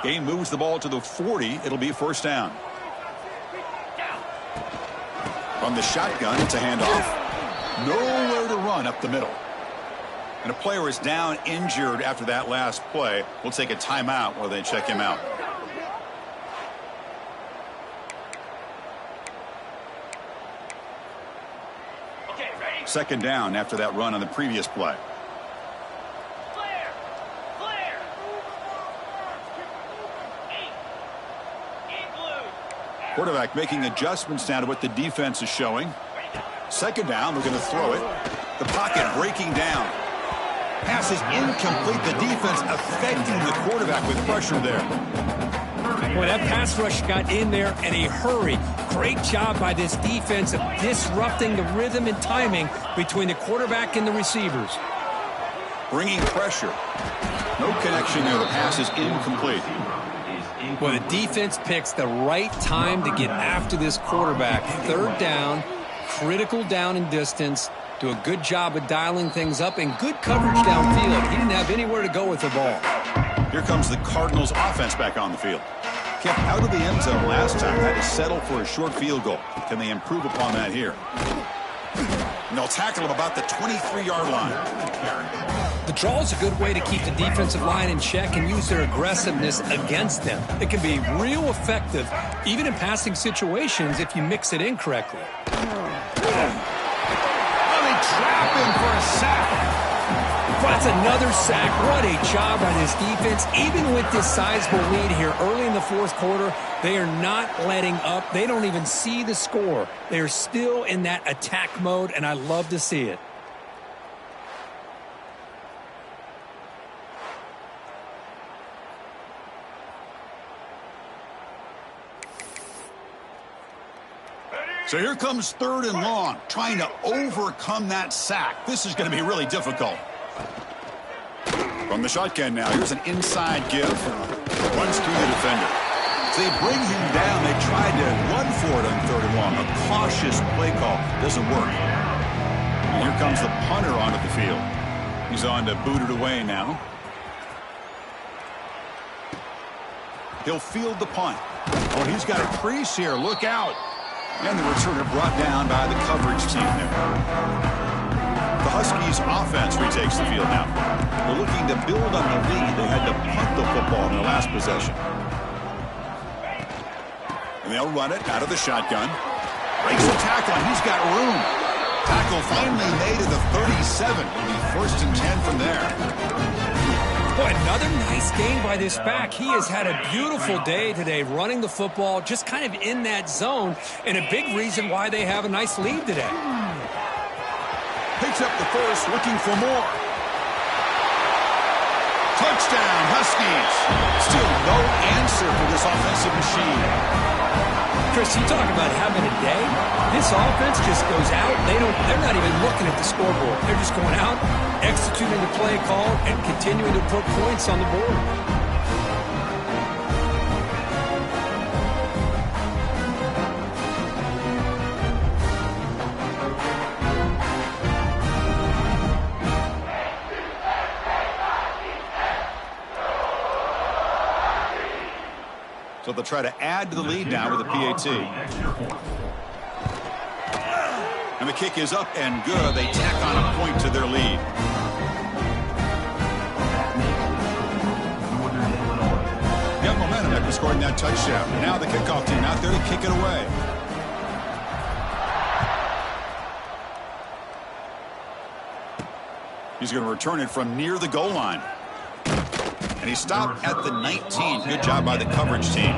[SPEAKER 1] Game moves the ball to the 40. It'll be 1st down. From the shotgun, it's a handoff. Nowhere to run up the middle. And a player is down injured after that last play. We'll take a timeout while they check him out.
[SPEAKER 3] Okay, ready?
[SPEAKER 1] 2nd down after that run on the previous play. Quarterback making adjustments now to what the defense is showing. Second down, they're going to throw it. The pocket breaking down. Pass is incomplete. The defense affecting the quarterback with pressure there.
[SPEAKER 2] Boy, that pass rush got in there in a hurry. Great job by this defense of disrupting the rhythm and timing between the quarterback and the receivers.
[SPEAKER 1] Bringing pressure. No connection there. The pass is incomplete.
[SPEAKER 2] Well, the defense picks the right time to get after this quarterback. Third down, critical down and distance. Do a good job of dialing things up and good coverage downfield. He didn't have anywhere to go with the ball.
[SPEAKER 1] Here comes the Cardinals offense back on the field. Kept out of the end zone last time. Had to settle for a short field goal. Can they improve upon that here? And they'll tackle him about the 23-yard line.
[SPEAKER 2] The draw is a good way to keep the defensive line in check and use their aggressiveness against them. It can be real effective, even in passing situations, if you mix it in correctly.
[SPEAKER 1] Trap him for a sack.
[SPEAKER 2] That's another sack. What a job by this defense. Even with this sizable lead here early in the fourth quarter, they are not letting up. They don't even see the score. They are still in that attack mode, and I love to see it.
[SPEAKER 1] So here comes third and long, trying to overcome that sack. This is going to be really difficult. From the shotgun now, here's an inside give. Runs through the defender. So they bring him down. They tried to run for it on third and long. A cautious play call doesn't work. And here comes the punter onto the field. He's on to boot it away now. He'll field the punt. Oh, he's got a crease here. Look out. And the returner brought down by the coverage team there. The Huskies offense retakes the field now. They're looking to build on the lead. They had to punt the football in their last possession. And they'll run it out of the shotgun. Breaks the tackle, and he's got room. Tackle finally made at the 37. It'll be first and 10 from there.
[SPEAKER 2] Boy, another nice game by this back. He has had a beautiful day today running the football, just kind of in that zone, and a big reason why they have a nice lead today.
[SPEAKER 1] Picks up the first, looking for more. Touchdown, Huskies. Still no answer for this offensive machine.
[SPEAKER 2] Chris, you talk about having a day. This offense just goes out. They're not even looking at the scoreboard. They're just going out, executing the play call, and continuing to put points on the board.
[SPEAKER 1] So they'll try to add to the lead now with a PAT. And the kick is up and good. They tack on a point to their lead. They have momentum after scoring that touchdown. Now the kickoff team out there to kick it away. He's going to return it from near the goal line. And he stopped at the 19. Good job by the coverage team.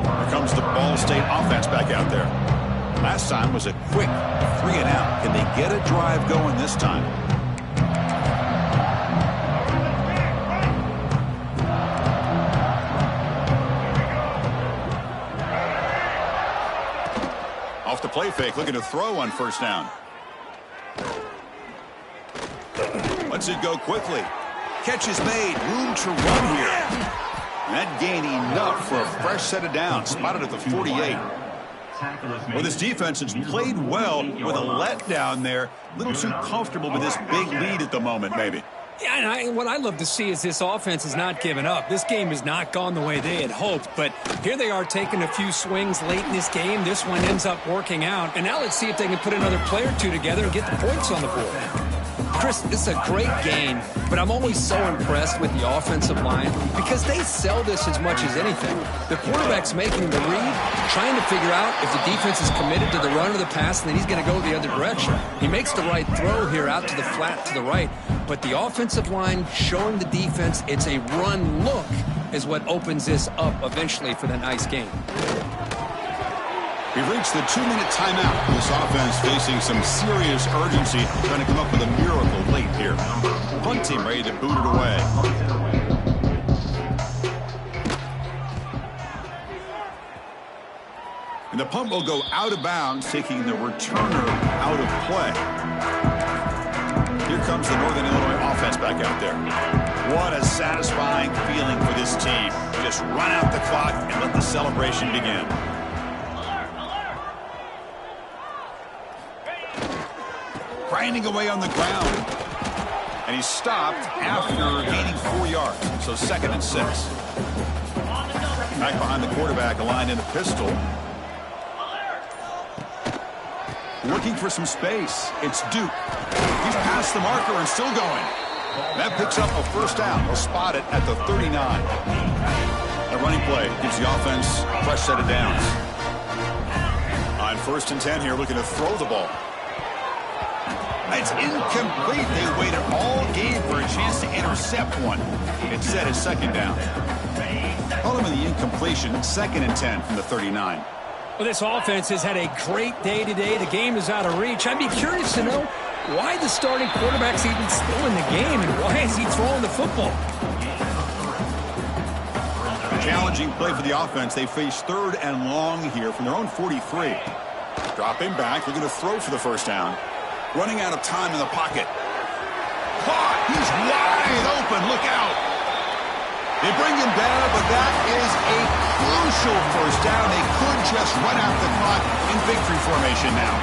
[SPEAKER 1] Here comes the Ball State offense back out there. Last time was a quick 3-and-out. Can they get a drive going this time? Off the play fake, looking to throw on first down. Lets it go quickly. Catch is made. Room to run here. And that gained enough for a fresh set of downs. Spotted at the 48. Well, this defense has played well with a letdown there. A little too comfortable with this big lead at the moment, maybe.
[SPEAKER 2] Yeah, and what I love to see is this offense has not given up. This game has not gone the way they had hoped, but here they are taking a few swings late in this game. This one ends up working out, and now let's see if they can put another play or two together and get the points on the board. Chris, this is a great game, but I'm always so impressed with the offensive line because they sell this as much as anything. The quarterback's making the read, trying to figure out if the defense is committed to the run or the pass, and then he's going to go the other direction. He makes the right throw here out to the flat to the right, but the offensive line showing the defense it's a run look is what opens this up eventually for the nice game.
[SPEAKER 1] We've reached the 2-minute timeout. This offense facing some serious urgency, trying to come up with a miracle late here. Punt team ready to boot it away. And the punt will go out of bounds, taking the returner out of play. Here comes the Northern Illinois offense back out there. What a satisfying feeling for this team. Just run out the clock and let the celebration begin. Grinding away on the ground. And he stopped after gaining 4 yards. So 2nd and 6. Back behind the quarterback, aligned in a pistol. Looking for some space. It's Duke. He's past the marker and still going. That picks up a first down. They'll spot it at the 39. A running play gives the offense a fresh set of downs. On 1st and 10 here, looking to throw the ball. It's incomplete. They waited all game for a chance to intercept one. Instead, it's 2nd down. Call him in the incompletion. 2nd and 10 from the 39.
[SPEAKER 2] Well, this offense has had a great day today. The game is out of reach. I'd be curious to know why the starting quarterback's even still in the game and why is he throwing the football?
[SPEAKER 1] Challenging play for the offense. They face 3rd and long here from their own 43. Dropping back, looking to throw for the first down. Running out of time in the pocket. Caught! He's wide open. Look out! They bring him down, but that is a crucial first down. They could just run out the clock in victory formation now.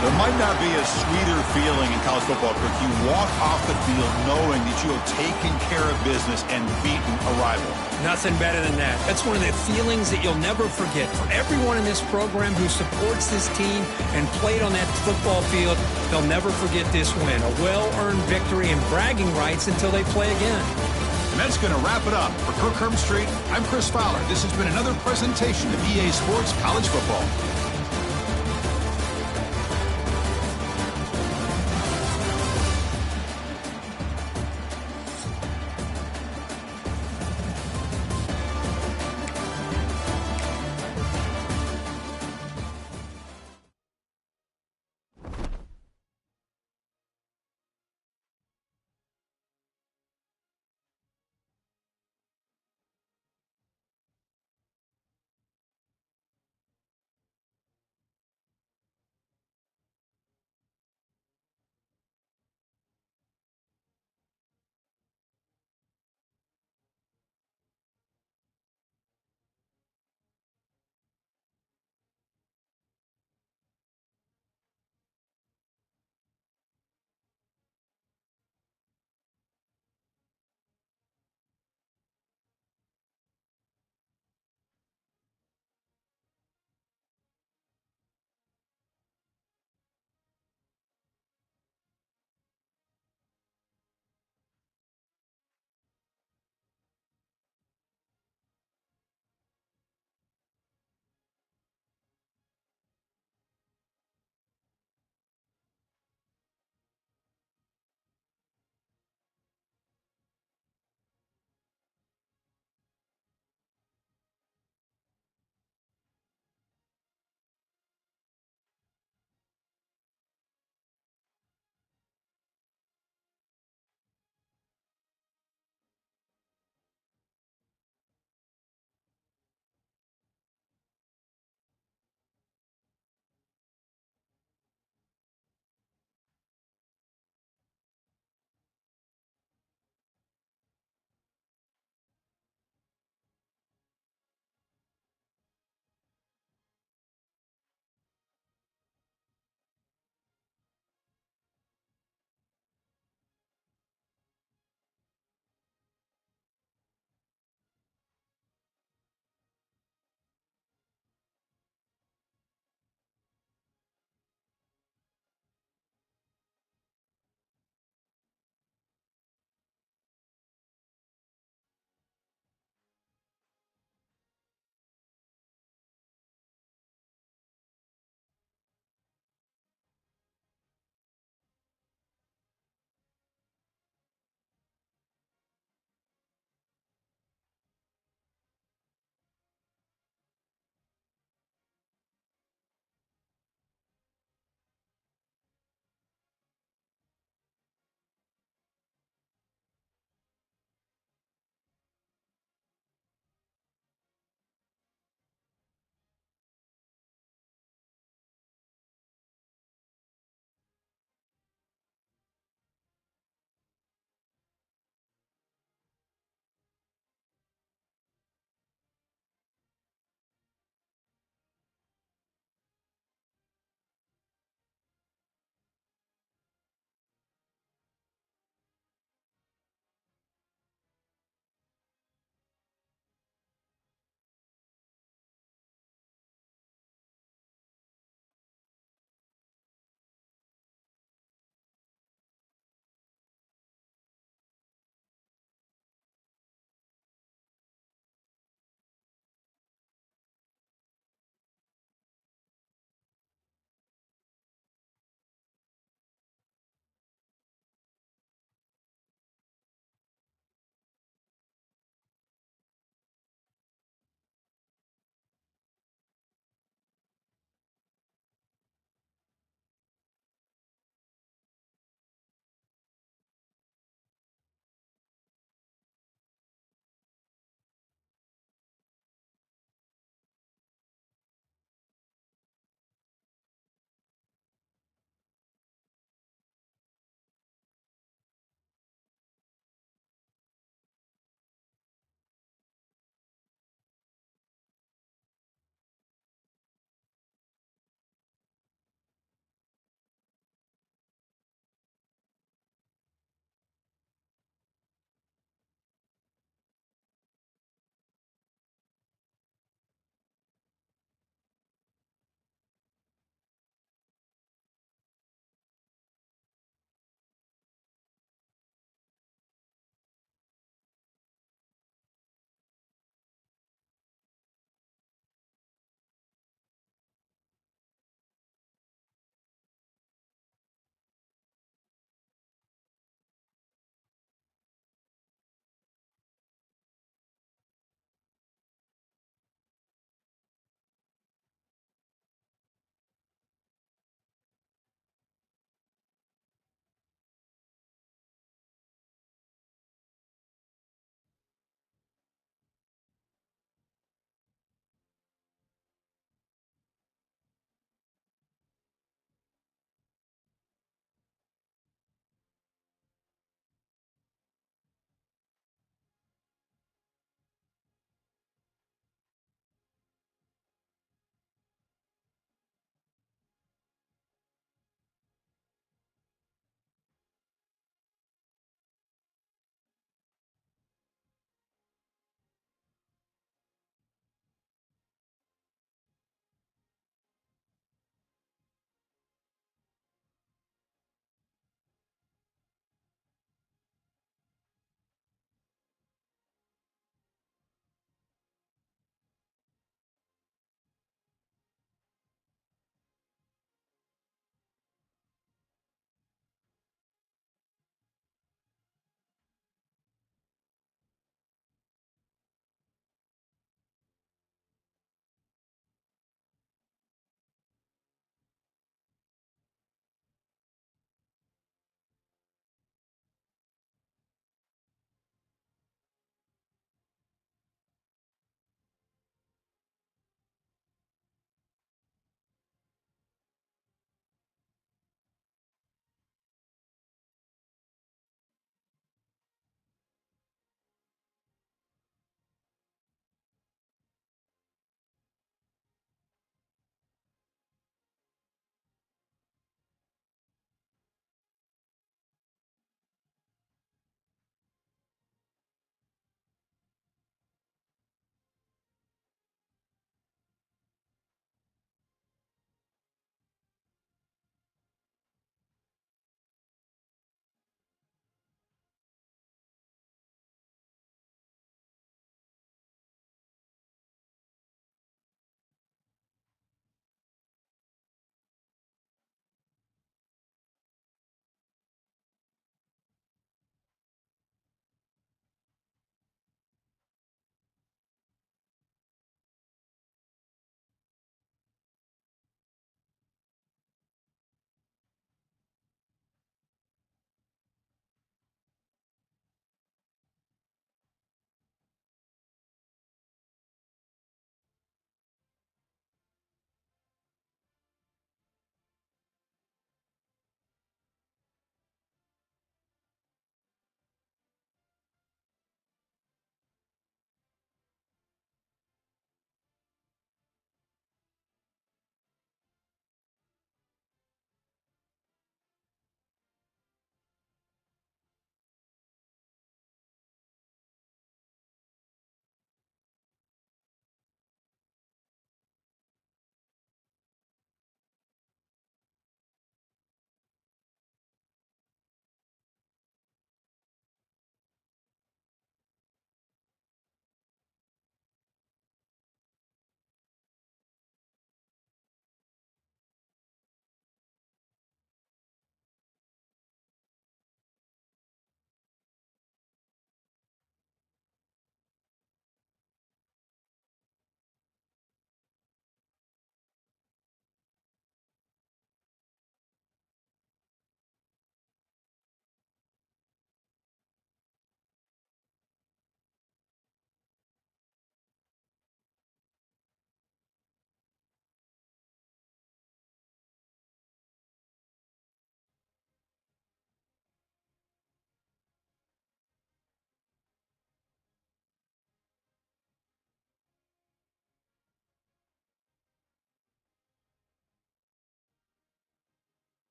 [SPEAKER 1] There might not be a sweeter feeling in college football, Kirk. You walk off the field knowing that you have taken care of business and beaten a rival.
[SPEAKER 2] Nothing better than that. That's one of the feelings that you'll never forget. For everyone in this program who supports this team and played on that football field, they'll never forget this win. A well-earned victory and bragging rights until they play again.
[SPEAKER 1] And that's going to wrap it up. For Kirk Herbstreit, I'm Chris Fowler. This has been another presentation of EA Sports College Football.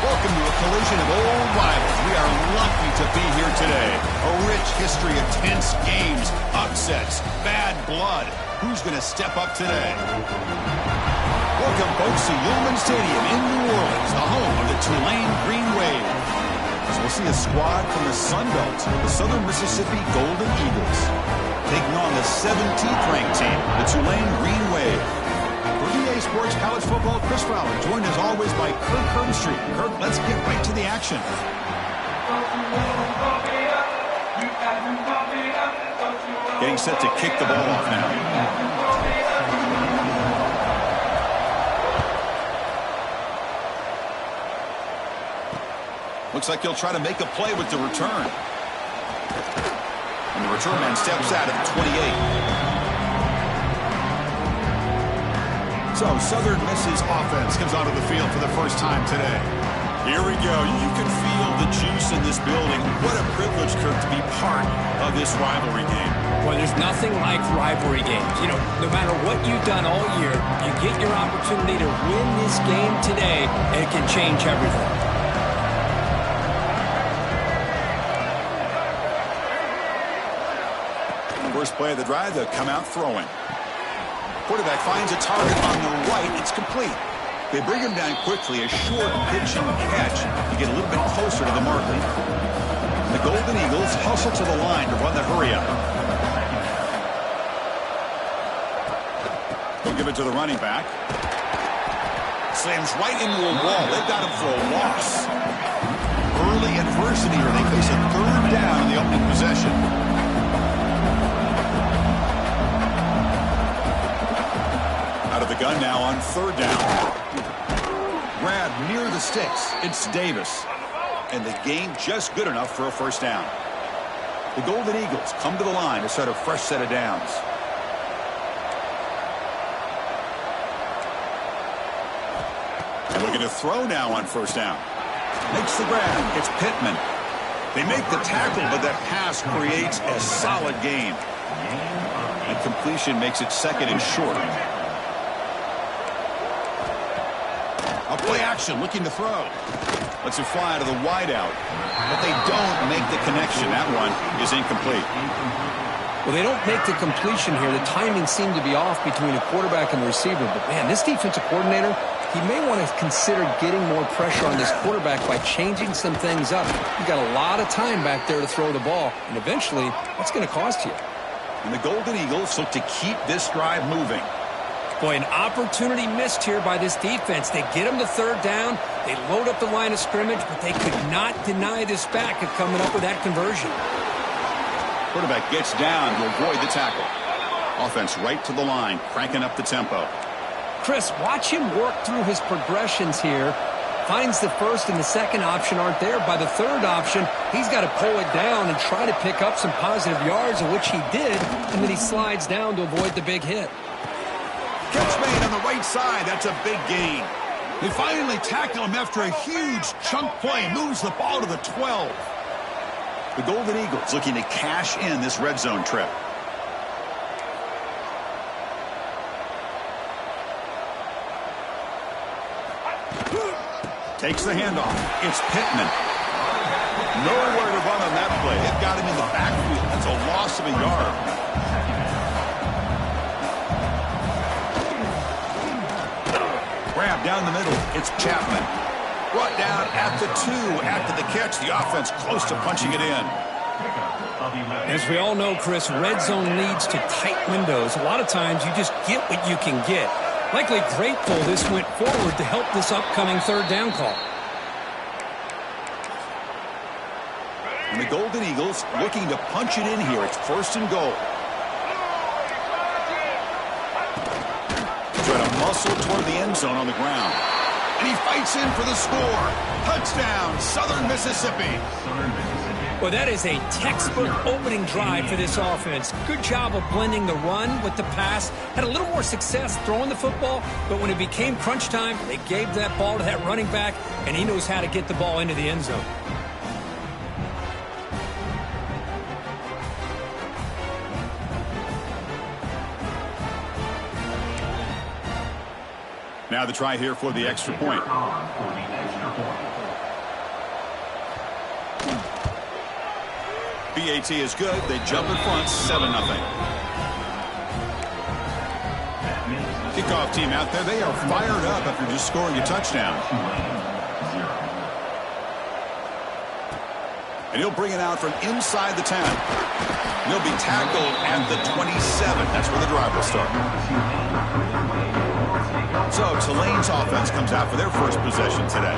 [SPEAKER 1] Welcome to a collision of old rivals. We are lucky to be here today. A rich history of tense games, upsets, bad blood. Who's going to step up today? Welcome, folks, to Yulman Stadium in New Orleans, the home of the Tulane Green Wave. So we'll see a squad from the Sun Belt, the Southern Mississippi Golden Eagles, taking on the 17th ranked team, the Tulane Green Wave. For EA Sports College Football, Chris Fowler, joined as always by Kirk Herbstreit. Kirk, let's get right to the action. Getting set to kick the ball off now. Looks like he'll try to make a play with the return. And the return man steps out at the 28. So Southern Miss's offense comes onto the field for the first time today. Here we go. You can feel the juice in this building. What a privilege, Kirk, to be part of this rivalry game.
[SPEAKER 2] Well, there's nothing like rivalry games. You know, no matter what you've done all year, you get your opportunity to win this game today, and it can change everything.
[SPEAKER 1] First play of the drive, they'll come out throwing. Quarterback finds a target on the right. It's complete. They bring him down quickly. A short pitch and catch to get a little bit closer to the marker. The Golden Eagles hustle to the line to run the hurry-up. They'll give it to the running back. Slams right into a wall. They've got him for a loss. Early adversity here. They face a third down in the opening possession. Out of the gun now on third down. Grab near the sticks. It's Davis. and the gain just good enough for a first down. The Golden Eagles come to the line to start a fresh set of downs. And looking to throw now on first down. Makes the grab. It's Pittman. They make the tackle, but that pass creates a solid gain. And completion makes it second and short. A play action, looking to throw. Lets it fly to the wideout. But they don't make the connection. That one is incomplete.
[SPEAKER 2] Well, they don't make the completion here. The timing seemed to be off between the quarterback and the receiver. But, man, this defensive coordinator, he may want to consider getting more pressure on this quarterback by changing some things up. You got a lot of time back there to throw the ball, and eventually that's going to cost you.
[SPEAKER 1] And the Golden Eagles look to keep this drive moving.
[SPEAKER 2] Boy, an opportunity missed here by this defense. They get them to third down. They load up the line of scrimmage, but they could not deny this back of coming up with that conversion.
[SPEAKER 1] Quarterback gets down to avoid the tackle. Offense right to the line, cranking up the tempo.
[SPEAKER 2] Chris, watch him work through his progressions here. Finds the first and the second option aren't there. By the third option, he's got to pull it down and try to pick up some positive yards, of which he did, and then he slides down to avoid the big hit.
[SPEAKER 1] Catch made on the right side. That's a big gain. They finally tackle him after a huge chunk play. Moves the ball to the 12. The Golden Eagles looking to cash in this red zone trip. Takes the handoff. It's Pittman. Nowhere to run on that play. They've got him in the backfield. That's a loss of a yard. Grab down the middle. It's Chapman. Brought down at the 2 after the catch. The offense close to punching it in.
[SPEAKER 2] As we all know, Chris, red zone leads to tight windows. A lot of times you just get what you can get. Likely grateful this went forward to help this upcoming third down call.
[SPEAKER 1] And the Golden Eagles looking to punch it in here. It's first and goal. Try to muscle toward the end zone on the ground. And he fights in for the score. Touchdown, Southern Mississippi.
[SPEAKER 2] Well, that is a textbook opening drive for this offense. Good job of blending the run with the pass. Had a little more success throwing the football, but when it became crunch time, they gave that ball to that running back, and he knows how to get the ball into the end zone.
[SPEAKER 1] Now the try here for the extra point. BAT is good. They jump in front, 7-0. Kickoff team out there. They are fired up after just scoring a touchdown. And he'll bring it out from inside the 10. He'll be tackled at the 27. That's where the drive will start. So Tulane's offense comes out for their first possession today.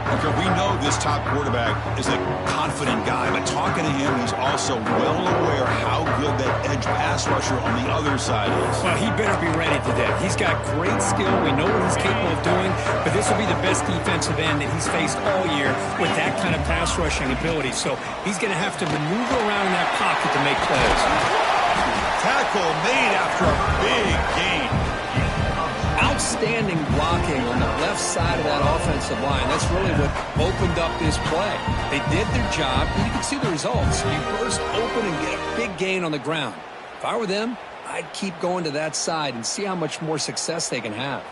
[SPEAKER 1] Okay, we know this top quarterback is a confident guy, but talking to him, he's also well aware how good that edge pass rusher on the other side is.
[SPEAKER 2] Well, he better be ready today. He's got great skill. We know what he's capable of doing, but this will be the best defensive end that he's faced all year with that kind of pass rushing ability. So he's going to have to maneuver around in that pocket to make plays.
[SPEAKER 1] Tackle made after a big gain.
[SPEAKER 2] Outstanding blocking on the left side of that offensive line. That's really what opened up this play. They did their job, and you can see the results. You burst open and get a big gain on the ground. If I were them, I'd keep going to that side and see how much more success they can have.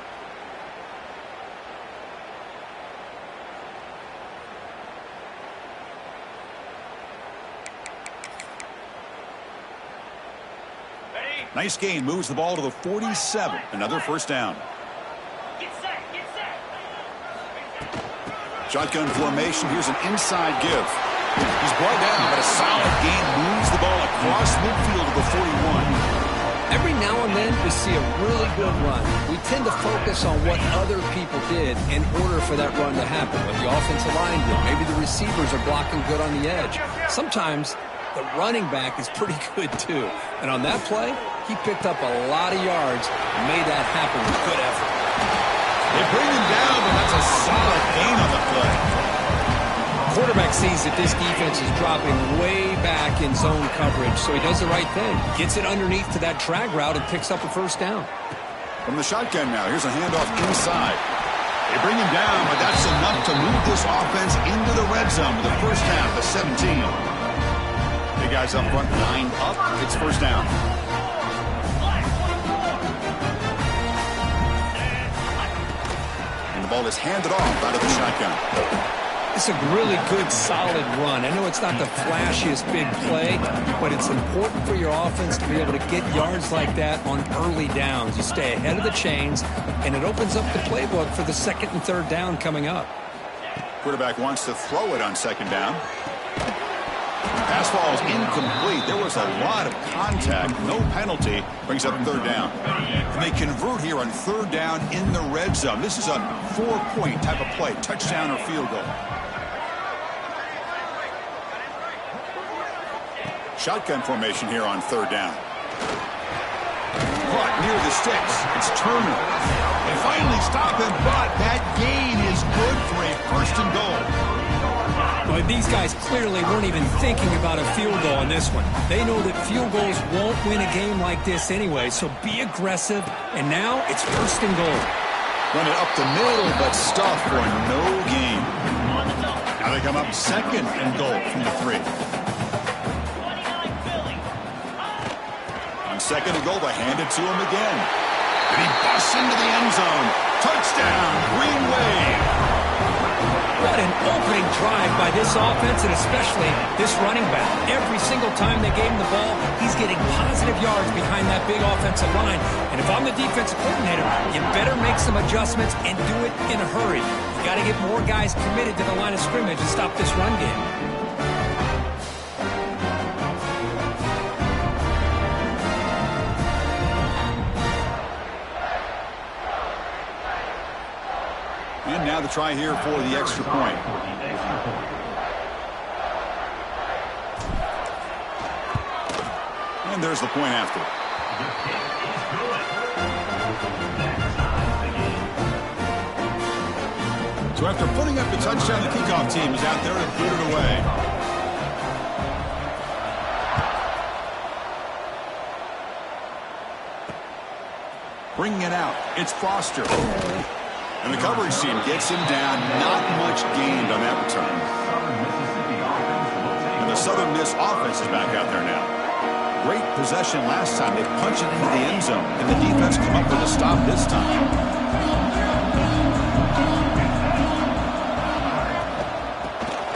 [SPEAKER 1] Nice gain, moves the ball to the 47. Another first down.
[SPEAKER 3] Get set, get set.
[SPEAKER 1] Shotgun formation. Here's an inside give. He's brought down, but a solid gain moves the ball across midfield to the 41.
[SPEAKER 2] Every now and then we see a really good run. We tend to focus on what other people did in order for that run to happen. What the offensive line did. Maybe the receivers are blocking good on the edge. Sometimes the running back is pretty good too. And on that play, he picked up a lot of yards and made that happen with good effort.
[SPEAKER 1] They bring him down, but that's a solid gain on the play.
[SPEAKER 2] quarterback sees that this defense is dropping way back in zone coverage, so he does the right thing. Gets it underneath to that drag route and picks up a first down.
[SPEAKER 1] From the shotgun now, here's a handoff inside. They bring him down, but that's enough to move this offense into the red zone with the first half of 17. Big guys up front, lined up. It's first down. And the ball is handed off out of the shotgun.
[SPEAKER 2] It's a really good, solid run. I know it's not the flashiest big play, but it's important for your offense to be able to get yards like that on early downs. You stay ahead of the chains, and it opens up the playbook for the second and third down coming up.
[SPEAKER 1] Quarterback wants to throw it on second down. Pass ball is incomplete. There was a lot of contact. No penalty. Brings up third down. And they convert here on third down in the red zone. This is a 4-point type of play. Touchdown or field goal. Shotgun formation here on third down. Caught near the sticks. It's Turner. They finally stop him, but that gain is good for a first and goal.
[SPEAKER 2] Well, these guys clearly weren't even thinking about a field goal on this one. They know that field goals won't win a game like this anyway, so be aggressive, and now it's first and goal.
[SPEAKER 1] Run it up the middle, but stuff for no gain. Now they come up second and goal from the 3. On second and goal, they hand it to him again. And he busts into the end zone. Touchdown, Green Wave.
[SPEAKER 2] What an opening drive by this offense, and especially this running back. Every single time they gave him the ball, he's getting positive yards behind that big offensive line. And if I'm the defensive coordinator, you better make some adjustments and do it in a hurry. You got to get more guys committed to the line of scrimmage and stop this run game.
[SPEAKER 1] And now the try here for the extra point. And there's the point after. So after putting up the touchdown, the kickoff team is out there to boot it away. Bringing it out, it's Foster. And the coverage team gets him down. Not much gained on that return. And the Southern Miss offense is back out there now. Great possession last time. They punch it into the end zone. And the defense come up with a stop this time.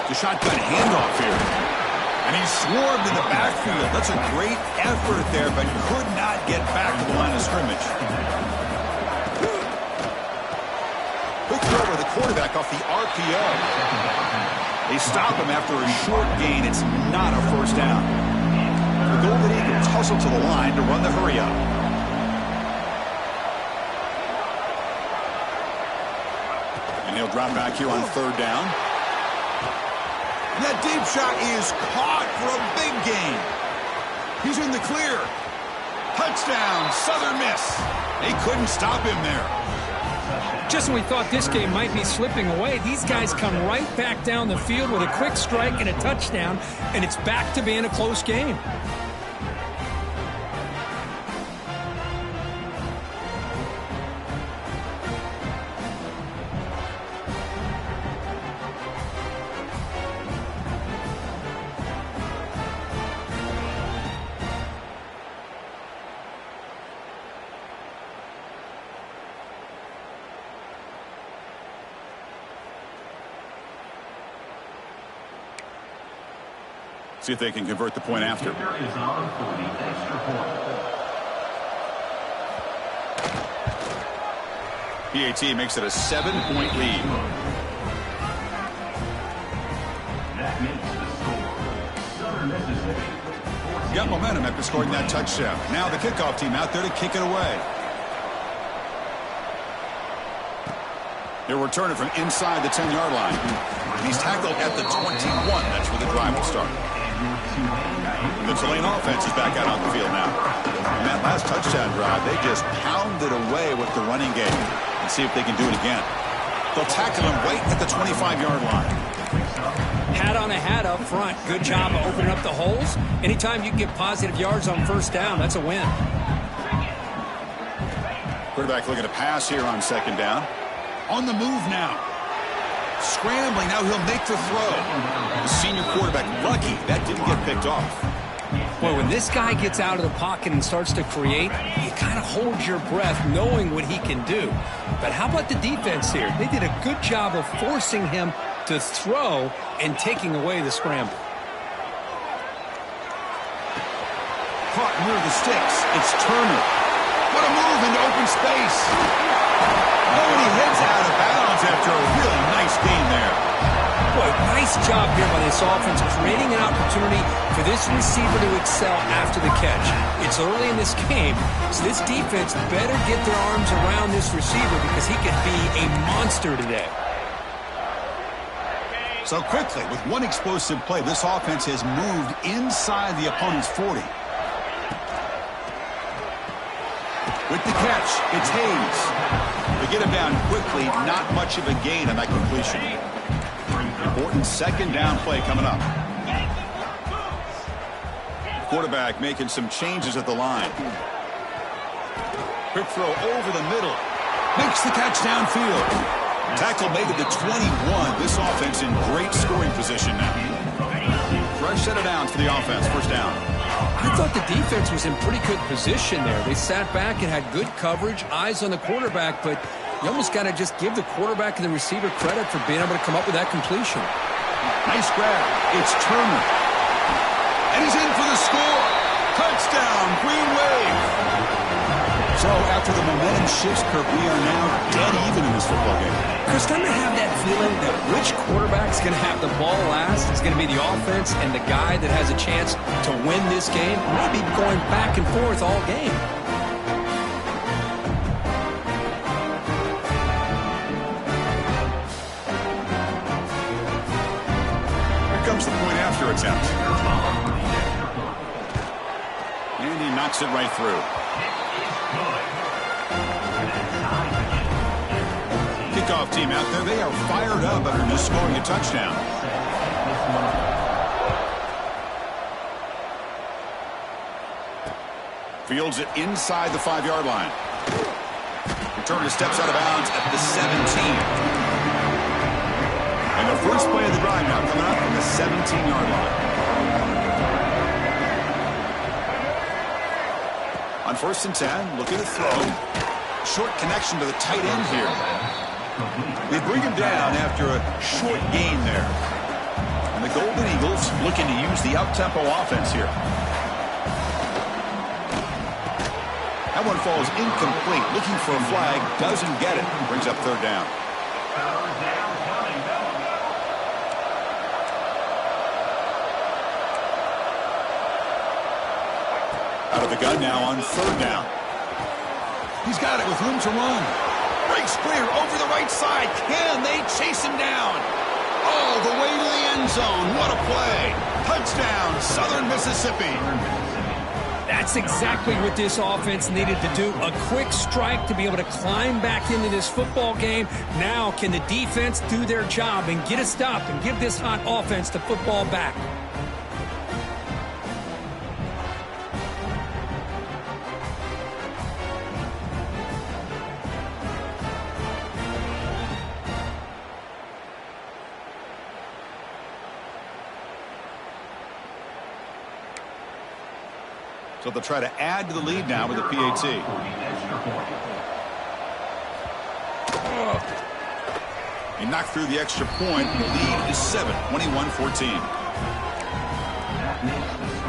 [SPEAKER 1] The shotgun handoff here. And he's swarmed in the backfield. That's a great effort there, but could not get back to the line of scrimmage. Quick throw by the quarterback off the RPO. They stop him after a short gain. It's not a first down. The Golden Eagles hustle to the line to run the hurry up. And he'll drop back here on third down. And that deep shot is caught for a big gain. He's in the clear. Touchdown, Southern Miss. They couldn't stop him there.
[SPEAKER 2] Just when we thought this game might be slipping away, these guys come right back down the field with a quick strike and a touchdown, and it's back to being a close game.
[SPEAKER 1] See if they can convert the point after. PAT makes it a 7-point lead. Got momentum after scoring that touchdown. Now the kickoff team out there to kick it away. They'll return it from inside the 10-yard line. He's tackled at the 21. That's where the drive will start. The Tulane offense is back out on the field now. In that last touchdown drive, they just pounded away with the running game. And see if they can do it again. They'll tackle him right at the 25-yard line.
[SPEAKER 2] Hat on a hat up front. Good job of opening up the holes. Anytime you can get positive yards on first down, that's a win.
[SPEAKER 1] Quarterback looking to pass here on second down. On the move now. Scrambling. Now he'll make the throw. The senior quarterback lucky that didn't get picked off.
[SPEAKER 2] Boy, when this guy gets out of the pocket and starts to create, you kind of hold your breath knowing what he can do. But how about the defense here? They did a good job of forcing him to throw and taking away the scramble.
[SPEAKER 1] Caught near the sticks. It's Turner. What a move into open space. Oh, and he heads out of bounds after a really nice gain there.
[SPEAKER 2] Boy, nice job here by this offense, creating an opportunity for this receiver to excel after the catch. It's early in this game, so this defense better get their arms around this receiver because he could be a monster today.
[SPEAKER 1] So quickly, with one explosive play, this offense has moved inside the opponent's 40. With the catch, it's Hayes. They get him down quickly, not much of a gain on that completion. Important second down play coming up. Quarterback making some changes at the line. Quick throw over the middle. Makes the catch downfield. Tackle made it to 21. This offense in great scoring position now. Fresh set of downs for the offense. First down.
[SPEAKER 2] I thought the defense was in pretty good position there. They sat back and had good coverage, eyes on the quarterback, but you almost got to just give the quarterback and the receiver credit for being able to come up with that completion.
[SPEAKER 1] Nice grab. It's Turner. And he's in for the score. Touchdown, Green Wave. So after the momentum shifts, Kirk, we are now dead even in this football game.
[SPEAKER 2] Chris, I'm going to have that feeling that which quarterback's going to have the ball last is going to be the offense, and the guy that has a chance to win this game may be going back and forth all game.
[SPEAKER 1] Here comes the point after attempt. And he knocks it right through. Kickoff team out there, they are fired up after just scoring a touchdown. Fields it inside the 5-yard line. Returner steps out of bounds at the 17. And the first play of the drive now coming up from the 17-yard line. On 1st and 10, looking to throw. Short connection to the tight end here. They bring him down after a short gain there. And the Golden Eagles looking to use the up-tempo offense here. That one falls incomplete. Looking for a flag. Doesn't get it. Brings up 3rd down. Out of the gun now on 3rd down. He's got it with room to run. Breaks clear over the right side. Can they chase him down? All the way to the end zone. What a play. Touchdown, Southern Mississippi.
[SPEAKER 2] That's exactly what this offense needed to do. A quick strike to be able to climb back into this football game. Now can the defense do their job and get a stop and give this hot offense the football back?
[SPEAKER 1] So they'll try to add to the lead now with a PAT. He knocked through the extra point. The lead is 7, 21-14.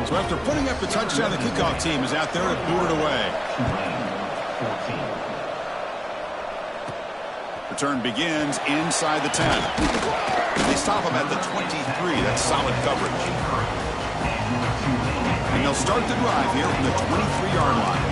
[SPEAKER 1] So after putting up the touchdown, the kickoff team is out there to boot it away. Return begins inside the 10. They stop him at the 23. That's solid coverage. And they'll start the drive here from the 23-yard line.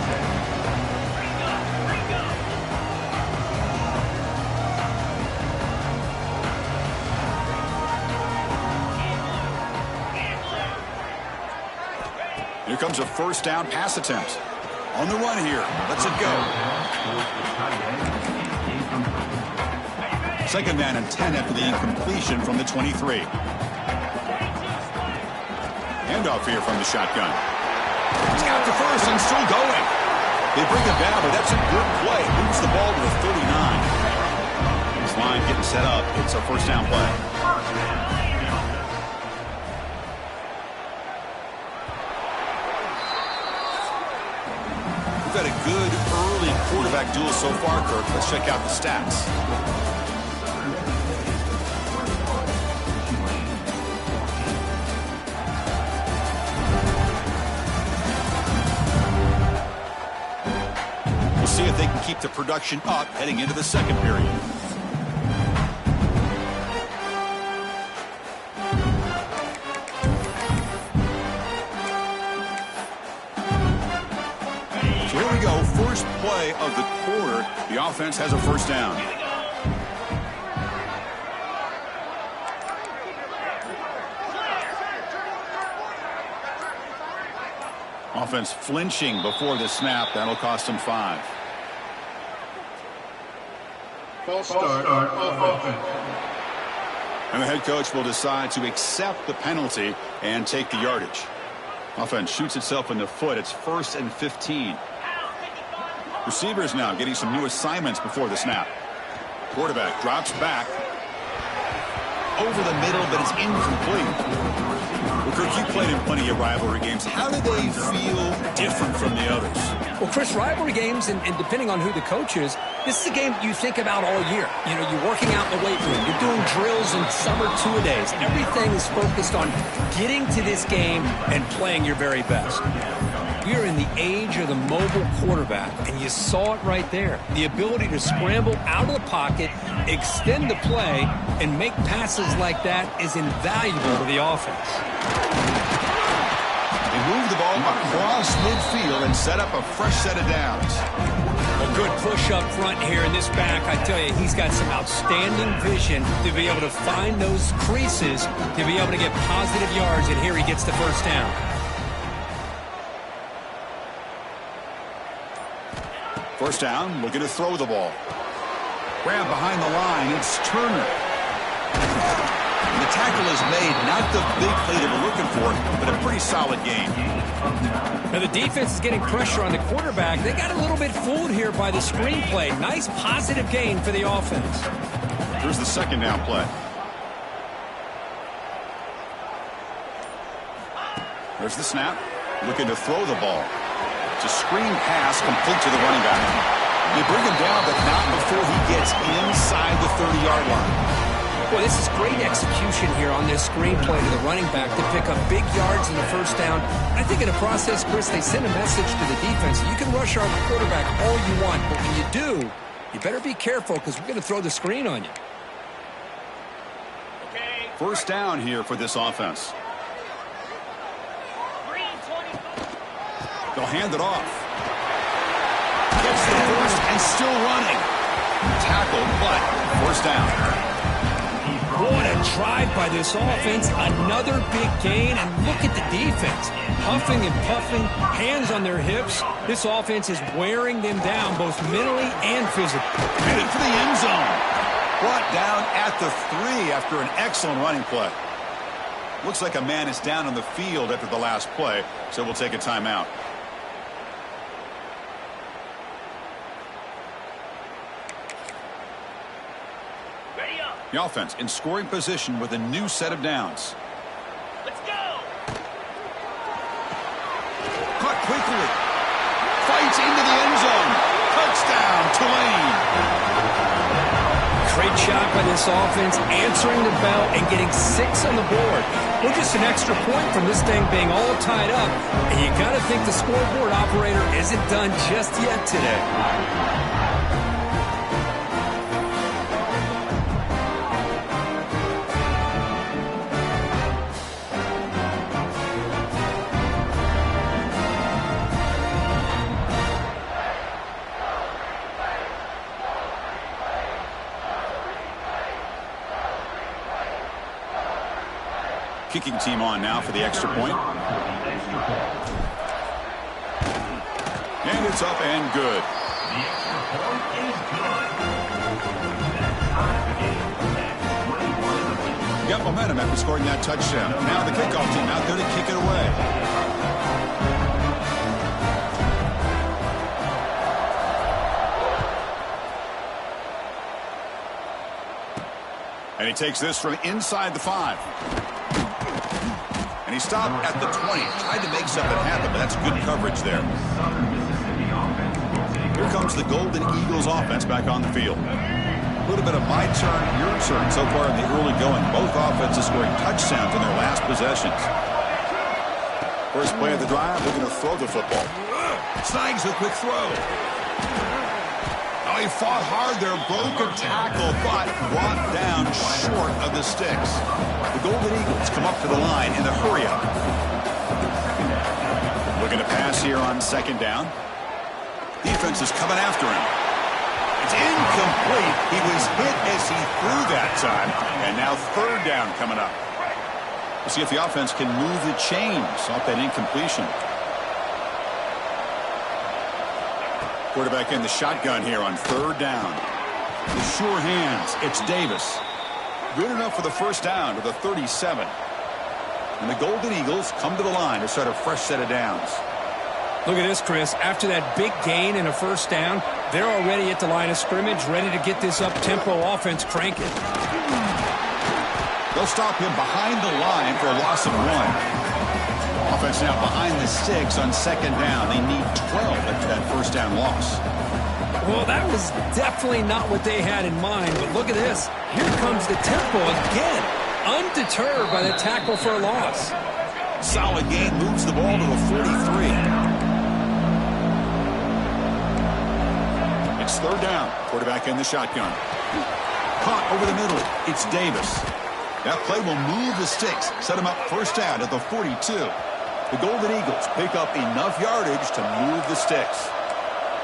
[SPEAKER 1] Here comes a 1st down pass attempt. On the run here. Let's it go. 2nd down and 10 after the incompletion from the 23. handoff here from the shotgun. He's got to first and still going. They bring him down, but that's a good play. Moves the ball to the 39. This line getting set up. It's a first down play. We've had a good early quarterback duel so far, Kirk. Let's check out the stats. See if they can keep the production up heading into the second period. So here we go, first play of the quarter. The offense has a first down. Offense flinching before the snap. That'll cost him 5.
[SPEAKER 6] False start offense.
[SPEAKER 1] And the head coach will decide to accept the penalty and take the yardage. Offense shoots itself in the foot. It's 1st and 15. Receivers now getting some new assignments before the snap. Quarterback drops back over the middle, but it's incomplete. Well, Kirk, you played in plenty of rivalry games. How do they feel different from the others?
[SPEAKER 2] Well, Chris, rivalry games, and depending on who the coach is, this is a game you think about all year. You know, you're working out in the weight room. You're doing drills and summer two-a-days. Everything is focused on getting to this game and playing your very best. We're in the age of the mobile quarterback, and you saw it right there. The ability to scramble out of the pocket, extend the play, and make passes like that is invaluable to the offense.
[SPEAKER 1] They move the ball across midfield and set up a fresh set of downs.
[SPEAKER 2] A good push up front here in this back. I tell you, he's got some outstanding vision to be able to find those creases, to be able to get positive yards, and here he gets the first down.
[SPEAKER 1] First down, looking to throw the ball. Grab behind the line, it's Turner. And the tackle is made, not the big play they were looking for, but a pretty solid game.
[SPEAKER 2] Now the defense is getting pressure on the quarterback. They got a little bit fooled here by the screen play. Nice positive gain for the offense.
[SPEAKER 1] Here's the second down play. There's the snap, looking to throw the ball. It's a screen pass complete to the running back. They bring him down, but not before he gets inside the 30-yard line.
[SPEAKER 2] Well, this is great execution here on this screen play to the running back to pick up big yards in the first down. I think in the process, Chris, they send a message to the defense. You can rush our quarterback all you want, but when you do, you better be careful because we're going to throw the screen on you.
[SPEAKER 1] First down here for this offense. They'll hand it off. Gets the first and still running. Tackled, but first down.
[SPEAKER 2] What a drive by this offense. Another big gain, and look at the defense. Huffing and puffing, hands on their hips. This offense is wearing them down both mentally and physically.
[SPEAKER 1] Headed for the end zone. Brought down at the 3 after an excellent running play. Looks like a man is down on the field after the last play, so we'll take a timeout. The offense in scoring position with a new set of downs.
[SPEAKER 3] Let's go!
[SPEAKER 1] Caught quickly. Fights into the end zone. Touchdown, Tulane.
[SPEAKER 2] Great job by this offense, answering the bell and getting 6 on the board. We're just an extra point from this thing being all tied up, and you got to think the scoreboard operator isn't done just yet today.
[SPEAKER 1] Kicking team on now for the extra point. And it's up and good.
[SPEAKER 5] The extra point is good. That ties the game at 21 apiece.
[SPEAKER 1] They've got momentum after scoring that touchdown. Now the kickoff team out there to kick it away. And he takes this from inside the 5. And he stopped at the 20. Tried to make something happen, but that's good coverage there. Here comes the Golden Eagles offense back on the field. A little bit of my turn, your turn so far in the early going. Both offenses scoring touchdowns in their last possessions. First play of the drive, they're going to throw the football. Snags a quick throw. He fought hard there, broke a tackle, but brought down short of the sticks. The Golden Eagles come up to the line in a hurry-up. Looking to pass here on second down. Defense is coming after him. It's incomplete. He was hit as he threw that time, and now third down coming up. We'll see if the offense can move the chains off that incompletion. Quarterback in the shotgun here on third down. The sure hands. It's Davis. Good enough for the first down to the 37. And the Golden Eagles come to the line to start a fresh set of downs.
[SPEAKER 2] Look at this, Chris. After that big gain and a first down, they're already at the line of scrimmage, ready to get this up-tempo offense cranking.
[SPEAKER 1] They'll stop him behind the line for a loss of 1. Offense now behind the 6 on second down. They need 12 after that first down loss.
[SPEAKER 2] Well, that was definitely not what they had in mind, but look at this. Here comes the tempo again, undeterred by the tackle for a loss.
[SPEAKER 1] Solid gain, moves the ball to the 43. It's third down. Quarterback in the shotgun. Caught over the middle. It's Davis. That play will move the sticks, set him up first down at the 42. The Golden Eagles pick up enough yardage to move the sticks.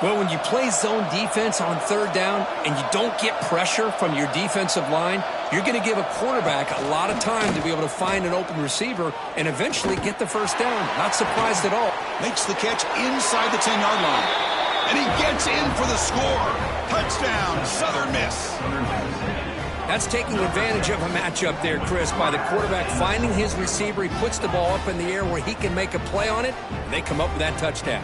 [SPEAKER 2] Well, when you play zone defense on third down and you don't get pressure from your defensive line, you're going to give a quarterback a lot of time to be able to find an open receiver and eventually get the first down. Not surprised at all.
[SPEAKER 1] Makes the catch inside the 10-yard line. And he gets in for the score. Touchdown, Southern Miss.
[SPEAKER 2] That's taking advantage of a matchup there, Chris, by the quarterback finding his receiver. He puts the ball up in the air where he can make a play on it, and they come up with that touchdown.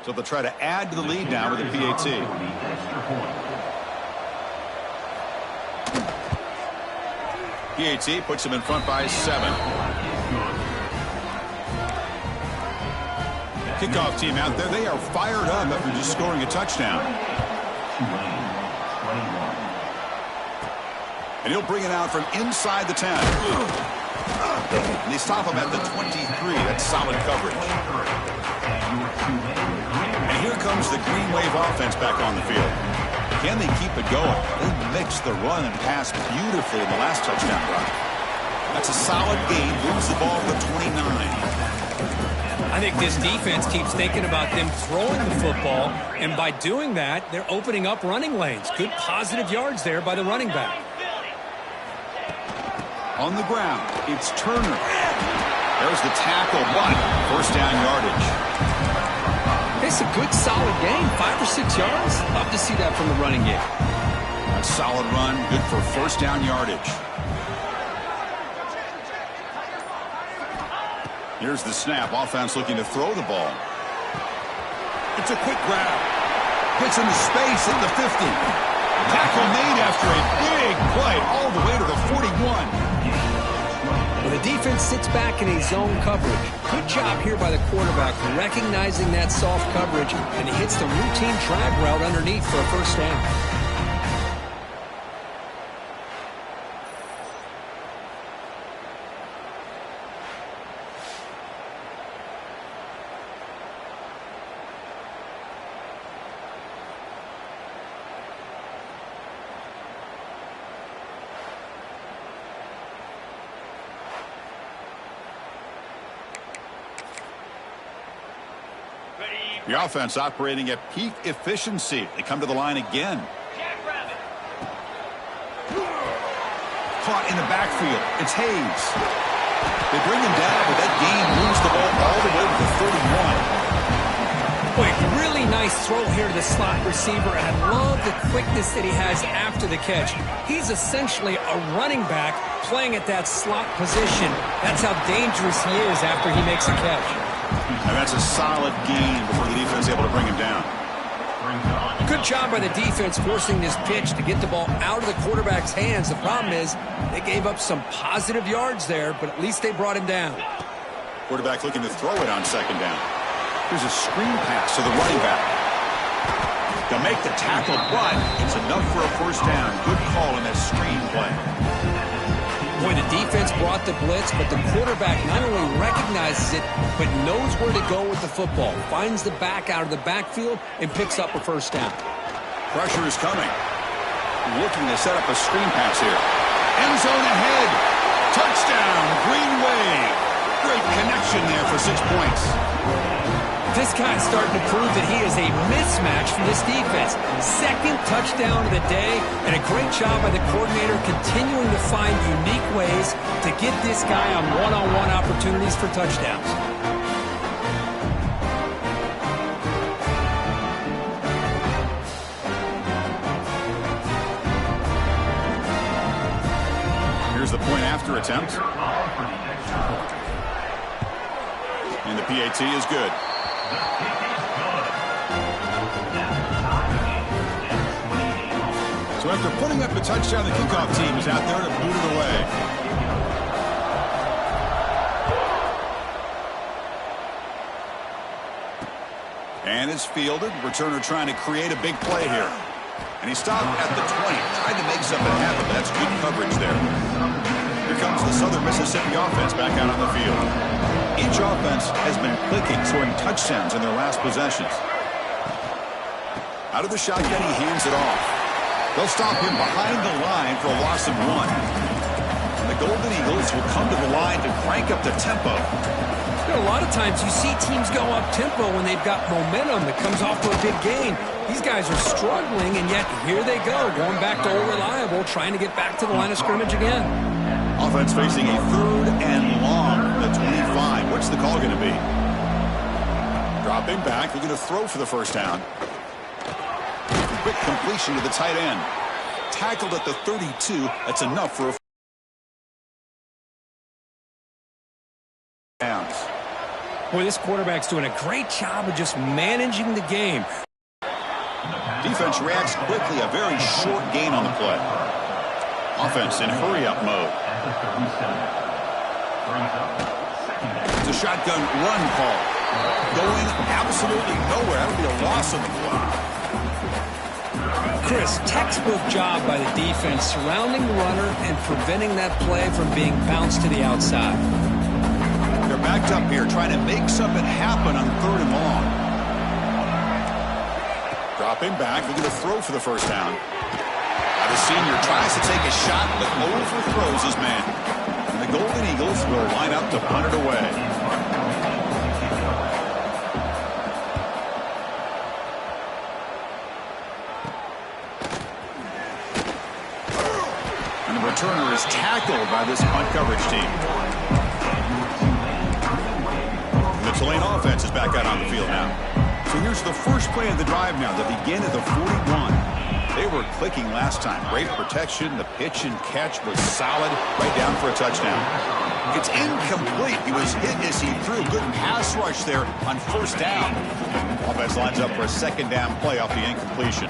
[SPEAKER 1] So they'll try to add to the lead now with a PAT. PAT puts them in front by 7. Kickoff team out there. They are fired up after just scoring a touchdown. And he'll bring it out from inside the 10. And they stop him at the 23. That's solid coverage. And here comes the Green Wave offense back on the field. Can they keep it going? They mixed the run and pass beautifully in the last touchdown run. That's a solid gain. Moves the ball to the 29.
[SPEAKER 2] I think this defense keeps thinking about them throwing the football, and by doing that, they're opening up running lanes. Good positive yards there by the running back.
[SPEAKER 1] On the ground, it's Turner. There's the tackle, but first down yardage.
[SPEAKER 2] It's a good, solid gain, 5 or 6 yards. Love to see that from the running game.
[SPEAKER 1] A solid run, good for first down yardage. Here's the snap. Offense looking to throw the ball. It's a quick grab. Gets into space at the 50. Tackle made after a big play all the way to the 41.
[SPEAKER 2] Well, the defense sits back in a zone coverage. Good job here by the quarterback recognizing that soft coverage, and he hits the routine drag route underneath for a first down.
[SPEAKER 1] The offense operating at peak efficiency. They come to the line again. caught in the backfield. It's Hayes. They bring him down, but that gain moves the ball all the way to the 31.
[SPEAKER 2] Boy, really nice throw here to the slot receiver, and I love the quickness that he has after the catch. He's essentially a running back playing at that slot position. That's how dangerous he is after he makes a catch.
[SPEAKER 1] And that's a solid gain before the defense is able to bring him down.
[SPEAKER 2] Good job by the defense forcing this pitch to get the ball out of the quarterback's hands. The problem is they gave up some positive yards there, but at least they brought him down.
[SPEAKER 1] Quarterback looking to throw it on second down. Here's a screen pass to the running back. They'll make the tackle, but it's enough for a first down. Good call in that screen play.
[SPEAKER 2] Boy, the defense brought the blitz, but the quarterback not only recognizes it, but knows where to go with the football. Finds the back out of the backfield and picks up a first down.
[SPEAKER 1] Pressure is coming. Looking to set up a screen pass here. End zone ahead. Touchdown, Green Wave. Great connection there for 6 points.
[SPEAKER 2] This guy's starting to prove that he is a mismatch for this defense. Second touchdown of the day, and a great job by the coordinator continuing to find unique ways to get this guy on one-on-one opportunities for touchdowns.
[SPEAKER 1] Here's the point after attempt. And the PAT is good. So after putting up a touchdown, the kickoff team is out there to boot it away. And it's fielded. Returner trying to create a big play here. And he stopped at the 20. Tried to make something happen, but that's good coverage there. Here comes the Southern Mississippi offense back out on the field. Each offense has been clicking, scoring touchdowns in their last possessions. Out of the shotgun, he hands it off. They'll stop him behind the line for a loss of 1. And the Golden Eagles will come to the line to crank up the tempo.
[SPEAKER 2] You know, a lot of times you see teams go up-tempo when they've got momentum that comes off to a big gain. These guys are struggling, and yet here they go, going back to Old Reliable, trying to get back to the line of scrimmage again.
[SPEAKER 1] Offense facing a 3rd and long, the 25. What's the call going to be? Dropping back, looking to throw for the first down. Quick completion to the tight end. Tackled at the 32. That's enough for a downs.
[SPEAKER 2] Boy, this quarterback's doing a great job of just managing the game.
[SPEAKER 1] Defense reacts quickly. A very short gain on the play. Offense in hurry-up mode. It's a shotgun run call. Going absolutely nowhere. That'll be a loss on the play.
[SPEAKER 2] Chris, textbook job by the defense surrounding the runner and preventing that play from being bounced to the outside.
[SPEAKER 1] They're backed up here trying to make something happen on 3rd and long. Dropping back, looking to throw for the first down. Now the senior tries to take a shot but overthrows his man. And the Golden Eagles will line up to punt it away. Returner is tackled by this punt coverage team. The Tulane offense is back out on the field now. So here's the first play of the drive now. They begin at the 41. They were clicking last time. Great protection. The pitch and catch was solid. Right down for a touchdown. It's incomplete. He was hit as he threw. Good pass rush there on first down. Offense lines up for a second down play off the incompletion.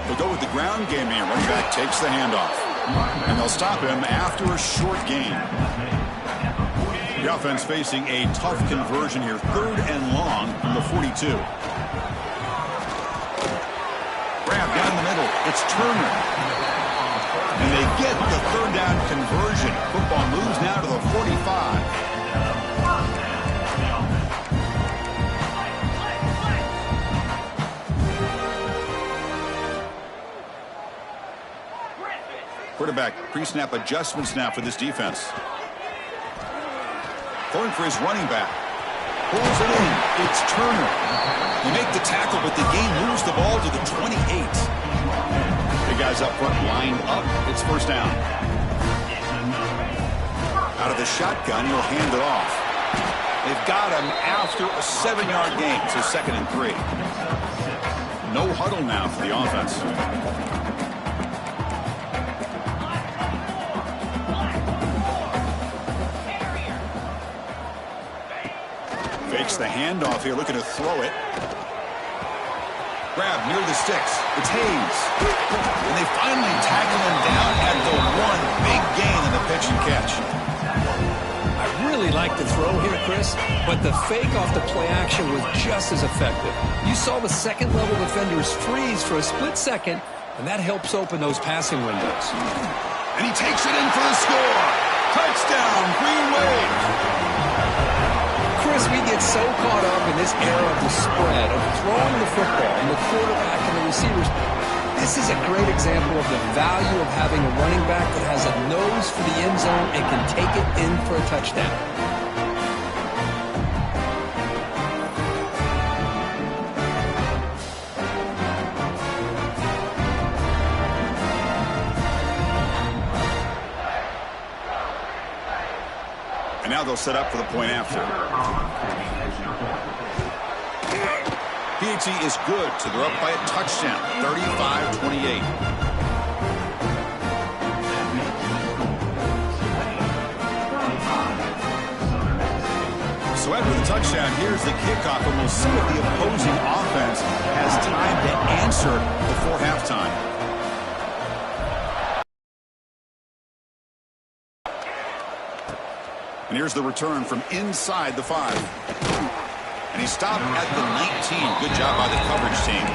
[SPEAKER 1] They'll go with the ground game here. Running back takes the handoff. And they'll stop him after a short gain. The offense facing a tough conversion here. 3rd and long from the 42. Grab down the middle. It's Turner. And they get the 3rd down conversion. Football moves now to the 45. Quarterback pre-snap adjustments now for this defense. Going for his running back. Pulls it in. It's Turner. They make the tackle, but the game moves the ball to the 28. The guys up front lined up. It's first down. Out of the shotgun, he'll hand it off. They've got him after a 7-yard gain, so 2nd and 3. No huddle now for the offense. Fakes the handoff here, looking to throw it. Grab near the sticks. It's Hayes. And they finally tackle him down at the one. Big gain in the pitch and catch.
[SPEAKER 2] I really like the throw here, Chris, but the fake off the play action was just as effective. You saw the second-level defenders freeze for a split second, and that helps open those passing windows.
[SPEAKER 1] And he takes it in for the score. Touchdown, Green Wave.
[SPEAKER 2] Chris, we get so caught up in this era of the spread, of throwing the football and the quarterback and the receivers. This is a great example of the value of having a running back that has a nose for the end zone and can take it in for a touchdown.
[SPEAKER 1] And now they'll set up for the point after. PAT is good, so they're up by a touchdown, 35-28. So after the touchdown, here's the kickoff, and we'll see if the opposing offense has time to answer before halftime. And here's the return from inside the 5. And he stopped at the 19. Good job by the coverage team.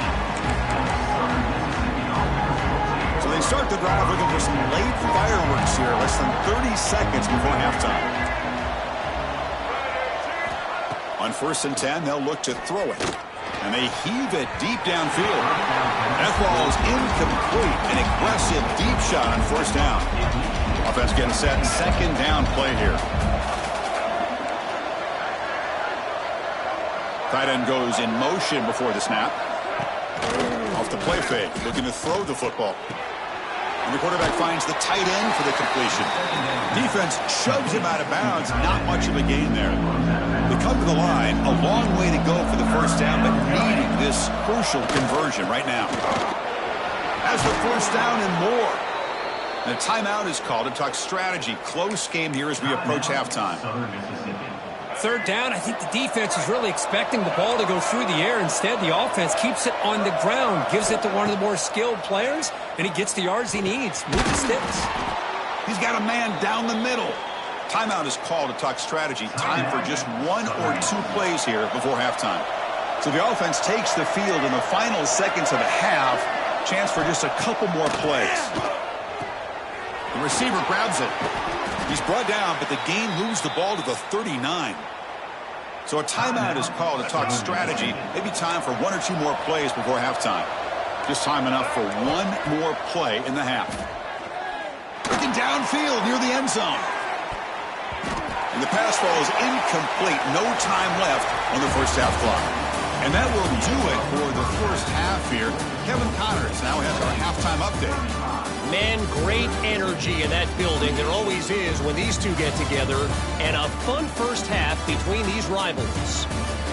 [SPEAKER 1] So they start the drive looking for some late fireworks here, less than 30 seconds before halftime. On 1st and 10, they'll look to throw it. And they heave it deep downfield. That ball is incomplete. An aggressive deep shot on 1st down. Offense getting set. 2nd down play here. Tight end goes in motion before the snap. Off the play fake, looking to throw the football. And the quarterback finds the tight end for the completion. Defense shoves him out of bounds. Not much of a gain there. They come to the line. A long way to go for the 1st down, but needing this crucial conversion right now. As the 1st down and more. And a timeout is called to talk strategy. Close game here as we approach halftime.
[SPEAKER 2] 3rd down, I think the defense is really expecting the ball to go through the air. Instead, the offense keeps it on the ground, gives it to one of the more skilled players, and he gets the yards he needs. Move the sticks.
[SPEAKER 1] He's got a man down the middle. Timeout is called to talk strategy. Time for just 1 or 2 plays here before halftime. So the offense takes the field in the final seconds of the half. Chance for just a couple more plays. The receiver grabs it. He's brought down, but the gain moves the ball to the 39. So a timeout is called to talk strategy. Maybe time for 1 or 2 more plays before halftime. Just time enough for 1 more play in the half. Looking downfield near the end zone. And the pass ball is incomplete. No time left on the 1st half clock. And that will do it for the 1st half here. Kevin Connors now has our halftime update.
[SPEAKER 4] Man, great energy in that building. There always is when these two get together. And a fun 1st half between these rivals.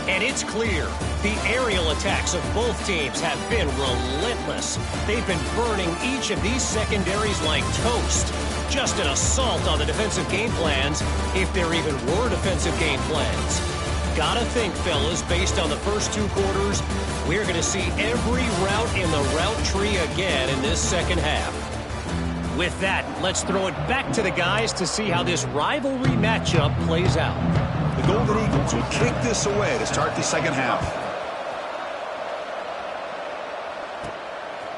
[SPEAKER 4] And it's clear the aerial attacks of both teams have been relentless. They've been burning each of these secondaries like toast. Just an assault on the defensive game plans, if there even were defensive game plans. Gotta think, fellas, based on the first 2 quarters, we're going to see every route in the route tree again in this 2nd half. With that, let's throw it back to the guys to see how this rivalry matchup plays out.
[SPEAKER 1] The Golden Eagles will kick this away to start the 2nd half.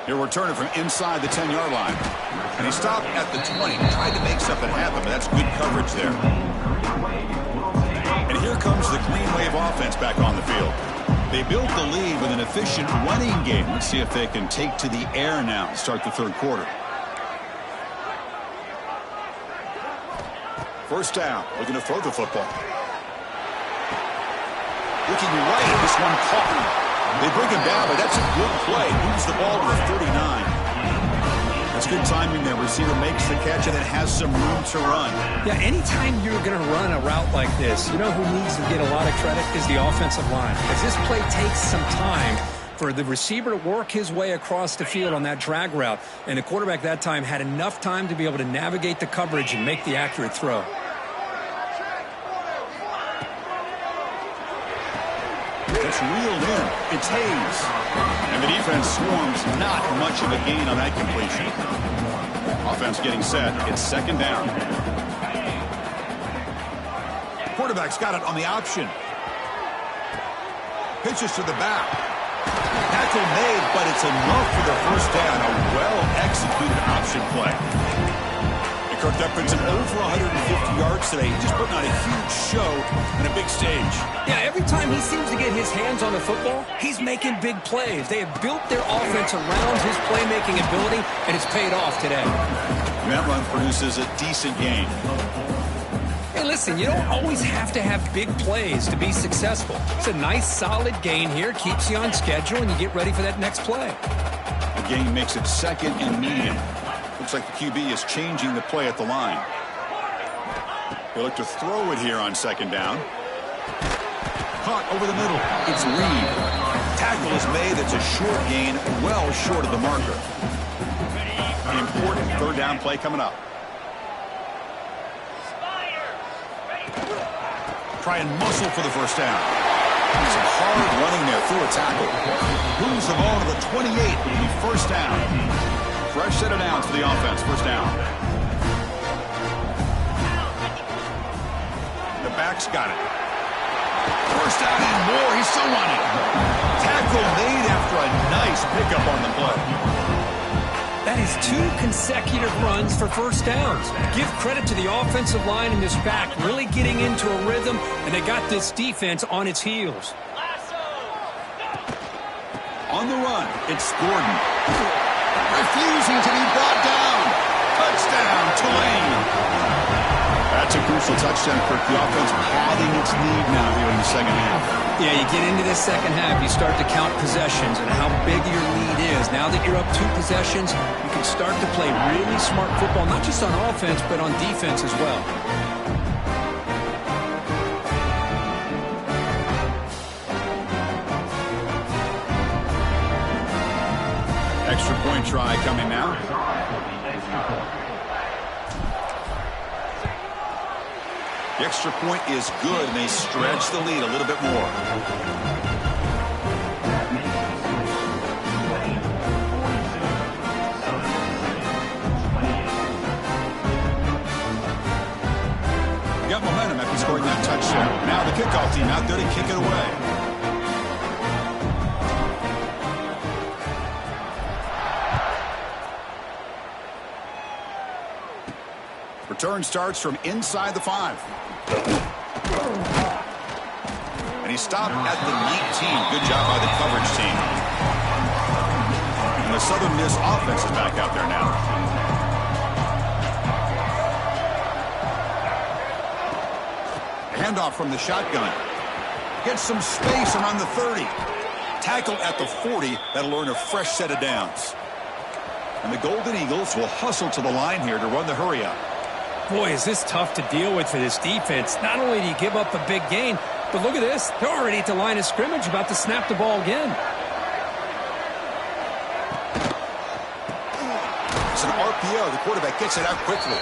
[SPEAKER 1] He'll return it from inside the 10-yard line. And he stopped at the 20. Tried to make something happen, but that's good coverage there. And here comes the Green Wave offense back on the field. They built the lead with an efficient running game. Let's see if they can take to the air now to start the 3rd quarter. 1st down, looking to throw the football. Looking right, this one caught. They bring him down, but that's a good play. Moves the ball to the 39. The That's good timing there. Receiver makes the catch and then has some room to run.
[SPEAKER 2] Yeah, anytime you're going to run a route like this, you know who needs to get a lot of credit is the offensive line. As this play takes some time for the receiver to work his way across the field on that drag route. And the quarterback that time had enough time to be able to navigate the coverage and make the accurate throw.
[SPEAKER 1] It's reeled in. It's Hayes. And the defense swarms. Not much of a gain on that completion. Offense getting set. It's second down. Quarterback's got it on the option. Pitches to the back. Tackle made, but it's enough for the first down. A well-executed option play. Kirk Duckman's over 150 yards today. He's just putting on a huge show and a big stage.
[SPEAKER 2] Yeah, every time he seems to get his hands on the football, he's making big plays. They have built their offense around his playmaking ability, and it's paid off today.
[SPEAKER 1] And that run produces a decent gain.
[SPEAKER 2] Hey, listen, you don't always have to have big plays to be successful. It's a nice, solid gain here. Keeps you on schedule, and you get ready for that next play.
[SPEAKER 1] The gain makes it second and medium. Looks like the QB is changing the play at the line. He'll look to throw it here on second down. Caught over the middle. It's Reed. Tackle is made. It's a short gain, well short of the marker. An important third down play coming up. Try and muscle for the first down. Some hard running there through a tackle. Moves the ball to the 28. It'll be first down. Fresh set of downs for the offense. First down. The back's got it. First down and more. He's still running. Tackle made after a nice pickup on the play.
[SPEAKER 2] That is 2 consecutive runs for first downs. Give credit to the offensive line and this back really getting into a rhythm, and they got this defense on its heels.
[SPEAKER 1] On the run, it's Gordon. Refusing to be brought down. Touchdown, Tulane. That's a crucial touchdown, Kirk. The offense padding its lead now here in the second half.
[SPEAKER 2] Yeah, you get into this second half, you start to count possessions and how big your lead is. Now that you're up 2 possessions, you can start to play really smart football, not just on offense, but on defense as well.
[SPEAKER 1] Extra point try coming now. The extra point is good, and they stretch the lead a little bit more. Got momentum after scoring that touchdown. Now the kickoff team out there to kick it away. Return starts from inside the 5. And he stopped at the 19. Good job by the coverage team. And the Southern Miss offense is back out there now. Handoff from the shotgun. Gets some space around the 30. Tackle at the 40. That'll earn a fresh set of downs. And the Golden Eagles will hustle to the line here to run the hurry up.
[SPEAKER 2] Boy, is this tough to deal with for this defense. Not only do you give up a big gain, but look at this. They're already at the line of scrimmage, about to snap the ball again.
[SPEAKER 1] It's an RPO. The quarterback gets it out quickly.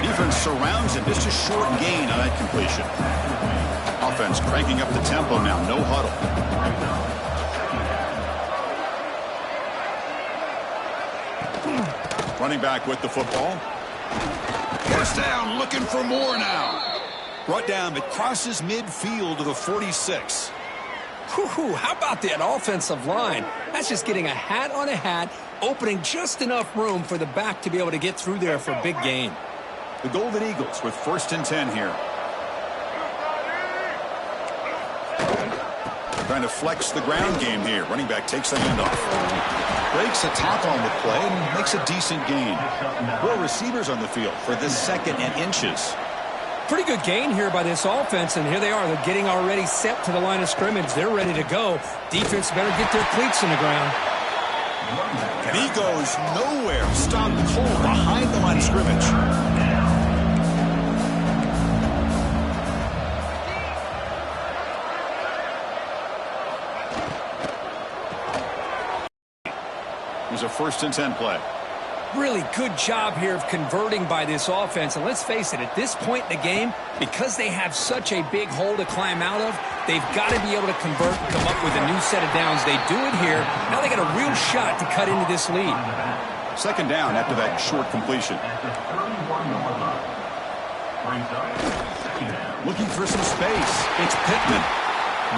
[SPEAKER 1] Defense surrounds him. Just a short gain on that completion. Offense cranking up the tempo now. No huddle. Running back with the football. First down, looking for more now. Brought down, but crosses midfield to the 46.
[SPEAKER 2] Whew, how about that offensive line? That's just getting a hat on a hat, opening just enough room for the back to be able to get through there for a big gain.
[SPEAKER 1] The Golden Eagles with 1st and 10 here. Trying to flex the ground game here. Running back takes the handoff. Breaks a tackle on the play and makes a decent gain. 4 receivers on the field for this 2nd and inches.
[SPEAKER 2] Pretty good gain here by this offense, and here they are. They're getting already set to the line of scrimmage. They're ready to go. Defense better get their cleats in the ground.
[SPEAKER 1] And he goes nowhere. Stopped cold behind the line of scrimmage. It was a 1st and 10 play.
[SPEAKER 2] Really good job here of converting by this offense. And let's face it, at this point in the game, because they have such a big hole to climb out of, they've got to be able to convert and come up with a new set of downs. They do it here. Now they got a real shot to cut into this lead.
[SPEAKER 1] 2nd down after that short completion. Looking for some space. It's Pittman.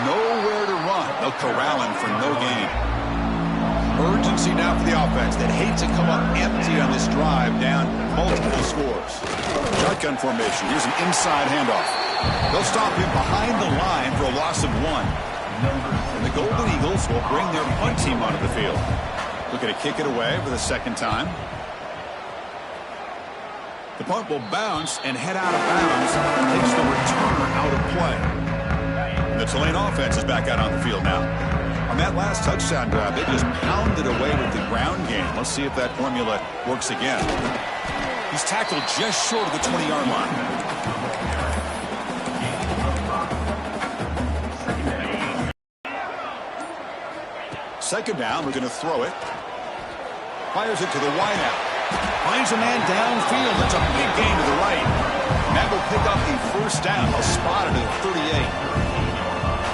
[SPEAKER 1] Nowhere to run. They'll corral him for no gain. Urgency now for the offense that hates to come up empty on this drive, down multiple scores. Shotgun formation. Here's an inside handoff. They'll stop him behind the line for a loss of 1. And the Golden Eagles will bring their punt team onto the field. Looking to kick it away for the 2nd time. The punt will bounce and head out of bounds. Takes the return out of play. And the Tulane offense is back out on the field now. On that last touchdown drive, they just pounded away with the ground game. Let's see if that formula works again. He's tackled just short of the 20-yard line. Second down, we're going to throw it. Fires it to the wideout. Finds a man downfield. That's a big gain to the right. And that will pick up the 1st down. They'll spot it at 38.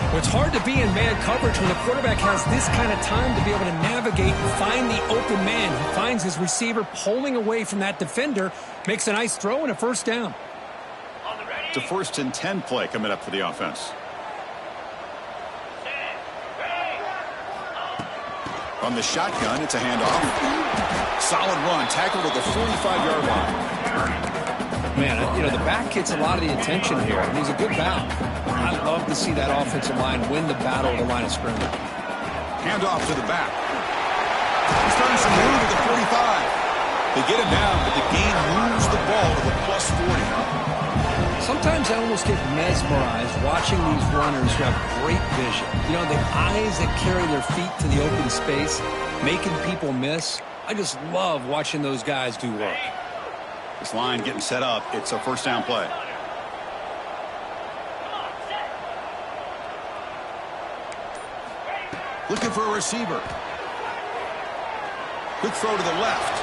[SPEAKER 2] Well, it's hard to be in man coverage when the quarterback has this kind of time to be able to navigate and find the open man. He finds his receiver pulling away from that defender, makes a nice throw and a 1st down.
[SPEAKER 1] It's a 1st and 10 play coming up for the offense. On the shotgun, it's a handoff. Solid run, tackled at the 45-yard line.
[SPEAKER 2] Man, you know, the back gets a lot of the attention here, and he's a good bound. I love to see that offensive line win the battle at the line of scrimmage.
[SPEAKER 1] Handoff to the back. He's starting some room at the 45. They get him down, but the gain moves the ball to the plus 40.
[SPEAKER 2] Sometimes I almost get mesmerized watching these runners who have great vision. You know, the eyes that carry their feet to the open space, making people miss. I just love watching those guys do work.
[SPEAKER 1] This line getting set up. It's a 1st down play. Looking for a receiver. Quick throw to the left.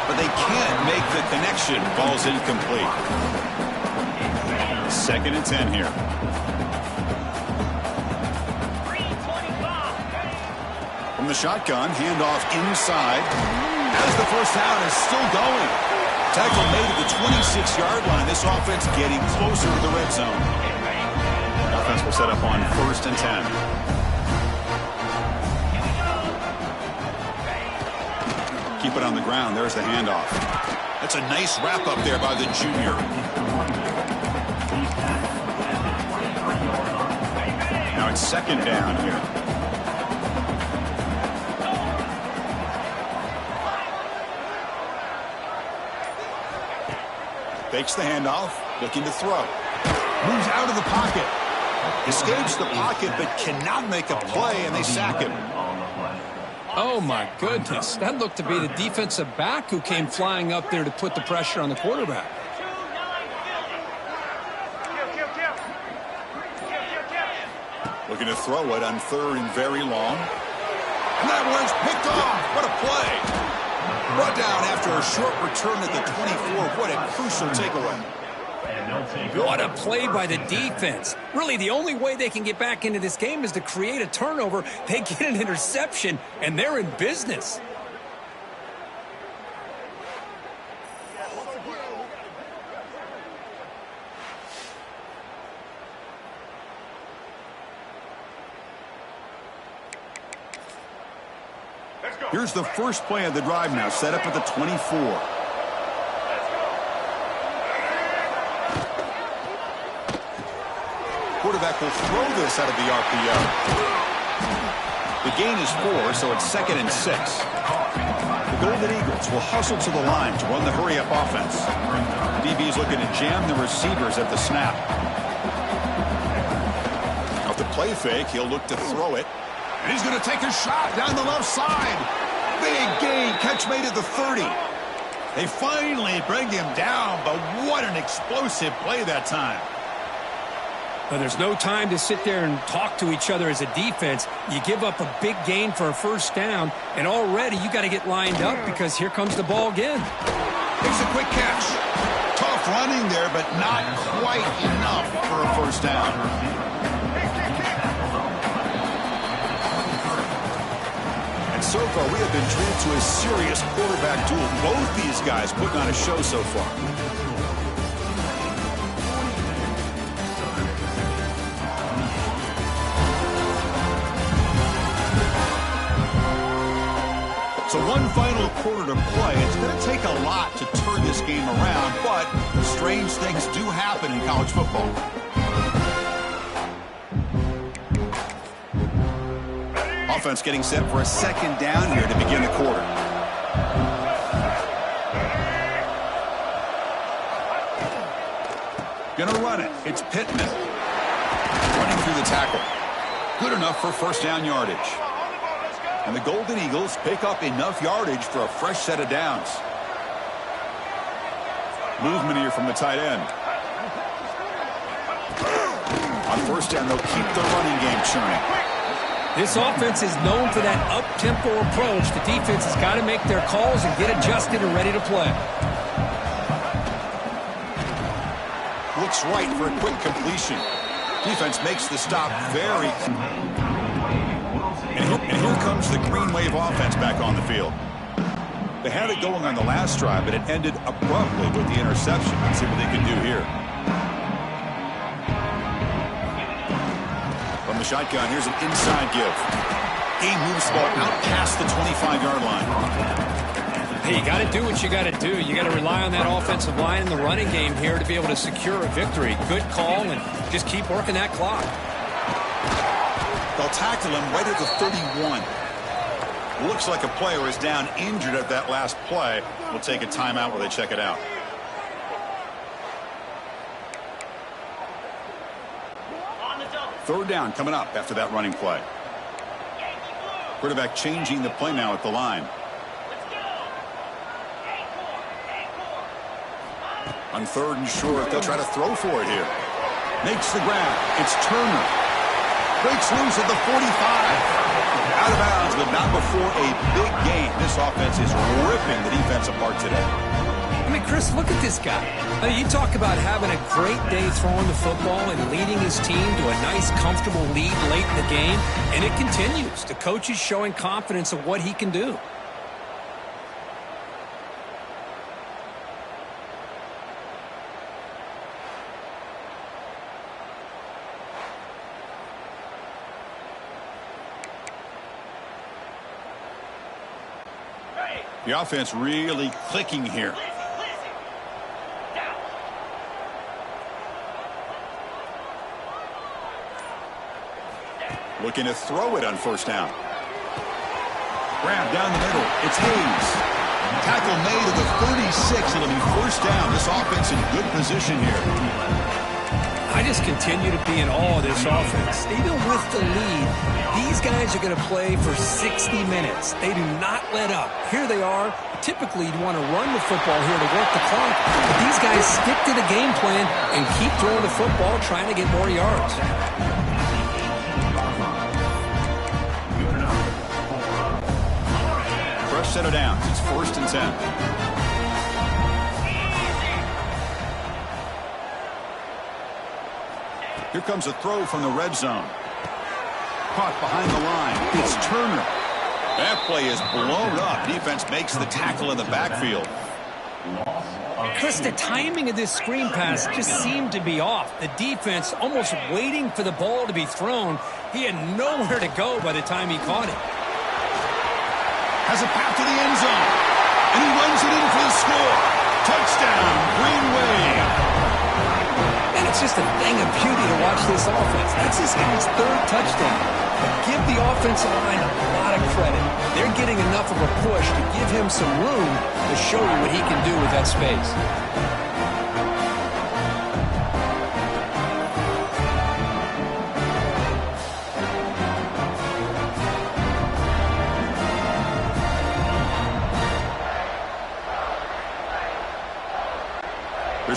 [SPEAKER 1] But they can't make the connection. Ball's incomplete. 2nd and 10 here. From the shotgun, handoff inside. As the 1st down is still going. Tackle made at the 26-yard line. This offense getting closer to the red zone. The offense will set up on 1st and 10. Keep it on the ground. There's the handoff. That's a nice wrap up there by the junior. Now it's 2nd down here. Fakes the handoff, looking to throw. Moves out of the pocket. Escapes the pocket, but cannot make a play, and they sack him.
[SPEAKER 2] Oh, my goodness. That looked to be the defensive back who came flying up there to put the pressure on the quarterback.
[SPEAKER 1] Looking to throw it on 3rd and very long. And that one's picked off. What a play. Brought down after a short return at the 24. What a crucial takeaway.
[SPEAKER 2] What a play by the defense. Really, the only way they can get back into this game is to create a turnover. They get an interception, and they're in business.
[SPEAKER 1] Here's the first play of the drive now, set up at the 24. Quarterback will throw this out of the RPO. The gain is 4, so it's 2nd and 6. The Golden Eagles will hustle to the line to run the hurry-up offense. DB is looking to jam the receivers at the snap. Off the play fake, he'll look to throw it. And he's going to take a shot down the left side. Big gain. Catch made at the 30. They finally bring him down, but what an explosive play that time.
[SPEAKER 2] Well, there's no time to sit there and talk to each other as a defense. You give up a big gain for a first down, and already you got to get lined up because here comes the ball again.
[SPEAKER 1] Makes a quick catch. Tough running there, but not quite enough for a first down. And so far, we have been treated to a serious quarterback duel. Both these guys putting on a show so far. So one final quarter to play. It's going to take a lot to turn this game around, but strange things do happen in college football. Offense getting set for a second down here to begin the quarter. Gonna run it. It's Pittman. Running through the tackle. Good enough for first down yardage. And the Golden Eagles pick up enough yardage for a fresh set of downs. Movement here from the tight end. On first down, they'll keep the running game churning.
[SPEAKER 2] This offense is known for that up-tempo approach. The defense has got to make their calls and get adjusted and ready to play.
[SPEAKER 1] Looks right for a quick completion. Defense makes the stop very... And here comes the Green Wave offense back on the field. They had it going on the last drive, but it ended abruptly with the interception. Let's see what they can do here. From the shotgun, here's an inside give. Game moves the ball out past the 25-yard line.
[SPEAKER 2] Hey, you got to do what you got to do. You got to rely on that offensive line in the running game here to be able to secure a victory. Good call, and just keep working that clock.
[SPEAKER 1] They'll tackle him right at the 31. Looks like a player is down injured at that last play. We'll take a timeout while they check it out. Third down coming up after that running play. Quarterback changing the play now at the line. On third and short, they'll try to throw for it here. Makes the grab. It's Turner. Breaks loose at the 45. Out of bounds, but not before a big gain. This offense is ripping the defense apart today.
[SPEAKER 2] I mean, Chris, look at this guy. I mean, you talk about having a great day throwing the football and leading his team to a nice, comfortable lead late in the game, and it continues. The coach is showing confidence of what he can do.
[SPEAKER 1] The offense really clicking here. Looking to throw it on first down. Grab down the middle. It's Hayes. Tackle made at the 36. It'll be first down. This offense in good position here.
[SPEAKER 2] I just continue to be in awe of this offense. Even with the lead, these guys are going to play for 60 minutes. They do not let up. Here they are. Typically, you'd want to run the football here to work the clock. But these guys stick to the game plan and keep throwing the football, trying to get more yards.
[SPEAKER 1] Fresh set of downs. It's 1st and 10. Here comes a throw from the red zone. Caught behind the line. It's Turner. That play is blown up. Defense makes the tackle in the backfield.
[SPEAKER 2] Chris, the timing of this screen pass just seemed to be off. The defense almost waiting for the ball to be thrown. He had nowhere to go by the time he caught it.
[SPEAKER 1] Has a path to the end zone. And he runs it in for the score. Touchdown, Green Wave.
[SPEAKER 2] And it's just a thing of beauty to watch this offense. That's this guy's 3rd touchdown. But give the offensive line a lot of credit. They're getting enough of a push to give him some room to show you what he can do with that space.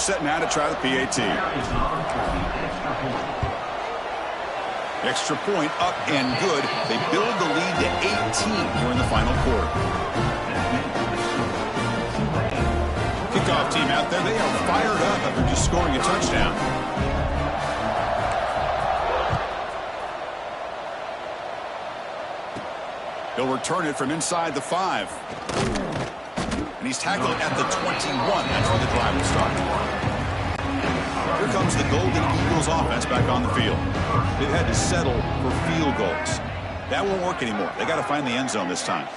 [SPEAKER 1] set now to try the PAT. Extra point up and good. They build the lead to 18 here in the final quarter. Kickoff team out there, they are fired up after just scoring a touchdown. He'll return it from inside the 5. And he's tackled at the 21. That's where the drive will start. Here comes the Golden Eagles offense back on the field. They've had to settle for field goals. That won't work anymore. They got to find the end zone this time.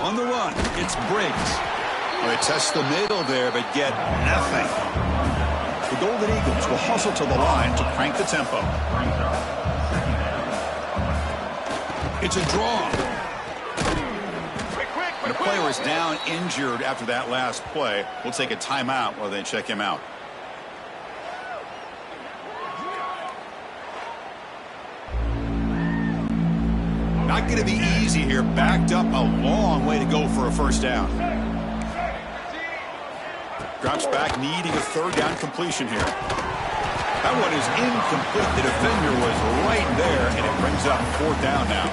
[SPEAKER 1] On the run, it's Briggs. Well, they test the middle there, but get nothing. The Golden Eagles will hustle to the line to crank the tempo. It's a draw. And a player is down injured after that last play. We'll take a timeout while they check him out. Not going to be easy here. Backed up a long way to go for a first down. Drops back, needing a third down completion here. That one is incomplete. The defender was right there, and it brings up fourth down now.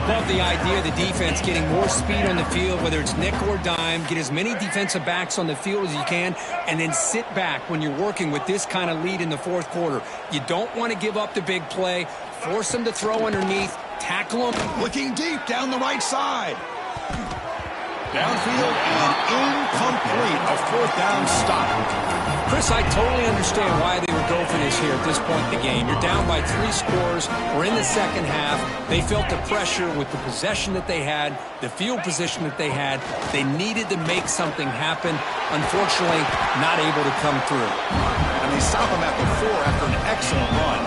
[SPEAKER 2] Love the idea of the defense getting more speed on the field, whether it's nickel or dime. Get as many defensive backs on the field as you can, and then sit back when you're working with this kind of lead in the fourth quarter. You don't want to give up the big play. Force them to throw underneath. Tackle them.
[SPEAKER 1] Looking deep down the right side. Downfield and incomplete. A fourth down stop.
[SPEAKER 2] Chris, I totally understand why they would go for this here at this point in the game. You're down by 3 scores. We're in the second half. They felt the pressure with the possession that they had, the field position that they had. They needed to make something happen. Unfortunately, not able to come through.
[SPEAKER 1] And they stop him at the 4 after an excellent run.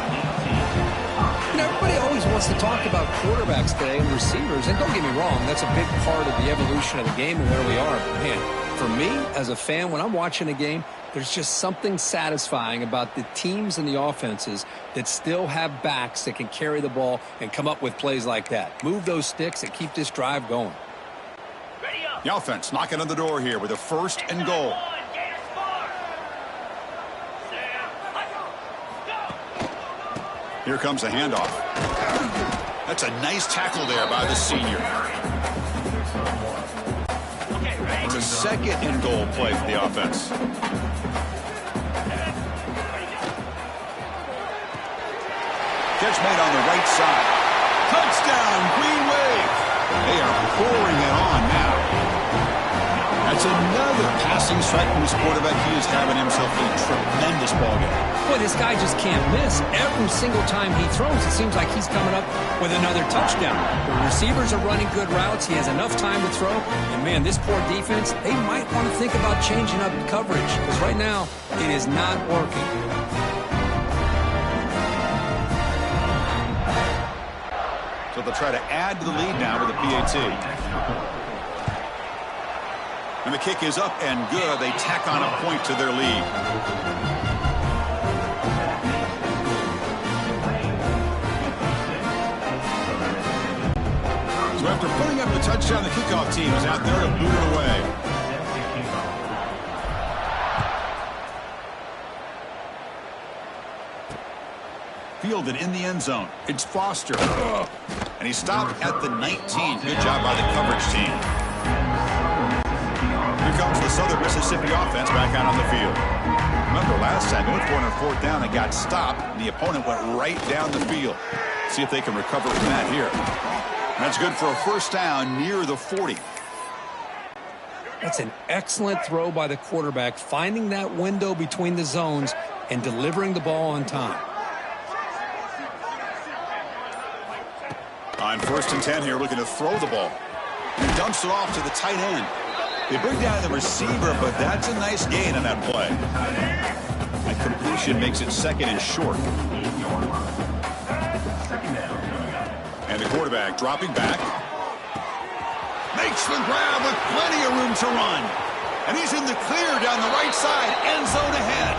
[SPEAKER 2] You know, everybody always wants to talk about quarterbacks today and receivers, and don't get me wrong, that's a big part of the evolution of the game and where we are. But man, for me, as a fan, when I'm watching a game, there's just something satisfying about the teams and the offenses that still have backs that can carry the ball and come up with plays like that. Move those sticks and keep this drive going.
[SPEAKER 1] The offense knocking on the door here with a first and goal. Here comes a handoff. That's a nice tackle there by the senior. It's a second and goal play for the offense. Catch made on the right side. Touchdown, Green Wave. They are pouring it on now. That's another passing strike from his quarterback. He is having himself a tremendous ball game.
[SPEAKER 2] Boy, this guy just can't miss. Every single time he throws, it seems like he's coming up with another touchdown. The receivers are running good routes. He has enough time to throw. And, man, this poor defense, they might want to think about changing up coverage because right now it is not working.
[SPEAKER 1] So they'll try to add to the lead now with the PAT. And the kick is up and good. They tack on a point to their lead. So after putting up the touchdown, the kickoff team is out there to boot it away. Fielded in the end zone. It's Foster. And he stopped at the 19. Good job by the coverage team. Here comes the Southern Mississippi offense back out on the field. Remember last time, they went for it on fourth down. They got stopped, and the opponent went right down the field. See if they can recover from that here. And that's good for a first down near the 40.
[SPEAKER 2] That's an excellent throw by the quarterback, finding that window between the zones and delivering the ball on time.
[SPEAKER 1] On 1st and 10 here, looking to throw the ball. He dumps it off to the tight end. They bring down the receiver, but that's a nice gain on that play. That completion makes it second and short. And the quarterback dropping back. Makes the grab with plenty of room to run. And he's in the clear down the right side, end zone ahead.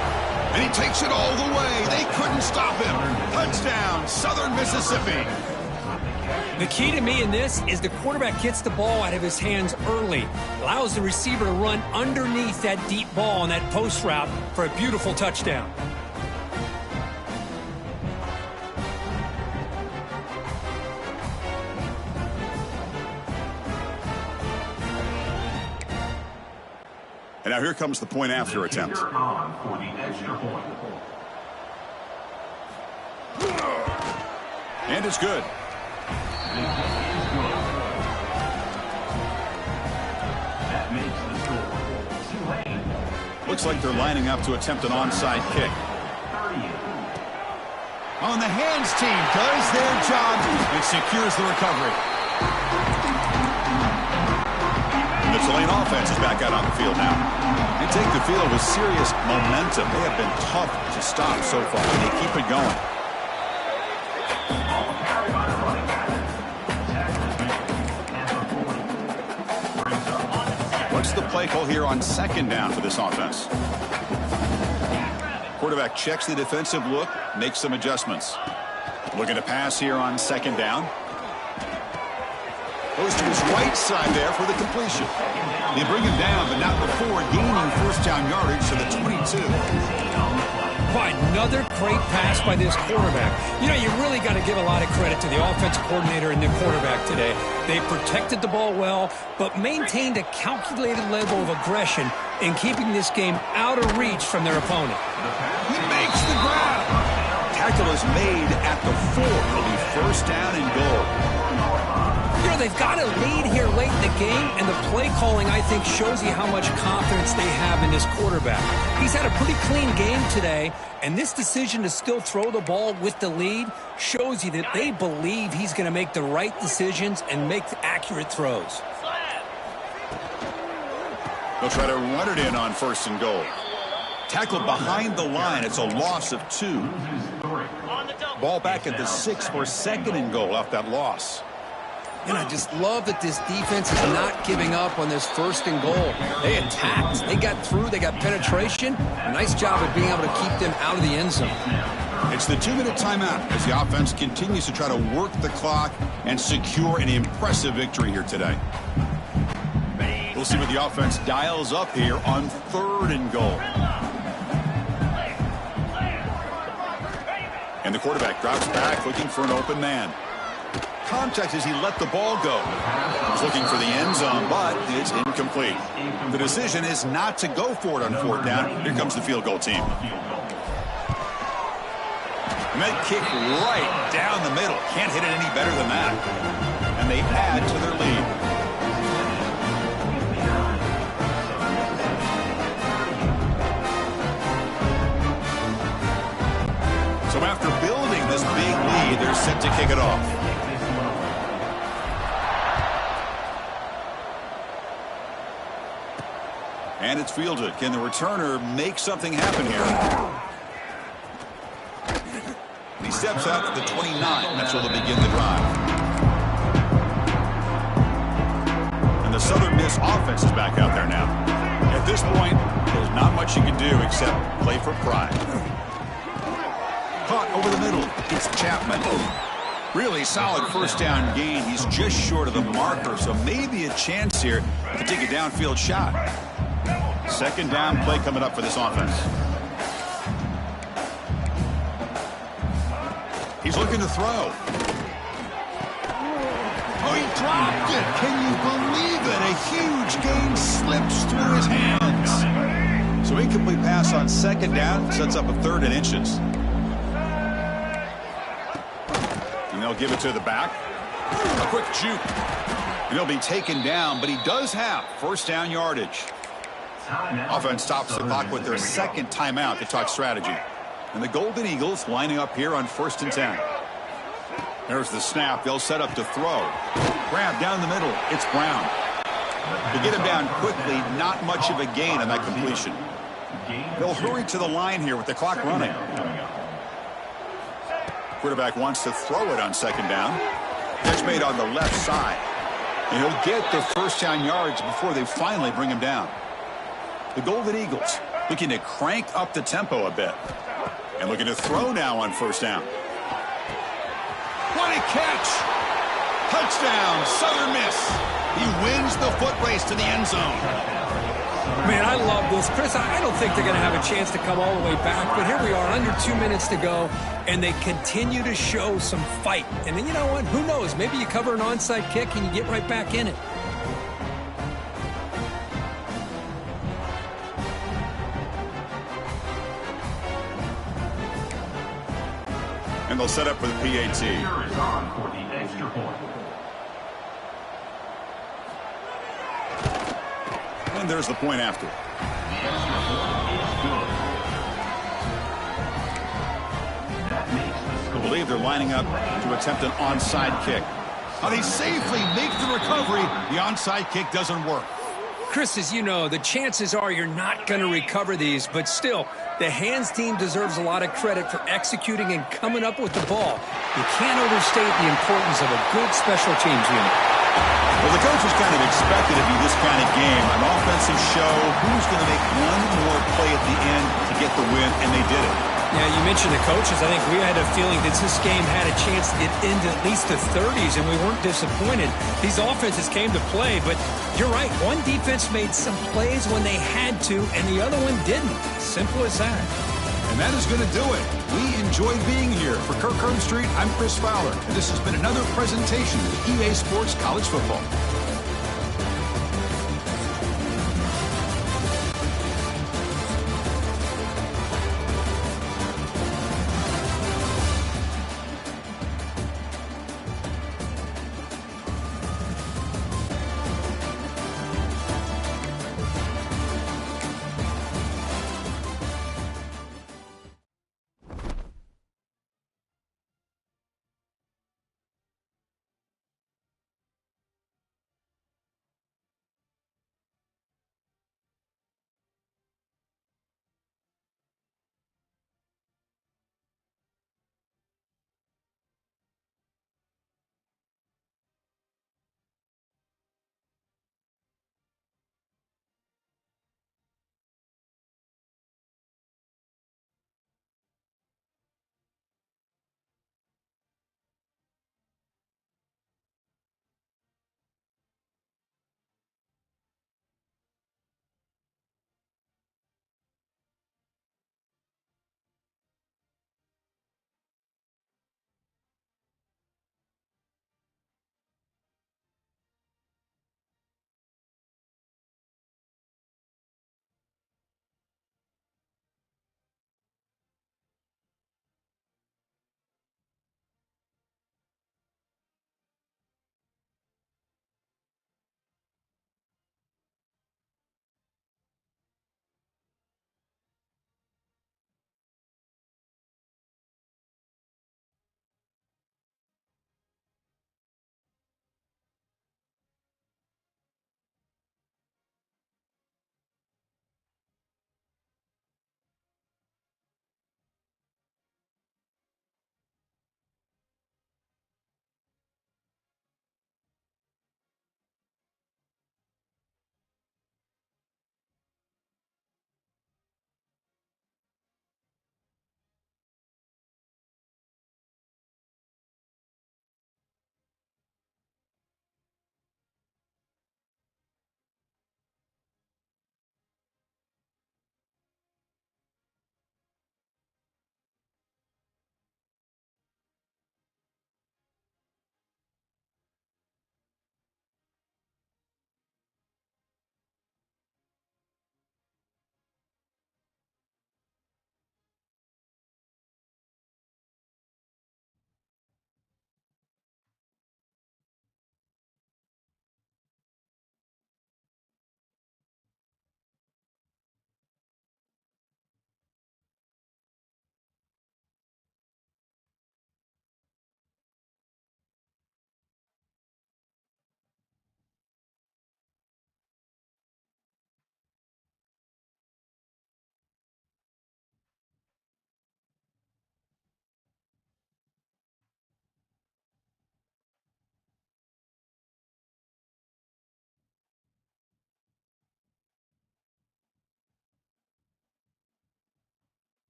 [SPEAKER 1] And he takes it all the way. They couldn't stop him. Touchdown, Southern Mississippi.
[SPEAKER 2] The key to me in this is the quarterback gets the ball out of his hands early, allows the receiver to run underneath that deep ball on that post route for a beautiful touchdown.
[SPEAKER 1] And now here comes the point after attempt.
[SPEAKER 5] On for the extra point.
[SPEAKER 1] And it's good.
[SPEAKER 5] That makes the score. Tulane.
[SPEAKER 1] Looks like they're lining up to attempt an onside kick.
[SPEAKER 5] 30.
[SPEAKER 1] On the hands team does their job and secures the recovery. And the Tulane offense is back out on the field now. They take the field with serious momentum. They have been tough to stop so far. They keep it going. What's the play call here on second down for this offense? Quarterback checks the defensive look, makes some adjustments. Looking to pass here on second down. Goes to his right side there for the completion. They bring him down, but not before gaining first down yardage to the 22.
[SPEAKER 2] Boy, another great pass by this quarterback. You know, you really got to give a lot of credit to the offensive coordinator and the quarterback today. They protected the ball well, but maintained a calculated level of aggression in keeping this game out of reach from their opponent.
[SPEAKER 1] He makes the grab. Tackle is made at the 4. It'll be first down and goal.
[SPEAKER 2] You know, they've got a lead here late in the game, and the play calling, I think, shows you how much confidence they have in this quarterback. He's had a pretty clean game today, and this decision to still throw the ball with the lead shows you that they believe he's going to make the right decisions and make accurate throws.
[SPEAKER 1] They'll try to run it in on first and goal. Tackled behind the line. It's a loss of 2. Ball back at the 6 for second and goal off that loss.
[SPEAKER 2] And I just love that this defense is not giving up on this first and goal. They attacked. They got through. They got penetration. A nice job of being able to keep them out of the end zone.
[SPEAKER 1] It's the 2-minute timeout as the offense continues to try to work the clock and secure an impressive victory here today. We'll see what the offense dials up here on third and goal. And the quarterback drops back looking for an open man. Contact as he let the ball go. He's looking for the end zone, but it's incomplete. The decision is not to go for it on fourth down. Here comes the field goal team. And that kick right down the middle. Can't hit it any better than that. And they add to their lead. So after building this big lead, they're set to kick it off. And it's fielded. Can the returner make something happen here? He steps out to the 29. That's where they'll begin the drive. And the Southern Miss offense is back out there now. At this point, there's not much you can do except play for pride. Caught over the middle. It's Chapman. Really solid first down gain. He's just short of the marker, so maybe a chance here to take a downfield shot. Second down play coming up for this offense. He's looking to throw. Oh, he dropped it. Can you believe it? A huge gain slips through his hands. So incomplete pass on second down sets up a 3rd and inches. And they'll give it to the back. A quick juke. And he'll be taken down, but he does have first down yardage. Offense stops the clock with their second timeout to talk strategy. And the Golden Eagles lining up here on 1st and 10. There's the snap. They'll set up to throw. Grab down the middle. It's Brown. To get him down quickly, not much of a gain on that completion. They'll hurry to the line here with the clock running. Quarterback wants to throw it on second down. Catch made on the left side. And he'll get the first down yards before they finally bring him down. The Golden Eagles looking to crank up the tempo a bit. And looking to throw now on first down. What a catch! Touchdown, Southern Miss. He wins the foot race to the end zone.
[SPEAKER 2] Man, I love this. Chris, I don't think they're going to have a chance to come all the way back, but here we are, under 2 minutes to go, and they continue to show some fight. And then, you know what? Who knows? Maybe you cover an onside kick and you get right back in it.
[SPEAKER 1] And they'll set up for the PAT.
[SPEAKER 5] Here is on for the extra point.
[SPEAKER 1] And there's the point after.
[SPEAKER 5] The extra point is good. That makes the
[SPEAKER 1] I
[SPEAKER 5] score.
[SPEAKER 1] believe they're lining up to attempt an onside kick. How they safely make the recovery. The onside kick doesn't work.
[SPEAKER 2] Chris, as you know, the chances are you're not going to recover these, but still, the hands team deserves a lot of credit for executing and coming up with the ball. You can't overstate the importance of a good special teams unit.
[SPEAKER 1] Well, the coaches kind of expected it to be this kind of game, an offensive show, who's going to make one more play at the end to get the win, and they did it.
[SPEAKER 2] Yeah, you mentioned the coaches. I think we had a feeling that this game had a chance to get into at least the 30s, and we weren't disappointed. These offenses came to play, but you're right. One defense made some plays when they had to, and the other one didn't. Simple as that.
[SPEAKER 7] And that is going to do it. We enjoyed being here. For Kirk Herbstreit, I'm Chris Fowler, and this has been another presentation of EA Sports College Football.